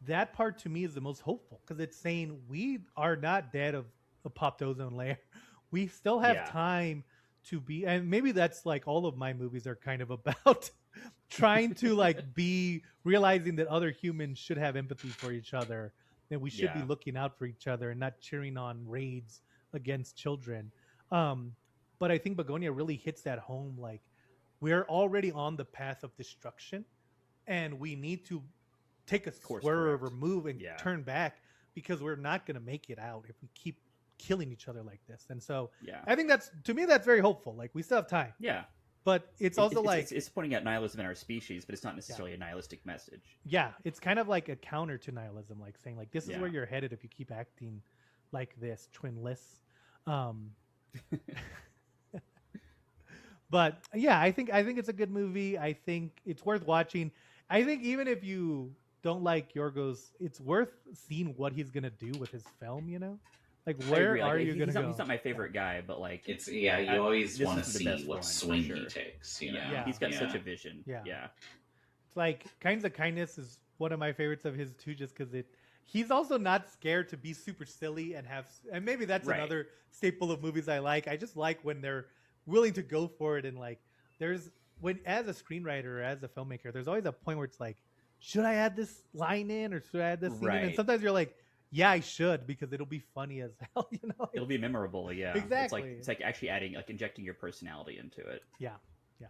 Speaker 1: that part to me is the most hopeful, because it's saying we are not dead of a popped ozone layer. We still have time to be, and maybe that's like all of my movies are kind of about trying to like be realizing that other humans should have empathy for each other, and we should be looking out for each other and not cheering on raids against children. But I think Begonia really hits that home. Like, we're already on the path of destruction, and we need to take a swerve or move and turn back, because we're not going to make it out if we keep killing each other like this. And so I think that's, to me, that's very hopeful. Like, we still have time. But it's also
Speaker 2: it's pointing out nihilism in our species, but it's not necessarily a nihilistic message. Yeah,
Speaker 1: it's kind of like a counter to nihilism, like saying like, this is where you're headed if you keep acting like this, Twinless. But yeah, I think it's a good movie. I think it's worth watching. I think even if you don't like Yorgos, it's worth seeing what he's gonna do with his film. You know, Like,
Speaker 2: I
Speaker 1: where
Speaker 2: agree. Like,
Speaker 1: are you gonna go?
Speaker 2: He's not my favorite guy, but like
Speaker 3: It's you always
Speaker 2: this
Speaker 3: want to
Speaker 2: is the
Speaker 3: see
Speaker 2: best
Speaker 3: what
Speaker 2: one, for
Speaker 3: swing he
Speaker 2: sure.
Speaker 3: takes. You know,
Speaker 1: Yeah.
Speaker 2: he's got such a vision.
Speaker 1: Yeah.
Speaker 2: Yeah.
Speaker 1: It's like Kinds of Kindness is one of my favorites of his too, just because he's also not scared to be super silly and maybe that's
Speaker 2: Right.
Speaker 1: another staple of movies I like. I just like when they're willing to go for it, and like when as a screenwriter or as a filmmaker, there's always a point where it's like, should I add this line in or should I add this scene in? And
Speaker 2: Right.
Speaker 1: sometimes you're like, yeah, I should, because it'll be funny as hell, you know?
Speaker 2: It'll be memorable. Yeah.
Speaker 1: Exactly.
Speaker 2: It's like actually adding, like injecting your personality into it.
Speaker 1: Yeah.
Speaker 2: Yeah.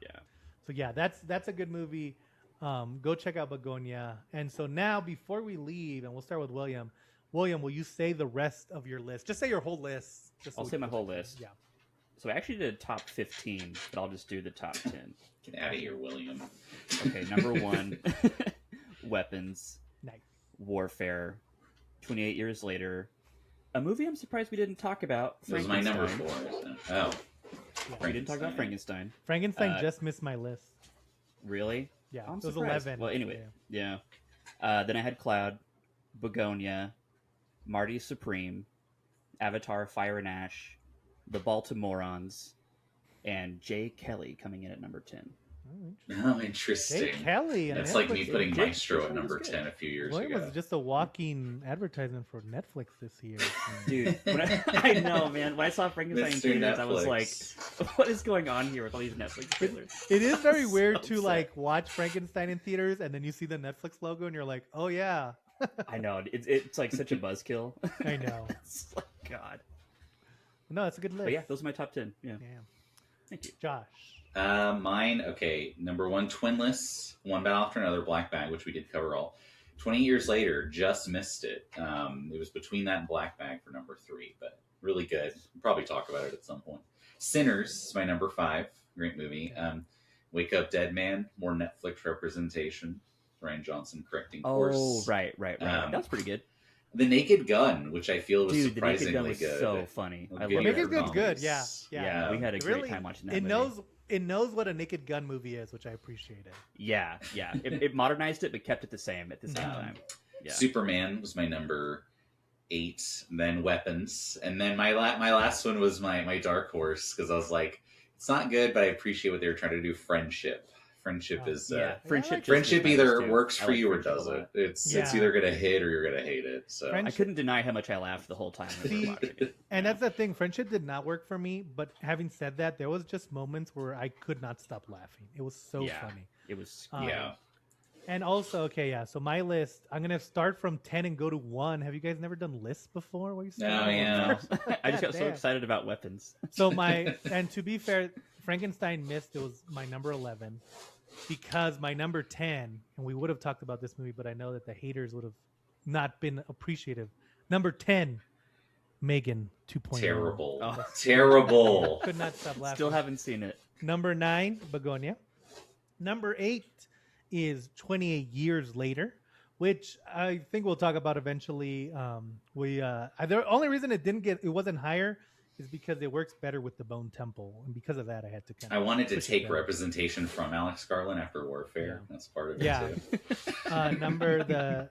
Speaker 1: So yeah, that's a good movie. Go check out Begonia. And so now, before we leave, and we'll start with William. William, will you say the rest of your list? Just say your whole list.
Speaker 2: I'll say my whole list.
Speaker 1: Yeah.
Speaker 2: So I actually did a top 15, but I'll just do the top 10.
Speaker 3: get out of here, William.
Speaker 2: Okay, number 1, weapons,
Speaker 1: Nice.
Speaker 2: warfare. 28 years later, a movie I'm surprised we didn't talk about.
Speaker 3: This was my number
Speaker 2: Frankenstein.
Speaker 3: 4. Isn't it? Oh,
Speaker 2: We didn't talk about Frankenstein.
Speaker 1: Frankenstein just missed my list.
Speaker 2: Really?
Speaker 1: Yeah,
Speaker 2: I'm
Speaker 1: it was
Speaker 2: surprised.
Speaker 1: 11.
Speaker 2: Well, anyway,
Speaker 1: Yeah.
Speaker 2: Then I had Cloud, Begonia, Marty Supreme, Avatar: Fire and Ash, The Baltimoreans, and Jay Kelly coming in at number 10.
Speaker 3: Oh, interesting.
Speaker 1: Jay Kelly. and
Speaker 3: That's like me
Speaker 1: Netflix.
Speaker 3: putting
Speaker 2: Jake
Speaker 3: Maestro at
Speaker 2: Gyllenhaal
Speaker 3: number
Speaker 2: was
Speaker 3: 10 a few years
Speaker 1: William
Speaker 3: ago.
Speaker 1: was just a walking advertisement for Netflix this year.
Speaker 2: Dude, I know, man. When I saw Frankenstein in
Speaker 3: Mr.
Speaker 2: theaters, I was like,
Speaker 3: Netflix.
Speaker 2: "What is going on here with all these Netflix trailers?"
Speaker 1: It is very
Speaker 2: So
Speaker 1: weird to
Speaker 2: upset.
Speaker 1: like watch Frankenstein in theaters and then you see the Netflix logo and you're like, oh yeah,
Speaker 2: I know it's like such a buzzkill.
Speaker 1: I know.
Speaker 2: It's like God.
Speaker 1: No, it's a good list.
Speaker 2: But yeah, those are my top 10. Yeah,
Speaker 1: Yeah.
Speaker 2: thank you.
Speaker 1: Josh.
Speaker 3: Mine, okay. Number 1, Twinless. One Battle After Another, Black Bag, which we did cover all. 20 years later, just missed it. It was between that and Black Bag for number 3, but really good. We'll probably talk about it at some point. Sinners is my number 5. Great movie. Wake Up Dead Man, more Netflix representation. Ryan Johnson correcting course.
Speaker 2: Oh, right. That was pretty good.
Speaker 3: The Naked Gun, which I feel was
Speaker 2: Dude, the Naked
Speaker 3: surprisingly
Speaker 2: Gun was
Speaker 3: good.
Speaker 2: so funny. I
Speaker 3: Good
Speaker 2: love
Speaker 1: Naked
Speaker 2: that
Speaker 1: Gun's
Speaker 2: movie.
Speaker 1: good. Yeah.
Speaker 2: Yeah, we had a
Speaker 1: It
Speaker 2: great
Speaker 1: really-
Speaker 2: time watching that
Speaker 1: It
Speaker 2: movie.
Speaker 1: knows what a Naked Gun movie is, which I appreciated.
Speaker 2: Yeah. It modernized it, but kept it the same at the same time. Yeah.
Speaker 3: Superman was my number 8. Then Weapons, and then my last one was my dark horse, because I was like, it's not good, but I appreciate what they were trying to do. Friendship is
Speaker 2: Yeah, friendship.
Speaker 3: friendship either works
Speaker 2: I
Speaker 3: for
Speaker 2: like
Speaker 3: you or
Speaker 2: friendship a
Speaker 3: doesn't.
Speaker 2: lot.
Speaker 3: It's
Speaker 1: Yeah.
Speaker 3: either gonna hit or you're gonna hate it. So
Speaker 1: Friendship-
Speaker 2: I couldn't deny how much I laughed the whole time when we
Speaker 1: See,
Speaker 2: were watching it.
Speaker 1: And that's the thing. Friendship did not work for me. But having said that, there was just moments where I could not stop laughing. It was so
Speaker 2: Yeah.
Speaker 1: funny.
Speaker 2: It was
Speaker 3: yeah.
Speaker 1: And also, okay, yeah. So my list, I'm gonna start from 10 and go to 1. Have you guys never done lists before? Where you start
Speaker 3: No,
Speaker 1: from
Speaker 3: yeah.
Speaker 1: first?
Speaker 2: I just got so
Speaker 1: Goddamn.
Speaker 2: excited about weapons.
Speaker 1: So and to be fair, Frankenstein missed. It was my number 11 because my number 10, and we would have talked about this movie, but I know that the haters would have not been appreciative. Number 10, Megan 2.0.
Speaker 3: Terrible.
Speaker 2: Oh.
Speaker 3: Terrible.
Speaker 1: Could not stop laughing.
Speaker 2: Still haven't seen it.
Speaker 1: Number 9, Begonia. Number 8 is 28 Years Later, which I think we'll talk about eventually. The only reason it wasn't higher is because it works better with the Bone Temple, and because of that, I had to kind
Speaker 3: I
Speaker 1: of.
Speaker 3: wanted to
Speaker 1: push it
Speaker 3: take
Speaker 1: down.
Speaker 3: representation from Alex Garland after Warfare.
Speaker 1: Yeah.
Speaker 3: That's part of it
Speaker 1: Yeah.
Speaker 3: too.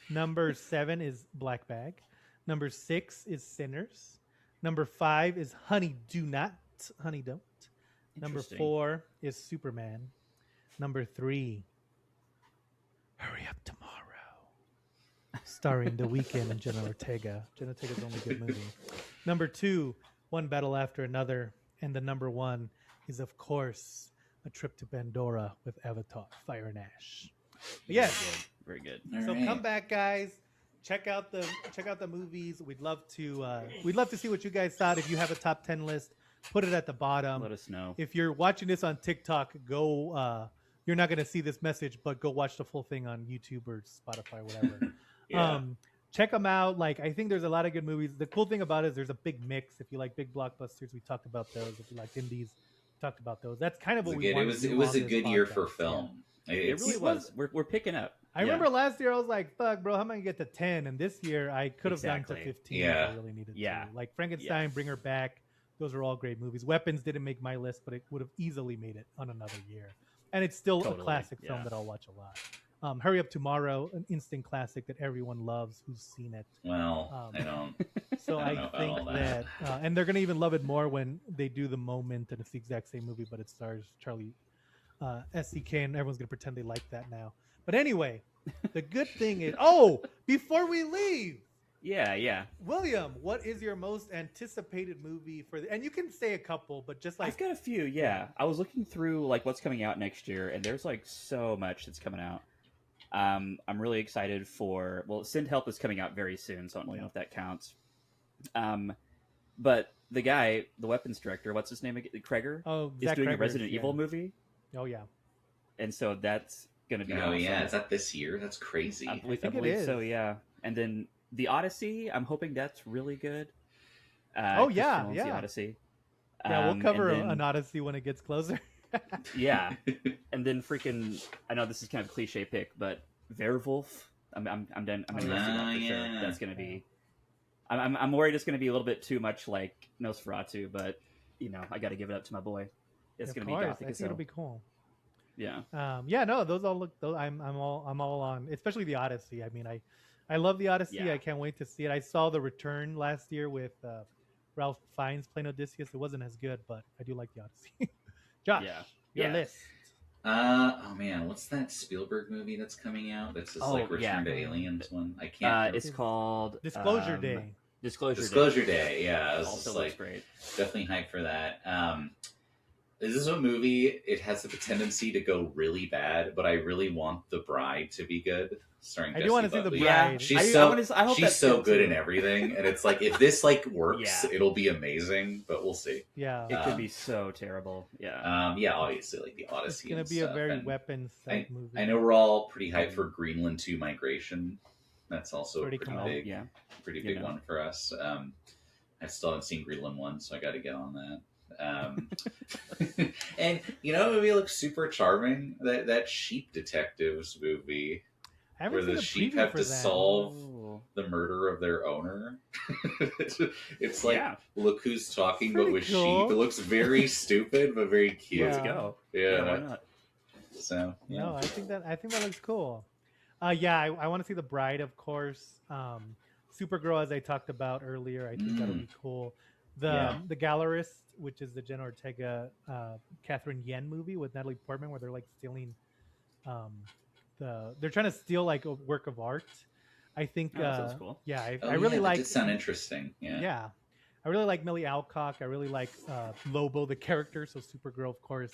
Speaker 1: Number 7 is Black Bag. Number 6 is Sinners. Number 5 is Honey Don't. Number
Speaker 2: Interesting.
Speaker 1: 4 is Superman. Number 3, Hurry Up Tomorrow, starring The Weeknd and Jenna Ortega. Jenna Ortega's only good movie. Number 2, One Battle After Another, and the number 1 is, of course, A Trip to Pandora with Avatar: Fire and Ash. Yes.
Speaker 2: Very good.
Speaker 3: All
Speaker 1: So
Speaker 3: right.
Speaker 1: come back, guys. Check out the movies. We'd love to see what you guys thought. If you have a top 10 list, put it at the bottom.
Speaker 2: Let us know.
Speaker 1: If you're watching this on TikTok, go. You're not going to see this message, but go watch the full thing on YouTube or Spotify, whatever.
Speaker 3: Yeah.
Speaker 1: Check them out. Like, I think there's a lot of good movies. The cool thing about it is there's a big mix. If you like big blockbusters, we talked about those. If you like indies, we talked about those. That's kind of what we wanted to do
Speaker 3: It was
Speaker 1: on
Speaker 3: a
Speaker 1: this
Speaker 3: good year
Speaker 1: podcast.
Speaker 3: for film.
Speaker 2: It
Speaker 3: It's-
Speaker 2: really was. We're picking up.
Speaker 1: I remember last year I was like, "Fuck, bro, how am I gonna get to 10?" And this year I could have gone to
Speaker 2: Exactly.
Speaker 1: 15
Speaker 3: Yeah.
Speaker 1: if I really needed
Speaker 2: Yeah.
Speaker 1: to. Like Frankenstein, Bring Her Back. Those are all great movies. Weapons didn't make my list, but it would have easily made it on another year. And it's still a
Speaker 2: Totally,
Speaker 1: classic film
Speaker 2: yeah.
Speaker 1: that I'll watch a lot. Hurry Up Tomorrow, an instant classic that everyone loves who's seen it.
Speaker 3: Well, I don't.
Speaker 1: So
Speaker 3: I don't know
Speaker 1: I
Speaker 3: about
Speaker 1: think
Speaker 3: all
Speaker 1: that,
Speaker 3: that.
Speaker 1: and they're gonna even love it more when they do the moment, and it's the exact same movie, but it stars Charlie SCK, and everyone's gonna pretend they like that now. But anyway, the good thing is, oh, before we leave,
Speaker 2: Yeah.
Speaker 1: William, what is your most anticipated movie for the? And you can say a couple, but just like
Speaker 2: I've got a few. Yeah, I was looking through like what's coming out next year, and there's like so much that's coming out. I'm really excited for. Well, Send Help is coming out very soon, so I don't really know if that counts. But the guy, the weapons director, what's his name again? Kreger,
Speaker 1: oh,
Speaker 2: is
Speaker 1: Zach
Speaker 2: doing a
Speaker 1: Kreger's,
Speaker 2: Resident
Speaker 1: yeah.
Speaker 2: Evil movie,
Speaker 1: Oh yeah,
Speaker 2: and so that's going to be.
Speaker 3: Oh
Speaker 2: awesome.
Speaker 3: yeah, is that this year? That's crazy.
Speaker 2: I
Speaker 1: think it
Speaker 2: believe so.
Speaker 1: is.
Speaker 2: Yeah, and then the Odyssey. I'm hoping that's really good.
Speaker 1: Oh, yeah,
Speaker 2: Christopher Nolan's
Speaker 1: yeah.
Speaker 2: The Odyssey.
Speaker 1: yeah. We'll cover
Speaker 2: and then-
Speaker 1: an Odyssey when it gets closer.
Speaker 2: Yeah, and then freaking. I know this is kind of a cliche pick, but Werewolf. I'm done. I'm gonna go see that for sure.
Speaker 3: yeah.
Speaker 2: That's gonna be. I'm worried it's gonna be a little bit too much like Nosferatu, but you know I got to give it up to my boy. It's
Speaker 1: Of
Speaker 2: gonna
Speaker 1: course,
Speaker 2: be
Speaker 1: I
Speaker 2: gothic
Speaker 1: think
Speaker 2: as
Speaker 1: it'll
Speaker 2: hell.
Speaker 1: be cool.
Speaker 2: Yeah.
Speaker 1: Yeah, no, those all look. Those, I'm all on. Especially the Odyssey. I mean, I love the Odyssey.
Speaker 2: Yeah.
Speaker 1: I can't wait to see it. I saw The Return last year with Ralph Fiennes playing Odysseus. It wasn't as good, but I do like the Odyssey. Josh,
Speaker 2: Yeah.
Speaker 1: your
Speaker 2: Yeah.
Speaker 1: list.
Speaker 3: Oh man, what's that Spielberg movie that's coming out? That's this like Return to Aliens one. I can't.
Speaker 2: It's called
Speaker 1: Disclosure Day.
Speaker 2: Disclosure Day.
Speaker 3: Day. Yeah, I was
Speaker 2: Also
Speaker 3: just
Speaker 2: looks
Speaker 3: like
Speaker 2: great.
Speaker 3: definitely hyped for that. This is a movie. It has the tendency to go really bad, but I really want The Bride to be good. Starring
Speaker 1: I do
Speaker 3: Jessie
Speaker 1: want to see The
Speaker 3: Buckley.
Speaker 1: Bride.
Speaker 2: Yeah,
Speaker 3: She's
Speaker 2: I
Speaker 3: so
Speaker 2: hope
Speaker 3: she's
Speaker 2: that's
Speaker 3: so good
Speaker 2: too.
Speaker 3: in everything, and it's like if this like works,
Speaker 2: Yeah.
Speaker 3: it'll be amazing. But we'll see.
Speaker 2: It
Speaker 1: Yeah,
Speaker 2: could be so terrible. Yeah.
Speaker 3: Yeah, obviously like the
Speaker 1: it's
Speaker 3: Odyssey.
Speaker 1: gonna
Speaker 3: and
Speaker 1: be a
Speaker 3: stuff,
Speaker 1: very
Speaker 3: and
Speaker 1: weapons movie.
Speaker 3: I know we're all pretty hyped for Greenland 2 Migration. That's also
Speaker 1: Pretty
Speaker 3: a pretty
Speaker 1: cool.
Speaker 3: big,
Speaker 2: Yeah.
Speaker 3: pretty
Speaker 2: You
Speaker 3: big
Speaker 2: know.
Speaker 3: one for us. I still haven't seen Greenland 1, so I got to get on that. And you know, what movie looks super charming. That Sheep Detectives movie
Speaker 1: I haven't
Speaker 3: where
Speaker 1: seen
Speaker 3: the
Speaker 1: a
Speaker 3: sheep
Speaker 1: preview
Speaker 3: have
Speaker 1: for
Speaker 3: to
Speaker 1: that.
Speaker 3: solve
Speaker 2: Ooh.
Speaker 3: the murder of their owner. It's like
Speaker 2: Yeah.
Speaker 3: look who's talking, but
Speaker 1: Pretty
Speaker 3: with
Speaker 1: cool.
Speaker 3: sheep. It looks very stupid, but very cute.
Speaker 2: Let's
Speaker 1: Yeah.
Speaker 2: go.
Speaker 3: Yeah.
Speaker 2: Why not?
Speaker 3: So yeah.
Speaker 1: No, I think that looks cool. Yeah, I want to see The Bride, of course. Supergirl, as I talked about earlier, I think that'll be cool. The Gallerist, which is the Jenna Ortega, Catherine Yen movie with Natalie Portman, where they're like stealing, they're trying to steal like a work of art. I think.
Speaker 2: Oh, that sounds cool.
Speaker 1: Yeah, I
Speaker 3: Oh,
Speaker 1: really
Speaker 3: yeah, that
Speaker 1: like.
Speaker 3: did sound interesting. Yeah.
Speaker 1: Yeah, I really like Millie Alcock. I really like Lobo, the character. So Supergirl, of course.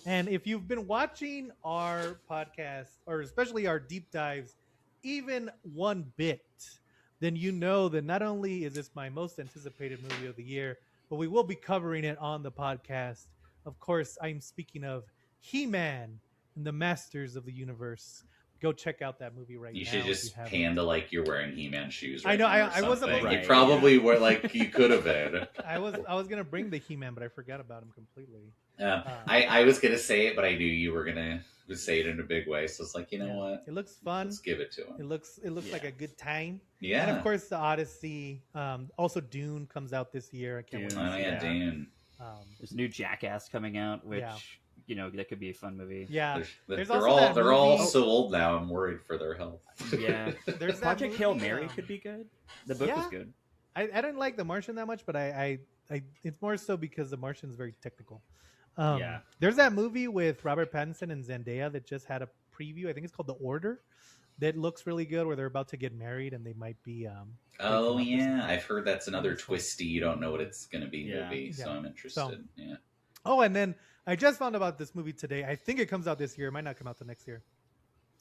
Speaker 1: And if you've been watching our podcast, or especially our deep dives, even one bit, then you know that not only is this my most anticipated movie of the year, but we will be covering it on the podcast. Of course, I'm speaking of He-Man and the Masters of the Universe. Go check out that movie right
Speaker 3: You
Speaker 1: now.
Speaker 3: should
Speaker 1: if
Speaker 3: just
Speaker 1: you haven't.
Speaker 3: panda like you're wearing He-Man shoes.
Speaker 1: I
Speaker 3: Right
Speaker 1: know,
Speaker 3: now or
Speaker 1: I wasn't
Speaker 3: something.
Speaker 2: looking-
Speaker 3: You probably were like you could have been.
Speaker 1: I was gonna bring the He-Man, but I forgot about him completely.
Speaker 3: I was gonna say it, but I knew you were gonna say it in a big way. So it's like, you know
Speaker 1: Yeah.
Speaker 3: what?
Speaker 1: It looks fun.
Speaker 3: Let's give it to
Speaker 1: It
Speaker 3: him.
Speaker 1: looks like
Speaker 2: Yeah.
Speaker 1: a good time.
Speaker 3: Yeah.
Speaker 1: And of course, the Odyssey. Also, Dune comes out this year. I can't wait.
Speaker 2: Dune.
Speaker 1: To
Speaker 3: Oh
Speaker 1: see
Speaker 3: yeah,
Speaker 1: that.
Speaker 3: Dune.
Speaker 2: There's a new Jackass coming out, which
Speaker 1: Yeah.
Speaker 2: you know that could be a fun movie.
Speaker 1: Yeah,
Speaker 3: They're
Speaker 1: also that
Speaker 3: all
Speaker 1: movie-
Speaker 3: so old now. I'm worried for their health.
Speaker 2: Yeah.
Speaker 1: there's that
Speaker 2: Project Hail
Speaker 1: movie,
Speaker 2: Mary could be good. The book
Speaker 1: yeah.
Speaker 2: was good.
Speaker 1: I didn't like The Martian that much, but I it's more so because The Martian is very technical.
Speaker 2: Yeah.
Speaker 1: There's that movie with Robert Pattinson and Zendaya that just had a preview. I think it's called The Order. That looks really good, where they're about to get married and they might be.
Speaker 3: Oh
Speaker 1: breaking up or
Speaker 3: yeah,
Speaker 1: something.
Speaker 3: I've heard that's another
Speaker 1: That's cool.
Speaker 3: twisty. You don't know what it's gonna be
Speaker 2: Yeah.
Speaker 3: movie, so
Speaker 1: Yeah.
Speaker 3: I'm interested. Yeah.
Speaker 1: Oh, and then I just found about this movie today. I think it comes out this year. It might not come out the next year.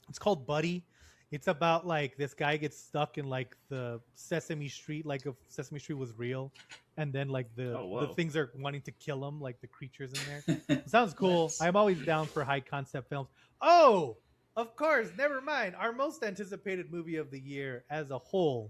Speaker 1: It's called Buddy. It's about like this guy gets stuck in like the Sesame Street, like if Sesame Street was real, and then like the
Speaker 2: whoa.
Speaker 1: things are wanting to kill him, like the creatures in there. It sounds cool.
Speaker 3: Nice.
Speaker 1: I'm always down for high concept films. Oh, of course. Never mind. Our most anticipated movie of the year as a whole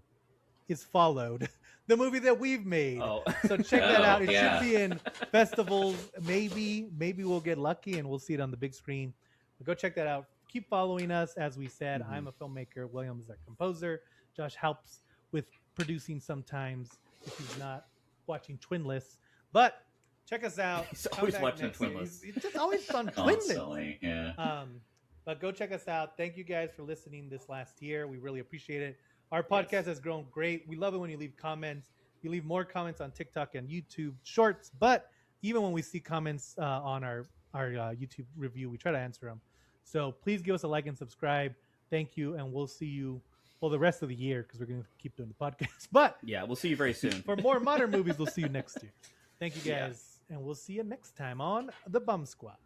Speaker 1: is Followed, the movie that we've made.
Speaker 2: Oh.
Speaker 1: So check that
Speaker 3: Oh,
Speaker 1: out. It
Speaker 3: yeah.
Speaker 1: should be in festivals. Maybe we'll get lucky and we'll see it on the big screen. But go check that out. Keep following us. As we said, I'm a filmmaker. William is our composer. Josh helps with producing sometimes if he's not watching Twinless. But check us out.
Speaker 2: He's
Speaker 1: Come
Speaker 2: always
Speaker 1: back
Speaker 2: watching
Speaker 1: next year.
Speaker 2: Twinless.
Speaker 1: It's just always on Twinless.
Speaker 3: Constantly, yeah.
Speaker 1: But go check us out. Thank you guys for listening this last year. We really appreciate it. Our podcast has grown great. We love it when you leave comments. You leave more comments on TikTok and YouTube Shorts, but even when we see comments on our YouTube review, we try to answer them. So please give us a like and subscribe. Thank you, and we'll see you the rest of the year because we're going to keep doing the podcast. But
Speaker 2: Yeah, we'll see you very soon.
Speaker 1: for more modern movies, we'll see you next year. Thank you guys, and we'll see you next time on The Bum Squad.